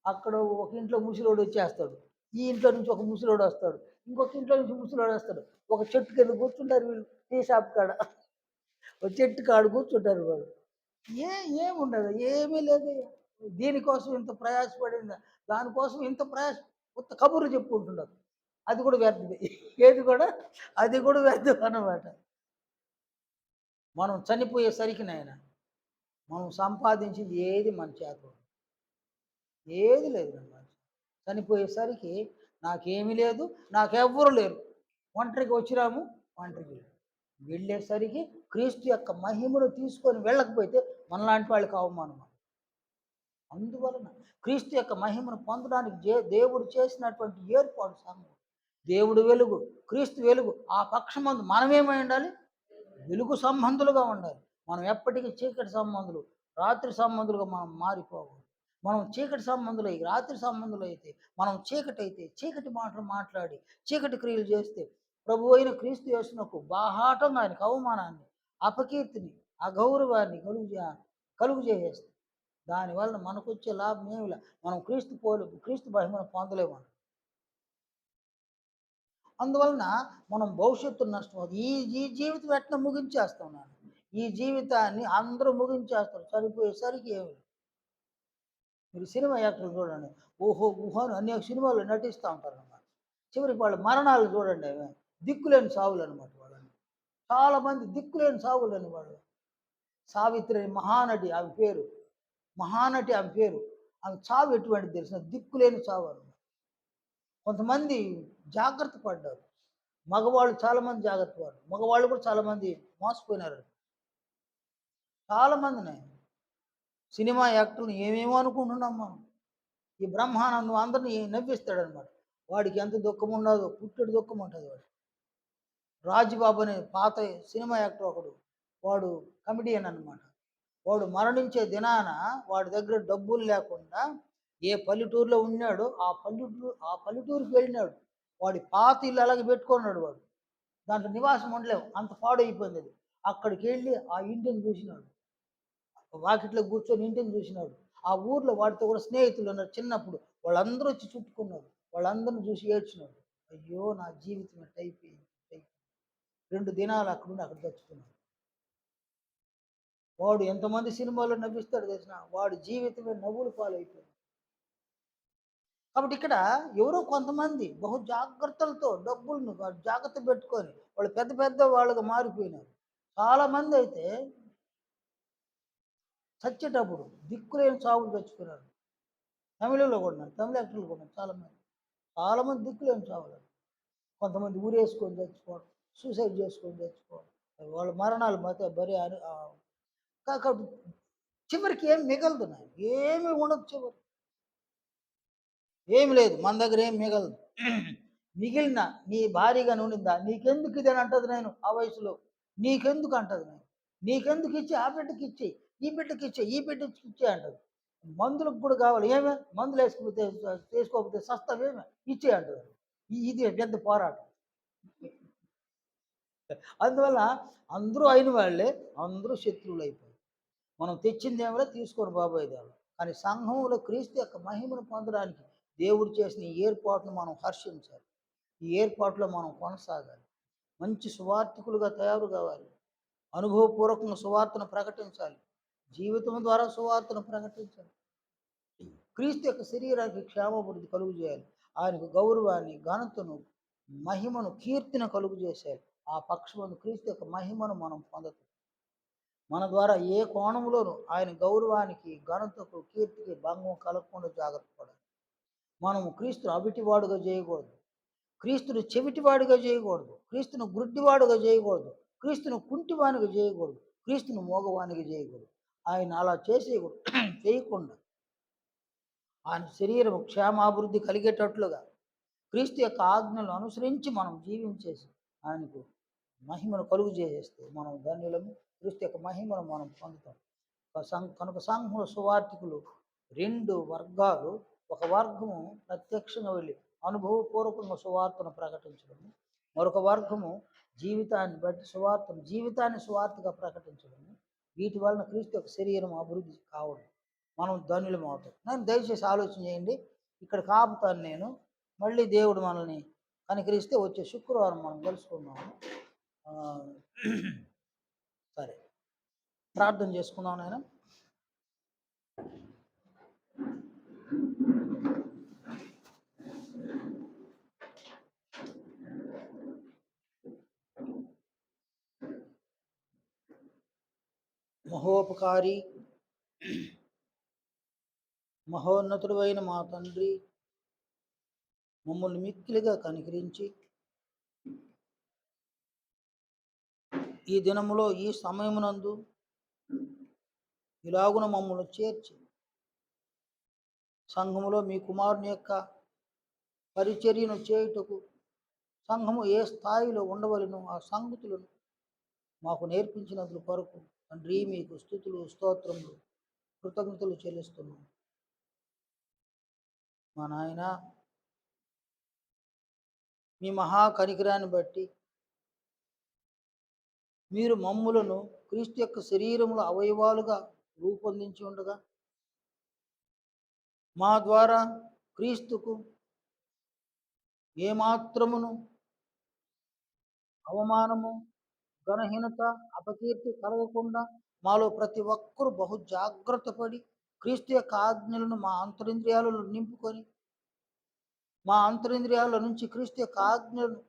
అక్కడ ఒక ఇంట్లో ముసలోడు వచ్చేస్తాడు. ఈ ఇంట్లో నుంచి ఒక ముసలోడు వస్తాడు. ఇంకొక ఇంట్లో నుంచి ముసలోడు వస్తాడు. ఒక చెట్టు కింద కూర్చుంటారు వీళ్ళు టీ షాప్ కాడ. ఒక చెట్టు కాడ కూర్చుంటారు వాళ్ళు. ఏ ఏముండదు. ఏమీ లేదు. దీనికోసం ఇంత ప్రయాసపడిందా? దానికోసం ఇంత ఉత్త కబుర్లు చెప్పుకుంటున్నారు. అది కూడా వ్యర్థమే. ఏది కూడా అది కూడా వ్యర్థం అన్నమాట. మనం చనిపోయేసరికి నాయన మనం సంపాదించింది ఏది మన చేత ఏది లేదు అన్నమాట. చనిపోయేసరికి నాకేమీ లేదు, నాకెవ్వరు లేరు. ఒంటరికి వచ్చినాము, ఒంటరికి వెళ్ళేసరికి క్రీస్తు యొక్క మహిమను తీసుకొని వెళ్ళకపోతే మనలాంటి వాళ్ళకి అవమానం. అందువలన క్రీస్తు యొక్క మహిమను పొందడానికి దేవుడు చేసినటువంటి ఏర్పాటు సంఘం. దేవుడు వెలుగు, క్రీస్తు వెలుగు. ఆ పక్షమందు మనమేమై ఉండాలి? వెలుగు సంబంధులుగా ఉండాలి. మనం ఎప్పటికీ చీకటి సంబంధులు, రాత్రి సంబంధులుగా మనం మారిపోవాలి. మనం చీకటి సంబంధులై రాత్రి సంబంధులు అయితే, మనం చీకటి చీకటి మాటలు మాట్లాడి చీకటి క్రియలు చేస్తే ప్రభు అయిన క్రీస్తు యేసునకు బాహాటంగా ఆయనకు అవమానాన్ని, అపకీర్తిని, అగౌరవాన్ని కలుగు చేసేస్తాం. దానివల్ల మనకొచ్చే లాభం ఏమి లే. మనం క్రీస్తు మహిమను పొందలేము. అందువలన మనం భవిష్యత్తు నష్టపోదు. ఈ ఈ జీవితం ఎట్లా ముగించేస్తాం నేను. ఈ జీవితాన్ని అందరూ ముగించేస్తారు. చనిపోయేసరికి ఏమి మీరు సినిమా యాక్టర్లు చూడండి. ఓహో! ఊహో అని అనేక సినిమాల్లో నటిస్తూ ఉంటారన్నమాట. చివరికి వాళ్ళ మరణాలు చూడండి అవి దిక్కులేని సావులు అనమాట వాళ్ళని. చాలామంది దిక్కులేని సావులని వాళ్ళు. సావిత్రి అని మహానటి ఆమె పేరు. మహానటి ఆమె పేరు. ఆమె చావు ఎటువంటిది తెలిసిన దిక్కులేని చావు అనమాట. కొంతమంది జాగ్రత్త పడ్డారు. మగవాళ్ళు చాలామంది జాగ్రత్త పడ్డారు. మగవాళ్ళు కూడా చాలామంది మోసపోయినారు. చాలామందిని సినిమా యాక్టర్లు ఏమేమో అనుకుంటున్నాం మనం. ఈ బ్రహ్మానందం అందరిని నవ్విస్తాడనమాట. వాడికి ఎంత దుఃఖం ఉండదో పుట్టెడు దుఃఖం ఉంటుంది వాడు. రాజుబాబు అనే పాత సినిమా యాక్టర్ ఒకడు. వాడు కమెడియన్ అనమాట. వాడు మరణించే దినాన వాడి దగ్గర డబ్బులు లేకుండా ఏ పల్లెటూరులో ఉన్నాడో ఆ పల్లెటూరుకి వెళ్ళినాడు. వాడి పాత ఇల్లు అలాగే పెట్టుకున్నాడు వాడు. దాంట్లో నివాసం ఉండలేవు అంత పాడైపోయింది అది. అక్కడికి వెళ్ళి ఆ ఇంటిని చూసినాడు. వాకిట్లో కూర్చొని ఇంటిని చూసినాడు. ఆ ఊర్లో వాడితో కూడా స్నేహితులు ఉన్నారు చిన్నప్పుడు. వాళ్ళందరూ వచ్చి చుట్టుకున్నారు. వాళ్ళందరిని చూసి ఏడ్చినాడు. అయ్యో నా జీవితం ఎట్ట అయిపోయింది. 2 దినాలు అక్కడుండి అక్కడ చచ్చిపోయినాడు. వాడు ఎంతమంది సినిమాల్లో నవ్విస్తాడు తెలిసిన వాడి జీవితమే నవ్వుల పాలైపోయింది. కాబట్టి ఇక్కడ ఎవరో కొంతమంది బహు జాగ్రత్తలతో డబ్బులను జాగ్రత్త పెట్టుకొని వాళ్ళు పెద్ద పెద్ద వాళ్ళుగా మారిపోయినారు. చాలామంది అయితే చచ్చేటప్పుడు దిక్కులేని చావులు చచ్చిపోయినారు. తమిళంలో కూడా తమిళ యాక్టర్లు కూడా చాలామంది చాలామంది దిక్కులేని చావులు. కొంతమంది ఊరేసుకొని చచ్చిపోవడం, సూసైడ్ చేసుకొని చచ్చిపోవడం, వాళ్ళ మరణాలు మత బరి అని కాబట్టి చివరికి ఏం మిగలదు నాయన, ఏమి ఉండదు చివరి, ఏమి లేదు మన దగ్గర ఏం మిగలదు. మిగిలిన నీ భారీగా ఉండిందా, నీకెందుకు ఇది అని అంటది నేను ఆ వయసులో, నీకెందుకు అంటది నేను, నీకెందుకు ఇచ్చి ఆ బిడ్డకి ఇచ్చి, ఈ బిడ్డకి ఇచ్చే, ఈ బిడ్డకి ఇచ్చే అంటది. మందులకు కూడా కావాలి, ఏమే మందులు వేసుకోకపోతే వేసుకోకపోతే సస్తావేమే ఇచ్చే అంటది. ఇది పెద్ద పోరాటం. అందువల్ల అందరూ అయిన వాళ్ళే, అందరూ శత్రువులు అయిపోయారు. మనం తెచ్చిందేమో తీసుకొని బాబోయే దేవుడు. కానీ సంఘంలో క్రీస్తు యొక్క మహిమను పొందడానికి దేవుడు చేసిన ఈ ఏర్పాటును మనం హర్షించాలి. ఈ ఏర్పాటులో మనం కొనసాగాలి. మంచి సువార్థికులుగా తయారు కావాలి. అనుభవపూర్వకంగా సువార్తను ప్రకటించాలి. జీవితం ద్వారా సువార్తను ప్రకటించాలి. క్రీస్తు యొక్క శరీరానికి క్షేమాభివృద్ధి కలుగు చేయాలి. ఆయనకు గౌరవాన్ని, ఘనతను, మహిమను, కీర్తిని కలుగు చేసేయాలి. ఆ పక్షమందు క్రీస్తు యొక్క మహిమను మనం పొందతాం. మన ద్వారా ఏ కోణంలోనూ ఆయన గౌరవానికి, ఘనతకు, కీర్తికి భంగం కలగకుండా జాగ్రత్త పడాలి. మనము క్రీస్తును అవిటివాడుగా చేయకూడదు. క్రీస్తును చెవిటివాడిగా చేయకూడదు. క్రీస్తును గుడ్డివాడుగా చేయకూడదు. క్రీస్తును కుంటివానిగా చేయకూడదు. క్రీస్తును మోగవానిగా చేయకూడదు. ఆయన అలా చేసేయకూడదు. చేయకుండా ఆయన శరీరం క్షేమాభివృద్ధి కలిగేటట్లుగా క్రీస్తు యొక్క ఆజ్ఞలను అనుసరించి మనం జీవించేసి ఆయనకు మహిమను కలుగు చేసేస్తే మనం ధన్యులము. క్రీస్తు యొక్క మహిమను మనం పొందుతాం. కనుక సంఘంలో సువార్థికులు రెండు వర్గాలు. ఒక వర్గము ప్రత్యక్షంగా వెళ్ళి అనుభవపూర్వకంగా సువార్తను ప్రకటించడము, మరొక వర్గము జీవితాన్ని బట్టి జీవితాన్ని సువార్తగా ప్రకటించడము. వీటి వలన క్రీస్తు యొక్క శరీరం అభివృద్ధి కావడం, మనం ధన్యులం అవుతాం. నేను దయచేసి ఆలోచన చేయండి. ఇక్కడ కాపుతాను నేను. మళ్ళీ దేవుడు మనల్ని కనికరిస్తే వచ్చే శుక్రవారం మనం కలుసుకుందాము. సరే, ప్రార్థన చేసుకుందాం నాయన. మహోపకారి, మహోన్నతుడు అయిన మా తండ్రి, మమ్మల్ని మిక్కిలిగా కనికరించి ఈ దినములో ఈ సమయమునందు ఇలాగున మమ్మల్ని చేర్చి సంఘములో మీ కుమారుని యొక్క పరిచర్యను చేయుటకు సంఘము ఏ స్థాయిలో ఉండవలను ఆ సంగతులను మాకు నేర్పించినందుకు కొరకు తండ్రి మీకు స్తుతులు, స్తోత్రములు, కృతజ్ఞతలు చెల్లిస్తున్నాం. మా నాయన, మీ మహా కనికరాన్ని బట్టి మీరు మమ్ములను క్రీస్తు యొక్క శరీరముల అవయవాలుగా రూపొందించి ఉండగా మా ద్వారా క్రీస్తుకు ఏమాత్రమును అవమానము, ఘనహీనత, అపకీర్తి కలగకుండా మాలో ప్రతి ఒక్కరూ బహు జాగ్రత్త పడి క్రీస్తు యొక్క ఆజ్ఞలను మా అంతరింద్రియాలలో నింపుకొని మా అంతరింద్రియాల నుంచి క్రీస్తు యొక్క ఆజ్ఞలను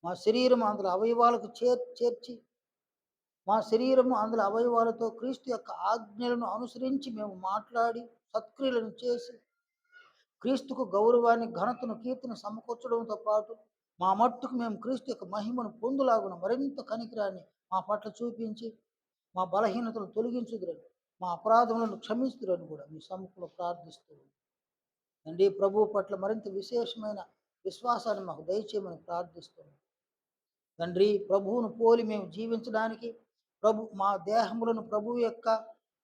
మా శరీరం అందులో అవయవాలకు చేర్చి మా శరీరము అందులో అవయవాలతో క్రీస్తు యొక్క ఆజ్ఞలను అనుసరించి మేము మాట్లాడి సత్క్రియలను చేసి క్రీస్తుకు గౌరవాన్ని, ఘనతను, కీర్తిని సమకూర్చడంతో పాటు మా మట్టుకు మేము క్రీస్తు యొక్క మహిమను పొందులాగున మరింత కనికరాన్ని మా పట్ల చూపించి మా బలహీనతలు తొలగించుదురని, మా అపరాధములను క్షమిస్తురని కూడా మీ సముఖంలో ప్రార్థిస్తూ అండి. ప్రభువు పట్ల మరింత విశేషమైన విశ్వాసాన్ని మాకు దయచేయమని ప్రార్థిస్తున్నాం తండ్రి. ప్రభువును పోలి మేము జీవించడానికి మా దేహములను ప్రభువు యొక్క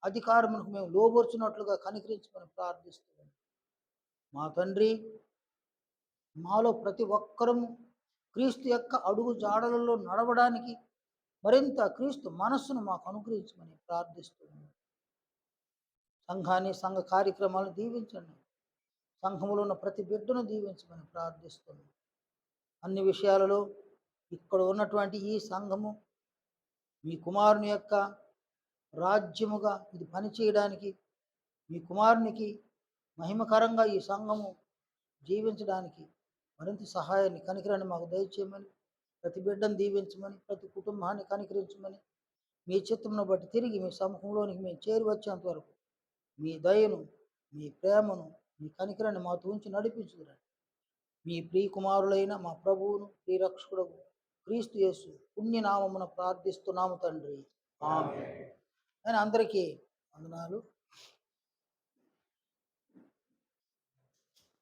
అధికారములకు మేము లోబర్చున్నట్లుగా కనికరించమని ప్రార్థిస్తున్నాం మా తండ్రి. మాలో ప్రతి ఒక్కరము క్రీస్తు యొక్క అడుగు జాడలలో నడవడానికి మరింత క్రీస్తు మనస్సును మాకు అనుగ్రహించమని ప్రార్థిస్తున్నాం. సంఘాన్ని, సంఘ కార్యక్రమాలను దీవించండి. సంఘములో ఉన్న ప్రతి బిడ్డను దీవించమని ప్రార్థిస్తున్నాం. అన్ని విషయాలలో ఇక్కడ ఉన్నటువంటి ఈ సంఘము మీ కుమారుని యొక్క రాజ్యముగా ఇది పనిచేయడానికి, మీ కుమారునికి మహిమకరంగా ఈ సంఘము జీవించడానికి మరింత సహాయాన్ని, కనికరాన్ని మాకు దయచేయమని ప్రతి బిడ్డను దీవించమని, ప్రతి కుటుంబాన్ని కనికరించమని, మీ చిత్తమును బట్టి తిరిగి మీ సముఖంలోనికి మేము చేరి వచ్చేంత వరకు మీ దయను, మీ ప్రేమను, మీ కనికరాన్ని మాతో ఉంచి నడిపించుదురండి. మీ ప్రియ కుమారులైన మా ప్రభువును, ప్రియరక్షకుడకు క్రీస్తు యేసు పుణ్యనామమున ప్రార్థిస్తున్నాము తండ్రి. ఆమేన్. అందరికీ వందనాలు.